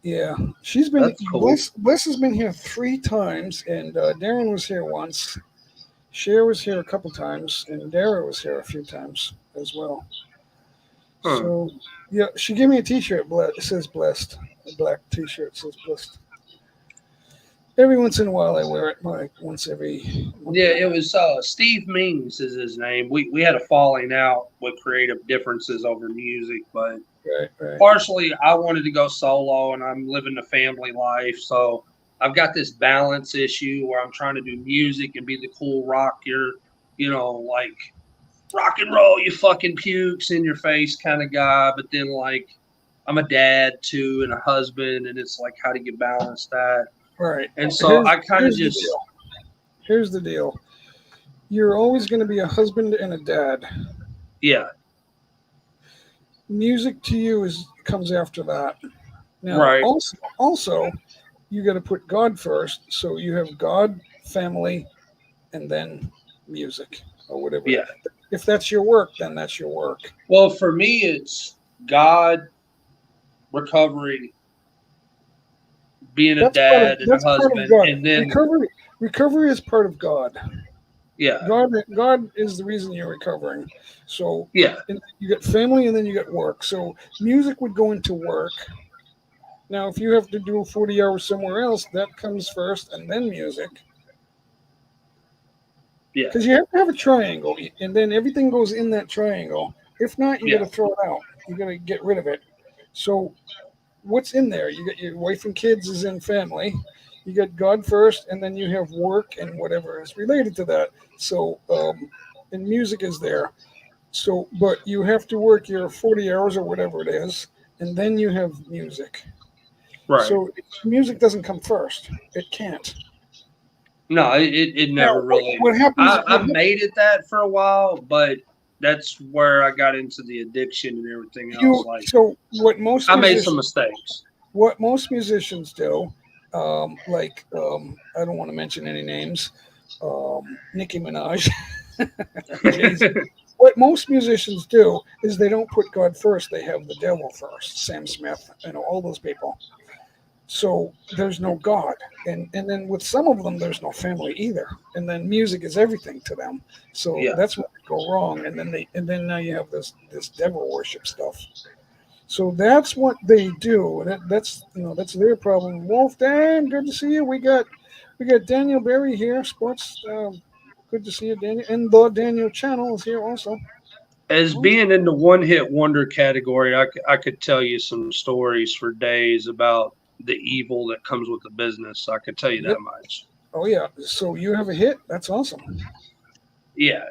Yeah, she's been. That's cool. Bless has been here 3 times, and Darren was here once. Cher was here a couple times, and Dara was here a few times as well. Huh. So, yeah, she gave me a T-shirt. It says "Blessed." A black T-shirt says "Blessed." Every once in a while, I wear it. Like once every. Yeah, it was Steve Mings is his name. We had a falling out with creative differences over music, but Right. partially I wanted to go solo, and I'm living the family life, so I've got this balance issue where I'm trying to do music and be the cool rocker, like rock and roll, you fucking pukes in your face kind of guy, but then like I'm a dad too and a husband, and it's like how do you balance that? Right. And so I kind of Here's the just deal. Here's the deal. You're always going to be a husband and a dad. yeah, Music to you comes after that. Now, right, also, you got to put God first. So you have God, family, and then music or whatever. yeah. If that's your work, then that's your work. Well, for me, it's God, recovery, being a dad and a That's part of husband, God. and then Recovery is part of God. yeah, God is the reason you're recovering. So yeah, you got family and then you got work. So music would go into work. Now, if you have to do 40 hours somewhere else, that comes first and then music. yeah, Because you have to have a triangle, and then everything goes in that triangle. If not, you yeah, got to throw it out. You got to get rid of it. So, what's in there? You got your wife and kids is in family. You got God first, and then you have work and whatever is related to that. So, and music is there. So, but you have to work your 40 hours or whatever it is, and then you have music. right. So, music doesn't come first. It can't. No, it Now, never really. what happens? I've made it that for a while, but that's where I got into the addiction and everything else. Like So I made some mistakes. what most musicians do, I don't want to mention any names, Nicki Minaj, Jay-Z. What most musicians do is they don't put God first; they have the devil first. Sam Smith, all those people. So there's no God, and then with some of them, there's no family either. And then music is everything to them. So Yeah. that's where they go wrong. And then now you have this devil worship stuff. So that's what they do. That's their problem. Wolf Dan, good to see you. We got Daniel Berry here, sports. Good to see you, Daniel. And the Daniel channel is here also. As being in the one hit wonder category, I could tell you some stories for days about the evil that comes with the business. I could tell you Yep. that much. Oh yeah. So you have a hit. That's awesome. Yeah.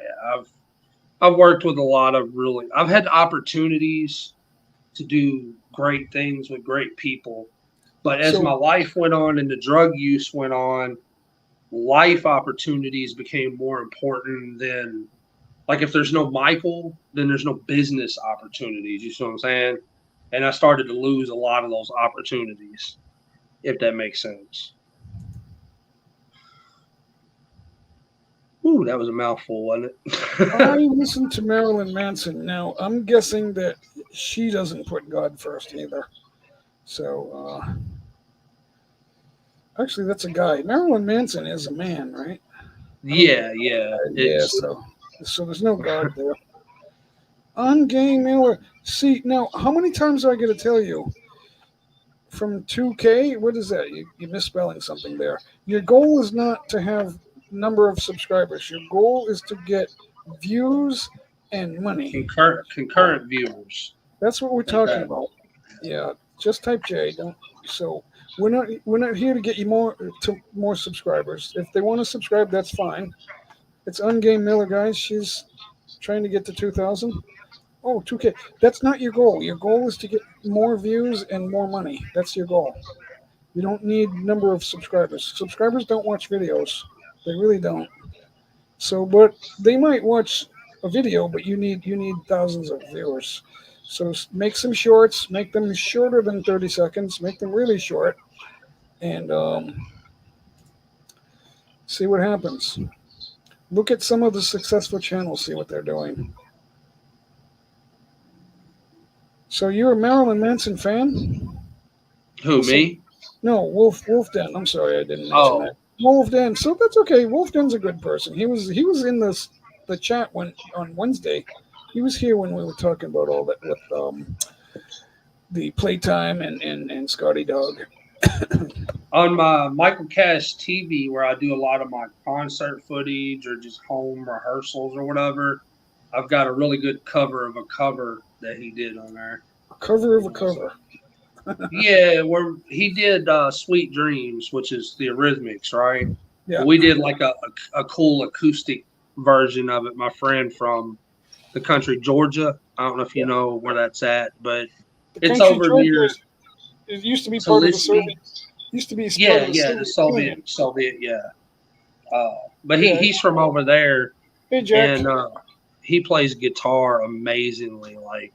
I've worked with a lot of I've had opportunities to do great things with great people. But as So my life went on and the drug use went on, life opportunities became more important than, like, if there's no Michael, then there's no business opportunities. You see what I'm saying? And I started to lose a lot of those opportunities, if that makes sense. Ooh, that was a mouthful, wasn't it? I listened to Marilyn Manson. Now I'm guessing that she doesn't put God first either. So actually, that's a guy. Marilyn Manson is a man, right? Yeah. Yeah. So there's no God there. On Game Miller. See now, how many times do I get to tell you? From 2K, what is that? You're misspelling something there. Your goal is not to have number of subscribers. Your goal is to get views and money. concurrent viewers. That's what we're talking about. Yeah, just type J. Don't. So we're not here to get you more subscribers. If they want to subscribe, that's fine. It's on Game Miller, guys. She's trying to get to 2,000. Oh, 2K. That's not your goal. Your goal is to get more views and more money. That's your goal. You don't need number of subscribers. Subscribers don't watch videos. They really don't. So, but they might watch a video, but you need thousands of viewers. So make some shorts. Make them shorter than 30 seconds. Make them really short, and see what happens. Look at some of the successful channels. See what they're doing. So you're a Marilyn Manson fan? Who, me? No, Wolfden. I'm sorry, I didn't mention Oh. that. Wolfden. So that's okay. Wolfden's a good person. He was in the chat on Wednesday. He was here when we were talking about all that with the playtime and Scotty Dog. On my Michael Cash TV, where I do a lot of my concert footage or just home rehearsals or whatever, I've got a really good cover of a cover that he did on there. Cover of a cover. Yeah, where he did "Sweet Dreams," which is the Eurythmics, right? Yeah. But we did like a cool acoustic version of it. My friend from the country Georgia. I don't know if you Yeah. know where that's at, but The it's country over Georgia near it used to be part of the Tbilisi. Soviet. Used to be part Yeah, of the yeah, the Soviet Soviet, Union. Soviet, yeah. But Yeah. he's from over there, Hey Jack, and he plays guitar amazingly. Like,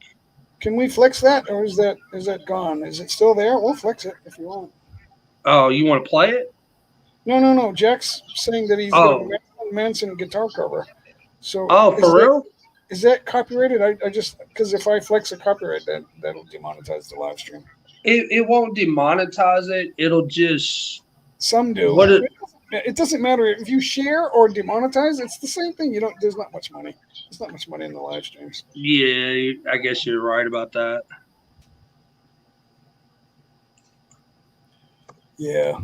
can we flex that, or is that gone? Is it still there? We'll flex it if you want. oh, you want to play it? No. Jack's saying that he's got a Oh, Marilyn Manson guitar cover. So oh, for real? is that copyrighted? I just because if I flex a copyright, that'll demonetize the live stream. It won't demonetize it. It'll just Some do. what it. It doesn't matter if you share or demonetize. It's the same thing. You don't. There's not much money. There's not much money in the live streams. Yeah, I guess you're right about that. Yeah.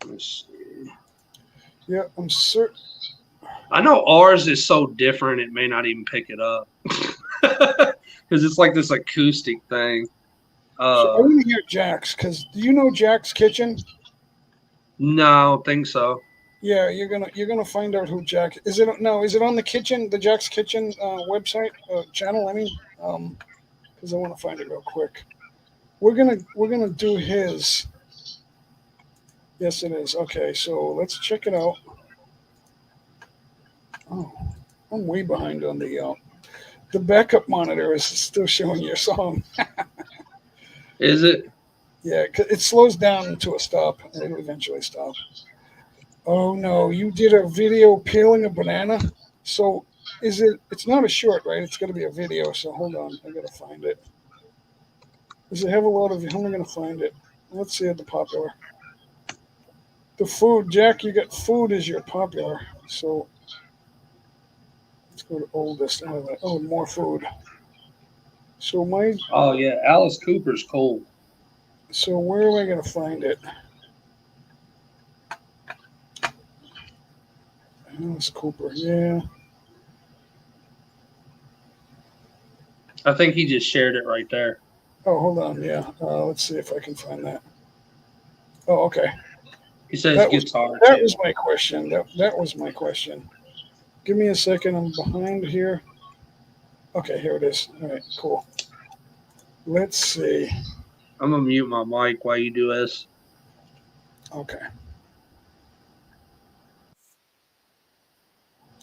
Let's see. Yeah. I'm certain. I know ours is so different; it may not even pick it up because it's like this acoustic thing. So I want to hear Jack's because do you know Jack's Kitchen? No, I don't think so. Yeah, you're gonna find out who Jack is. It no? Is it on the kitchen, the Jack's Kitchen website channel? I mean, because I want to find it real quick. We're gonna do his. Yes, it is. Okay, so let's check it out. Oh, I'm way behind on the backup monitor is still showing your song. Is it? Yeah, it slows down to a stop. It'll eventually stop. Oh no, you did a video peeling a banana. So is it? It's not a short, right? It's got to be a video. So hold on, I gotta find it. Does it have a lot of? How am I gonna find it? Let's see at the popular. The food, Jack. You got food as your popular. So let's go to oldest. Oh, more food. So my. Oh yeah, Alice Cooper's cool. So where am I gonna find it? Alice Cooper. Yeah. I think he just shared it right there. Oh, hold on. Yeah. Let's see if I can find that. Oh, okay. He says That was guitar that too. was my question. That was my question. Give me a second. I'm behind here. Okay, here it is. All right, cool. Let's see. I'm gonna mute my mic while you do this. Okay.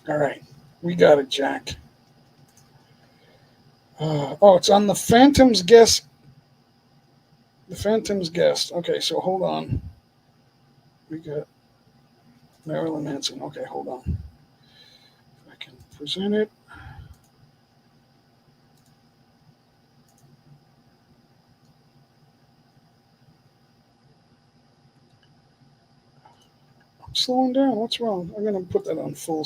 All right. We got it, Jack. Oh, it's on the Phantom's Guest. The Phantom's Guest. Okay, so hold on. We got Marilyn Manson. Okay, hold on. If I can present it. I'm slowing down. What's wrong? I'm going to put that on full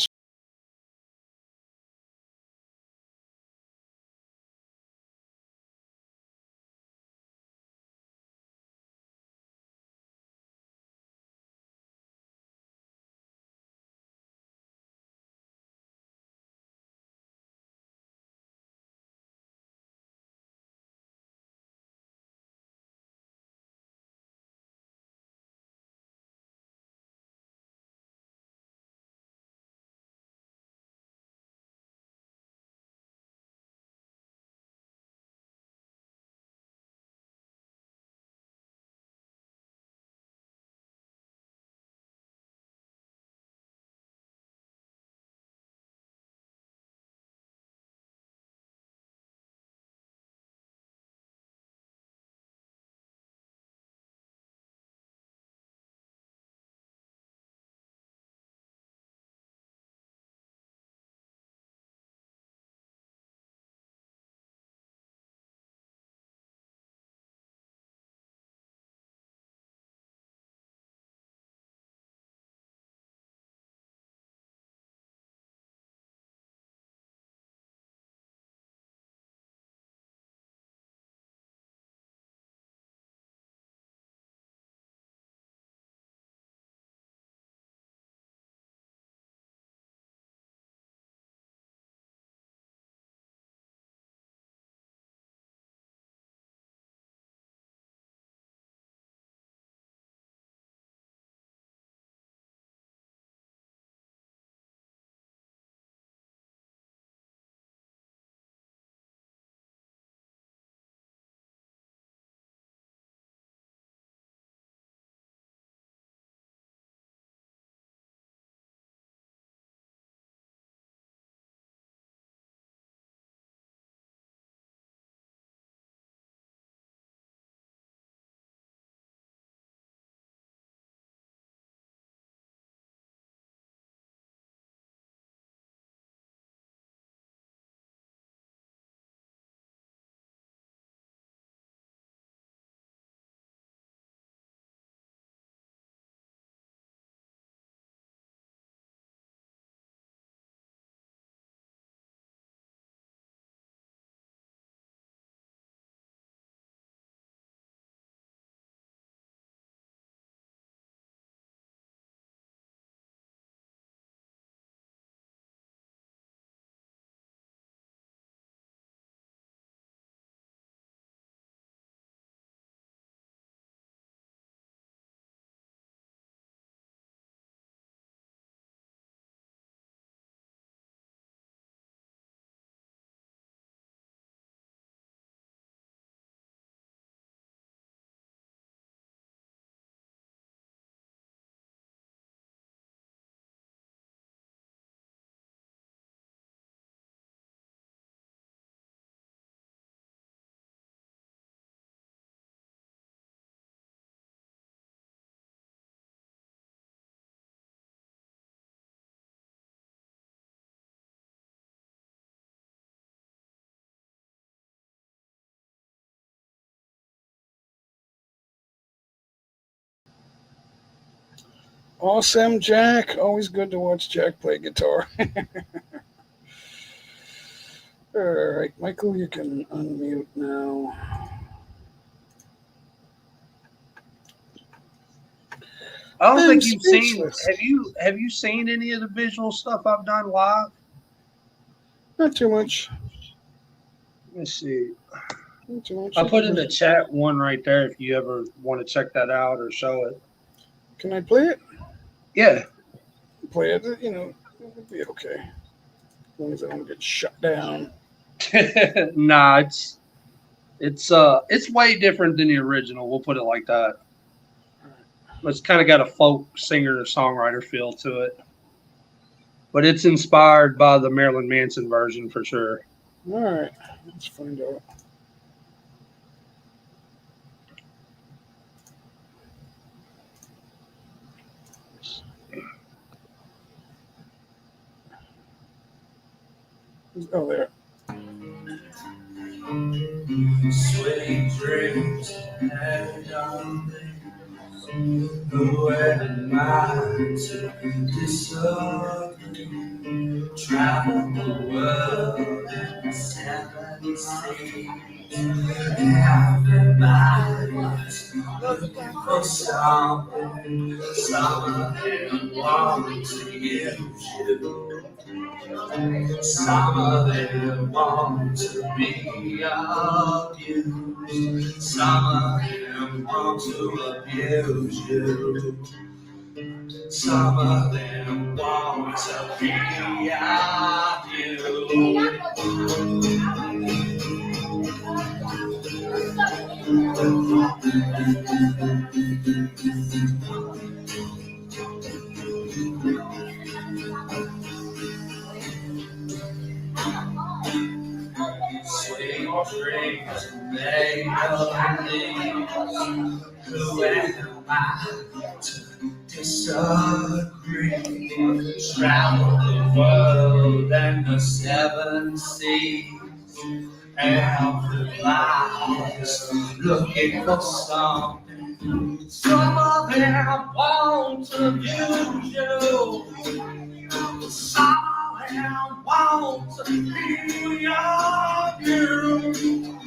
Awesome, Jack. Always good to watch Jack play guitar. All right, Michael, you can unmute now. I don't I'm think you've seen. speechless. Have you seen any of the visual stuff I've done live? Not too much. Let's see. Not too much. I put in the chat one right there if you ever want to check that out or show it. Can I play it? Yeah. Play it. You know, it'll be okay. As long as I don't get shut down. Nah, it's way different than the original. We'll put it like that. It's kind of got a folk singer songwriter feel to it, but it's inspired by the Marilyn Manson version for sure. All right, let's find out. Oh, there. Sweet dreams and who am I to disagree? Travel the world in 7 seas. Everybody's looking for something. Some of them want to use you. Some of them want to be abused. Some of them want to abuse you. Some of them want to be sweet dreams made of these. Who am I to disagree? Travel the world and the 7 seas. Everybody's looking for something. Some of them want to use you. Some of them want to be abused.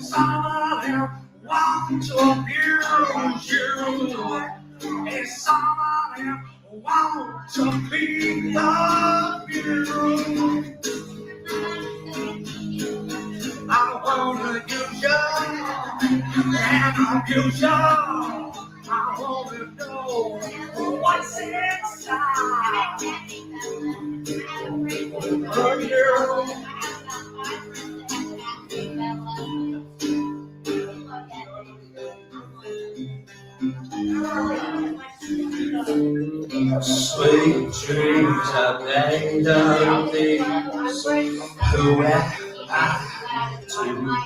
Some of them want to abuse you. And some of them want to be abused. I wanna use you and abuse you. I wanna know what's inside of you. Sweet dreams are made of these. Who am I to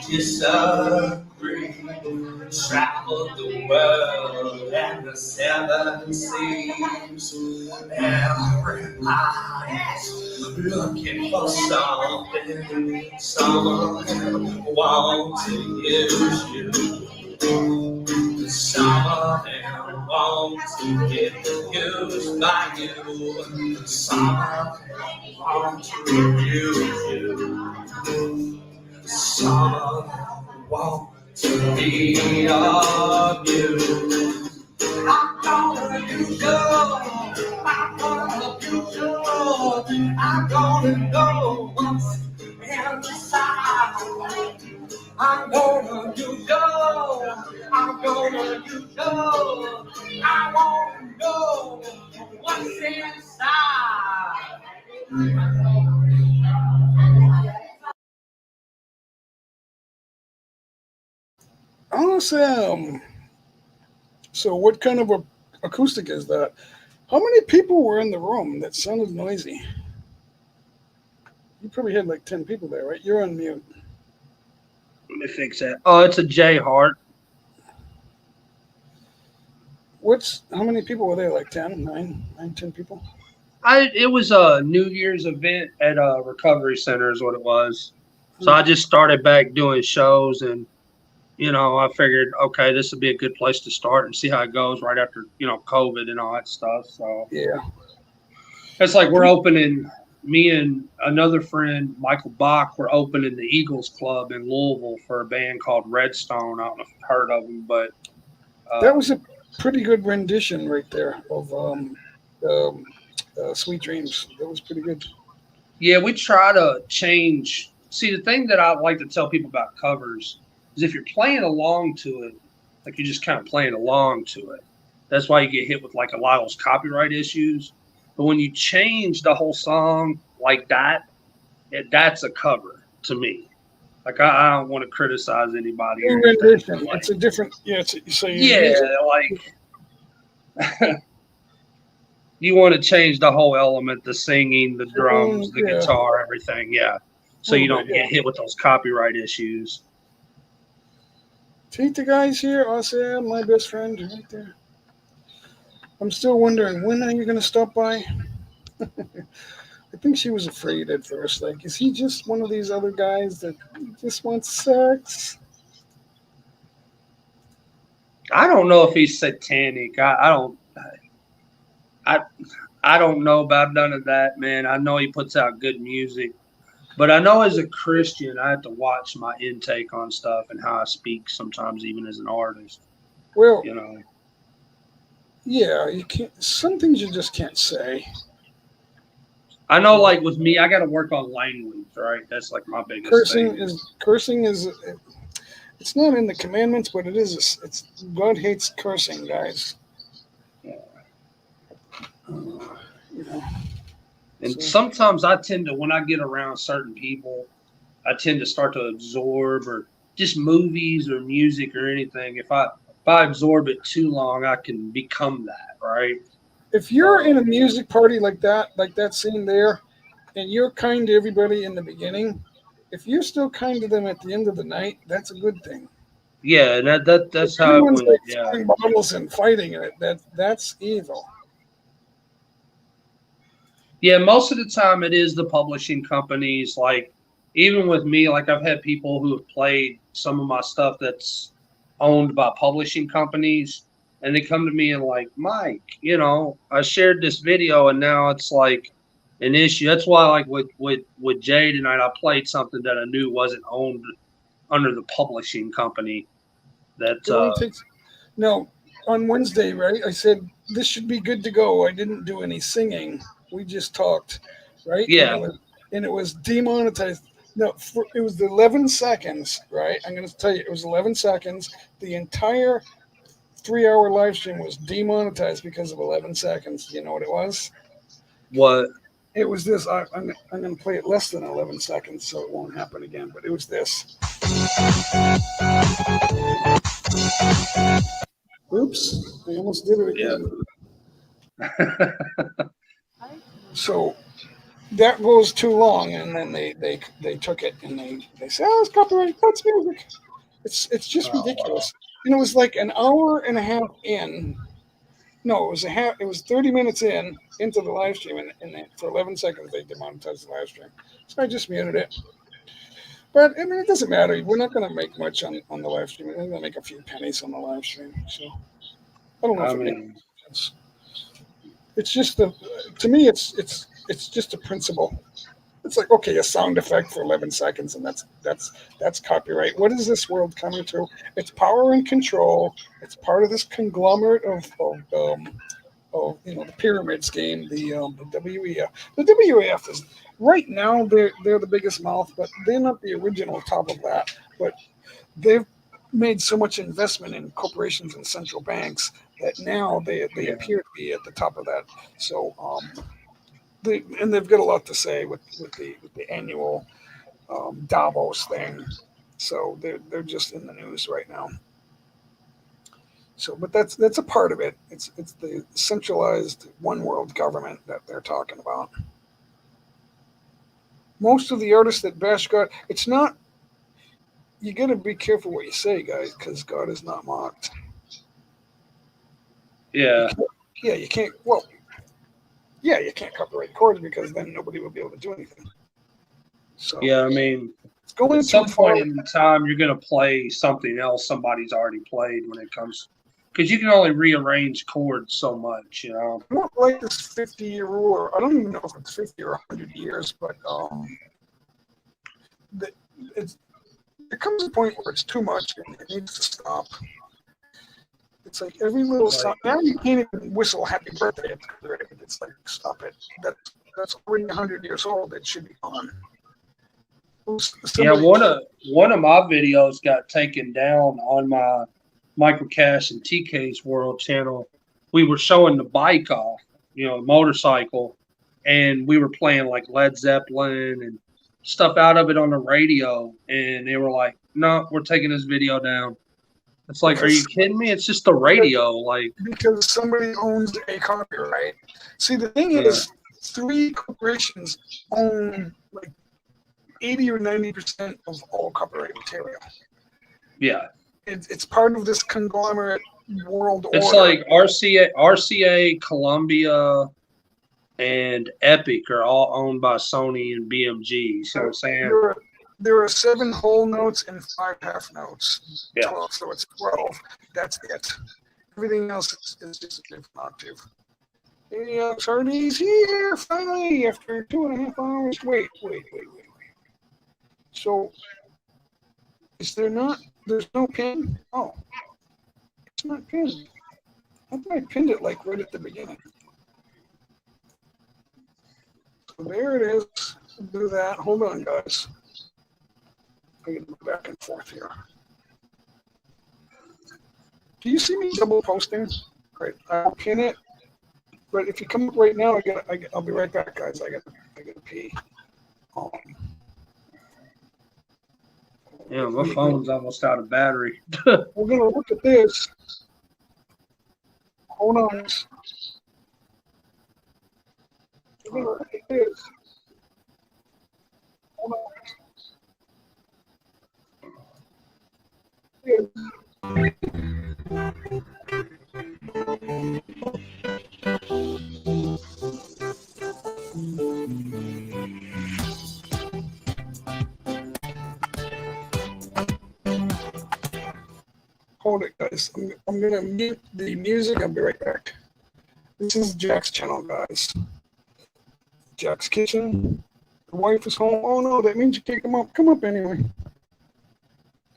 disagree? Travel the world and the 7 seas. Everybody's looking for something. Some of them want to use you. Some of them want to get used by you. Some of them want to abuse you. Some of them want to be abused. I'm gonna use you. I'm gonna abuse you. I'm gonna know what's inside. I'm gonna use you. I'm gonna use you. I wanna know what's inside. Awesome. So, what kind of a acoustic is that? How many people were in the room? That sounded noisy. You probably had like 10 people there, right? You're on mute. Let me fix that. Oh, it's a J Hart. How many people were there? Like 10, 10 people? It was a New Year's event at a recovery center is what it was. So I just started back doing shows and I figured, okay, this would be a good place to start and see how it goes right after, COVID and all that stuff. So Yeah. it's like we're opening, me and another friend, Michael Bach, we're opening the Eagles Club in Louisville for a band called Redstone. I don't know if you've heard of them, but That was a pretty good rendition right there of Sweet Dreams. That was pretty good. yeah, we try to change. See, the thing that I like to tell people about covers is if you're playing along to it, like you're just kind of playing along to it. That's why you get hit with like a lot of those copyright issues. But when you change the whole song like that, that's a cover to me. Like I don't want to criticize anybody or New anything. rendition. Like, It's a different. Yeah. It's, so you yeah, like you want to change the whole element, the singing, the drums, the yeah. guitar, everything. Yeah. So you don't Yeah. get hit with those copyright issues. Take the guys here. Awesome. My best friend right there. I'm still wondering, when are you going to stop by? I think she was afraid at first. Like, is he just one of these other guys that just wants sex? I don't know if he's satanic. I don't know about none of that, man. I know he puts out good music, but I know as a Christian, I have to watch my intake on stuff and how I speak sometimes, even as an artist. Well, You yeah, you can't. Some things you just can't say. I know, like with me, I got to work on language, right? That's like my biggest thing. Cursing is. It's not in the commandments, but it is. It's God hates cursing, guys. Yeah. You know. And So- sometimes I tend to, when I get around certain people, I tend to start to absorb, or just movies or music or anything. If I absorb it too long, I can become that, right? If you're in a music party like that scene there, and you're kind to everybody in the beginning, if you're still kind to them at the end of the night, that's a good thing. Yeah, and that's If how it everyone's went. like Yeah. throwing bottles and fighting it, that's evil. Yeah, most of the time it is the publishing companies. Like, even with me, like I've had people who have played some of my stuff that's owned by publishing companies, and they come to me and like, Mike, I shared this video and now it's like an issue. That's why, like with Jay tonight, I played something that I knew wasn't owned under the publishing company. That It only takes. No, on Wednesday, right? I said this should be good to go. I didn't do any singing. We just talked, right? yeah, And it was demonetized. No, it was 11 seconds, right? I'm going to tell you, it was 11 seconds. The entire 3-hour live stream was demonetized because of 11 seconds. You know what it was? what? It was this. I'm going to play it less than 11 seconds so it won't happen again, but it was this. Oops, I almost did it again. So that goes too long, and then they took it and they said, "Oh, it's copyright. That's music." It's just ridiculous. It was like an hour and a half in. No, it was 30 minutes into the live stream, and then for 11 seconds they demonetized the live stream. So I just muted it. But I mean, it doesn't matter. We're not going to make much on the live stream. We're going to make a few pennies on the live stream. So I don't know if it makes sense. It's just to me, it's just a principle. It's like, okay, a sound effect for 11 seconds, and that's copyright. What is this world coming to? It's power and control. It's part of this conglomerate of the pyramid scheme, the WEF. The WEF is right now they're the biggest mouth, but they're not the original top of that. But they've made so much investment in corporations and central banks that now they appear to be at the top of that. So they've got a lot to say with the annual Davos thing. So they're just in the news right now. So, but that's a part of it. It's the centralized one world government that they're talking about. Most of the artists that bash God, it's not. You got to be careful what you say, guys, because God is not mocked. Yeah. You can't. Well, yeah, you can't copyright chords because then nobody will be able to do anything. So yeah, I mean, It's going At some too far. point in time, you're going to play something else somebody's already played when it comes, because you can only rearrange chords so much, you know. I don't like this 50-year rule, or I don't even know if it's 50 or 100 years, but there comes a point where it's too much and it needs to stop. It's like every little song. Now you can't even whistle "Happy Birthday" at the grave. It's like, stop it. That's already 100 years old. It should be gone. Yeah, one of my videos got taken down on my Michael Cash and TK's World channel. We were showing the bike off, you know, the motorcycle, and we were playing like Led Zeppelin and stuff out of it on the radio, and they were like, "No, we're taking this video down." It's like, are you kidding me? It's just the radio, like, because somebody owns a copyright. See, the thing is, 3 corporations own like 80 or 90% of all copyright material. yeah. It's part of this conglomerate world order. It's like RCA, Columbia, and Epic are all owned by Sony and BMG. You see what I'm saying? There are 7 whole notes and 5 half notes. Yeah. 12, so it's 12. That's it. Everything else is just a different octave. Hey, Sardi's here finally after 2.5 hours. Wait. So, is there not? There's no pin? Oh, it's not pinned. I thought I pinned it like right at the beginning. So there it is. Do that. Hold on, guys. I can go back and forth here. Do you see me double posting? Right, I'll pin it. But if you come up right now, I'll be right back, guys. I gotta pee. Yeah, my phone's almost out of battery. We're gonna look at this. Hold on. We're gonna look at this. Hold on. Hold it, guys. I'm gonna mute the music. I'll be right back. This is Jack's channel, guys. Jack's kitchen. The wife is home. Oh no, that means you can't come up. Come up anyway.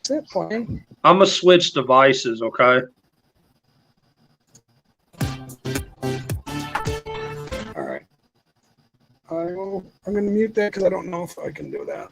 Is that playing? I'm gonna switch devices, okay? All right. I'm gonna mute that because I don't know if I can do that.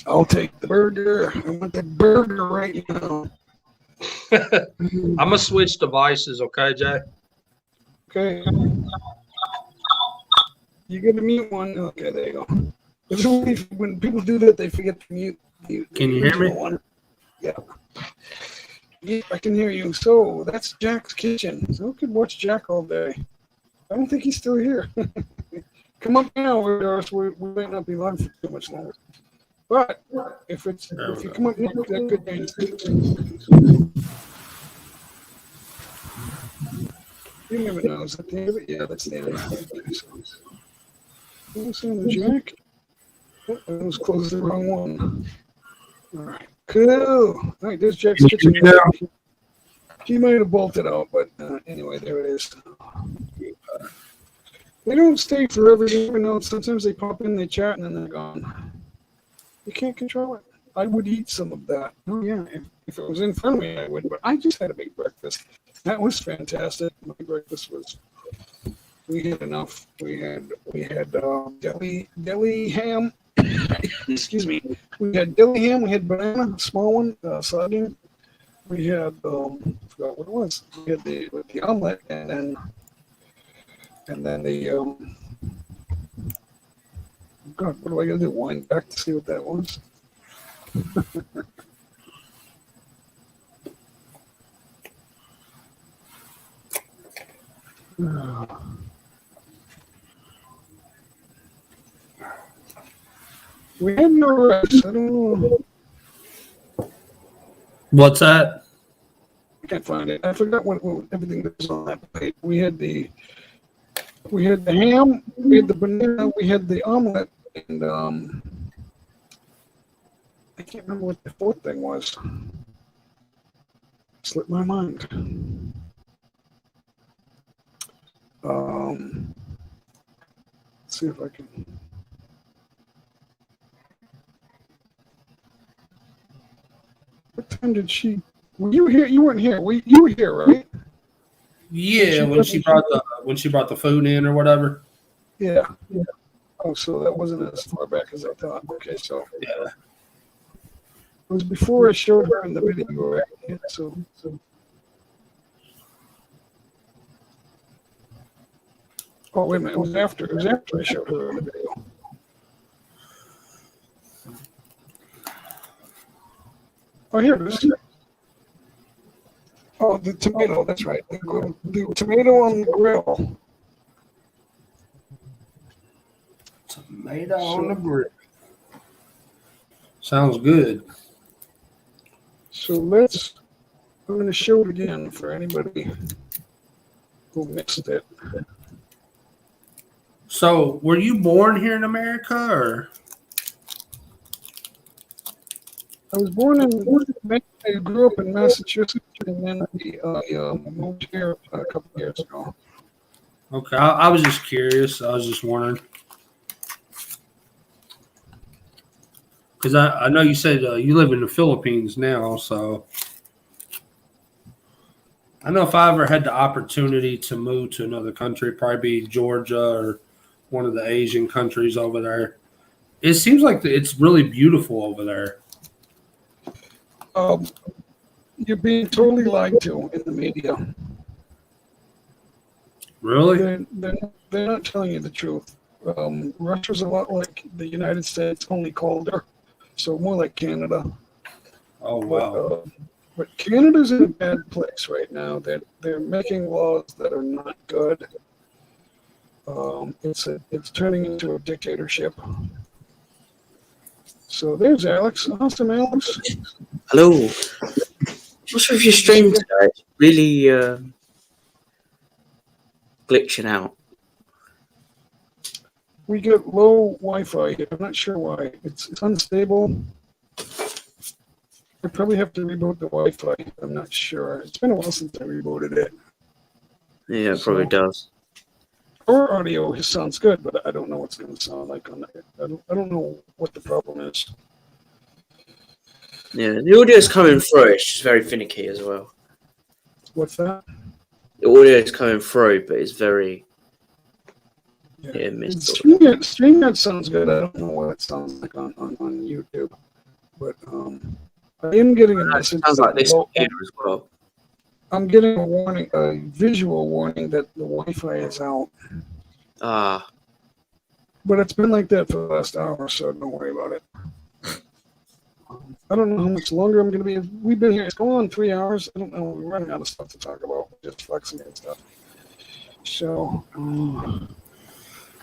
I'll take the burger. I want the burger right now. I'm gonna switch devices, okay, Jay? Okay. You got to mute one. Okay, there you go. It's only when people do that, they forget to mute the Can you hear me? original one. Yeah. Yeah, I can hear you. So that's Jack's kitchen. So we could watch Jack all day. I don't think he's still here. Come up now, or else we might not be live for too much longer. But if you come up next, that could change things. You never know. Is that the end of it? Yeah, that's the end of it. What's in Jack? Oh, I was closed the wrong one. All right, cool. All right, there's Jack's kitchen. He might have bolted out, but anyway, there it is. They don't stay forever. You never know. Sometimes they pop in, they chat, and then they're gone. You can't control it. I would eat some of that. Oh yeah, if it was in front of me, I would. But I just had a big breakfast. That was fantastic. My breakfast was. We had enough. We had deli ham. Excuse me. We had deli ham. We had banana, a small one, sardine. We had I forgot what it was. We had the omelet, and then the God, what do I gotta do? Wind back to see what that was. We had no rice. I don't know. What's that? I can't find it. I forgot what everything that was on that plate. We had the ham, we had the banana, we had the omelet, and I can't remember what the fourth thing was. Slipped my mind. Let's see if I can. What time did she? Were you here? You weren't here. You were here, right? Yeah, when she brought the food in or whatever. Yeah. Oh, so that wasn't as far back as I thought. Okay, so Yeah. it was before I showed her in the video, right? Yeah, so. Oh wait a minute! It was after I showed her in the video. Oh, here it is. Oh, the tomato. That's right. The tomato on the grill. Tomato on the grill. Sounds good. So I'm going to show it again for anybody who missed it. So, were you born here in America, or? I was born in. I grew up in Massachusetts, and then I moved here a couple of years ago. Okay, I was just curious. I was just wondering. Because I know you said you live in the Philippines now, so I know if I ever had the opportunity to move to another country, it'd probably be Georgia or one of the Asian countries over there. It seems like it's really beautiful over there. You're being totally lied to in the media. Really? They're not telling you the truth. Russia's a lot like the United States, only colder, so more like Canada. Oh wow! But Canada's in a bad place right now. They're making laws that are not good. It's turning into a dictatorship. So there's Alex. Awesome, Alex. Hello. What's with your stream today? It's really glitching out. We get low Wi-Fi here. I'm not sure why. It's unstable. I probably have to reboot the Wi-Fi. I'm not sure. It's been a while since I rebooted it. Yeah, it probably does. Our audio sounds good, but I don't know what's going to sound like on it. I don't know what the problem is. Yeah, the audio's coming through. It's just very finicky as well. What's that? The audio's coming through, but it's very Yeah. hit and miss. StreamYard sounds good. I don't know what it sounds like on YouTube. But I am getting a message. Sounds like this that here as well. I'm getting a warning, a visual warning that the Wi-Fi is out. Ah, But it's been like that for the last hour, so don't worry about it. I don't know how much longer I'm going to be. We've been here. It's going on 3 hours. I don't know. We're running out of stuff to talk about. Just flexing and stuff. So,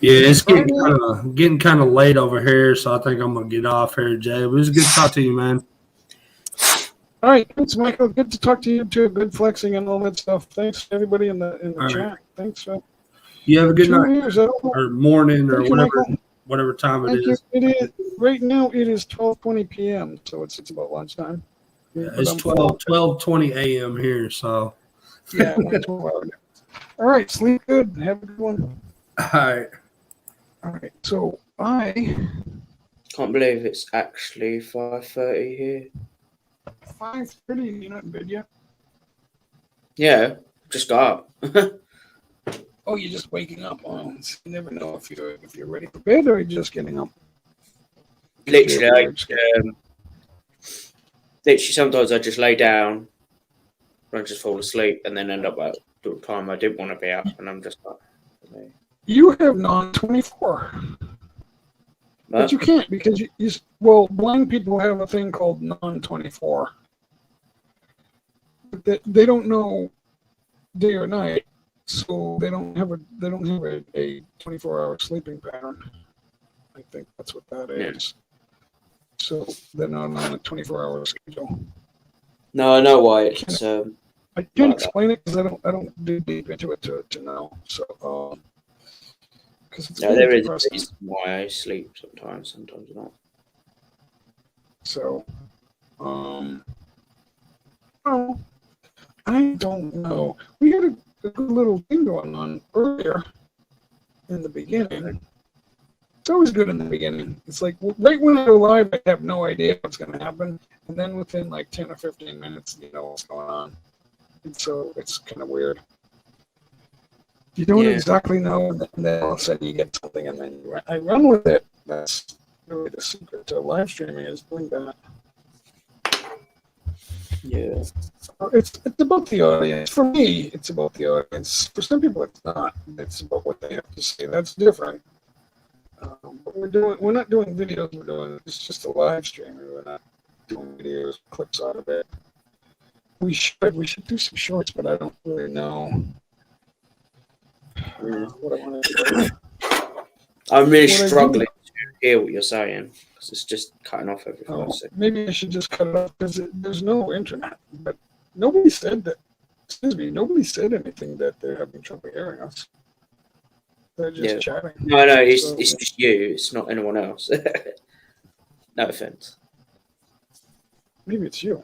Yeah, it's getting kind of late over here, so I think I'm gonna get off here, Jay. It was good to talk to you, man. all right, thanks, Michael. Good to talk to you too. Good flexing and all that stuff. Thanks everybody in the All chat. right. Thanks. You have a good 2 night years. I don't know. or morning or Thank you, Michael. whatever time it Thank you. is. It is right now. It is 12:20 p.m. So it's about lunchtime. Yeah, But it's I'm 12:20 a.m. here, so Yeah, we're 12 hours. All right, sleep good. Have a good one. all right. All right, so I can't believe it's actually 5:30 here. 5:30. You're not in bed yet. Yeah, just got up. Oh, you're just waking up. Oh, you never know if you're ready for bed or you're just getting up. Literally, literally, sometimes I just lay down and I just fall asleep and then end up at the time I didn't want to be up, and I'm just like. You have non-24, but you can't because well, blind people have a thing called non-24. They don't know day or night, so they don't have a 24-hour sleeping pattern. I think that's what that is. So they're not on a 24-hour schedule. No, I know why it's. I can't explain it because I don't dig deep into it to know. So because it's there is a reason why I sleep sometimes not. So, well, I don't know. We had a good little thing going on earlier in the beginning. It's always good in the beginning. It's like right when I go live, I have no idea what's going to happen. And then within like 10 or 15 minutes, you know what's going on. And so it's kind of weird. You don't exactly know, and then all of a sudden you get something, and then I run with it. That's really the secret to live streaming, is doing that. Yeah. It's about the audience. For me, it's about the audience. For some people, it's not. It's about what they have to say. That's different. But we're not doing videos. It's just a live stream. We're not doing videos, clips out of it. We should do some shorts, but I don't really know what I want to do. I'm really struggling to hear what you're saying because it's just cutting off every 5 seconds. Maybe I should just cut it off because there's no internet. But nobody said that. Excuse me. Nobody said anything that they're having trouble hearing us. They're just chatting. No, it's just you. It's not anyone else. No offense. Maybe it's you.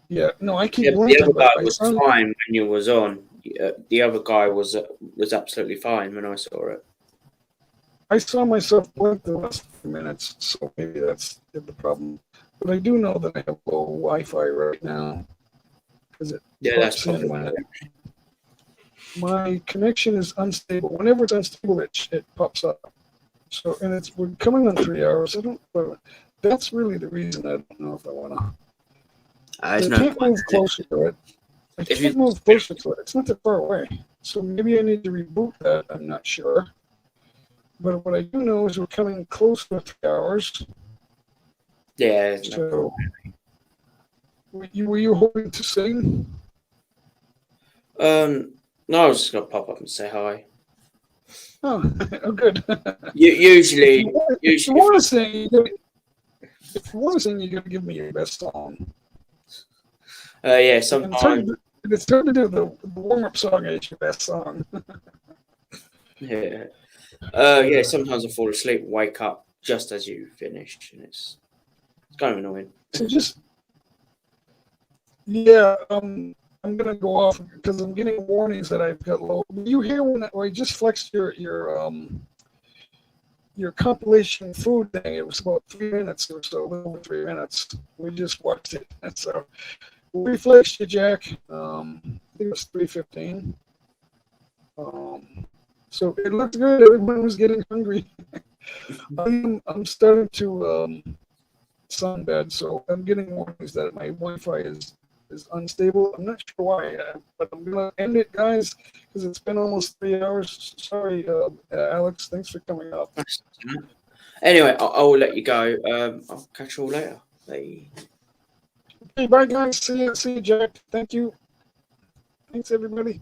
Yeah, no, I keep. The other guy was fine when you was on. The other guy was absolutely fine when I saw it. I saw myself blink the last few minutes, so maybe that's the problem. But I do know that I have low Wi-Fi right now because that's probably my connection is unstable. Whenever it's unstable, it pops up. So we're coming on 3 hours. That's really the reason I don't know if I want to. I can't move closer to it. I can't move closer to it. It's not that far away. So maybe I need to reboot that. I'm not sure. But what I do know is we're coming close to 3 hours. Yeah. So, were you hoping to sing? No, I was just gonna pop up and say hi. Oh, good. Usually, if you want to sing, you gotta give me your best song. Yeah, sometimes. It's hard to do the warm-up song is your best song. Yeah. Yeah, sometimes I fall asleep, wake up just as you finish, and it's kind of annoying. So I'm gonna go off because I'm getting warnings that I've got low. You hear when I just flexed your compilation food thing? It was about 3 minutes or so, a little over 3 minutes. We just watched it, and so we flexed you, Jack. I think it was 3:15. So it looked good. Everyone was getting hungry. I'm starting to sound bad, so I'm getting warnings that my Wi-Fi is unstable. I'm not sure why, but I'm gonna end it, guys, because it's been almost 3 hours. Sorry, Alex. Thanks for coming up. Anyway, I will let you go. I'll catch you all later. Bye. Okay, bye, guys. See you, Jack. Thank you. Thanks, everybody.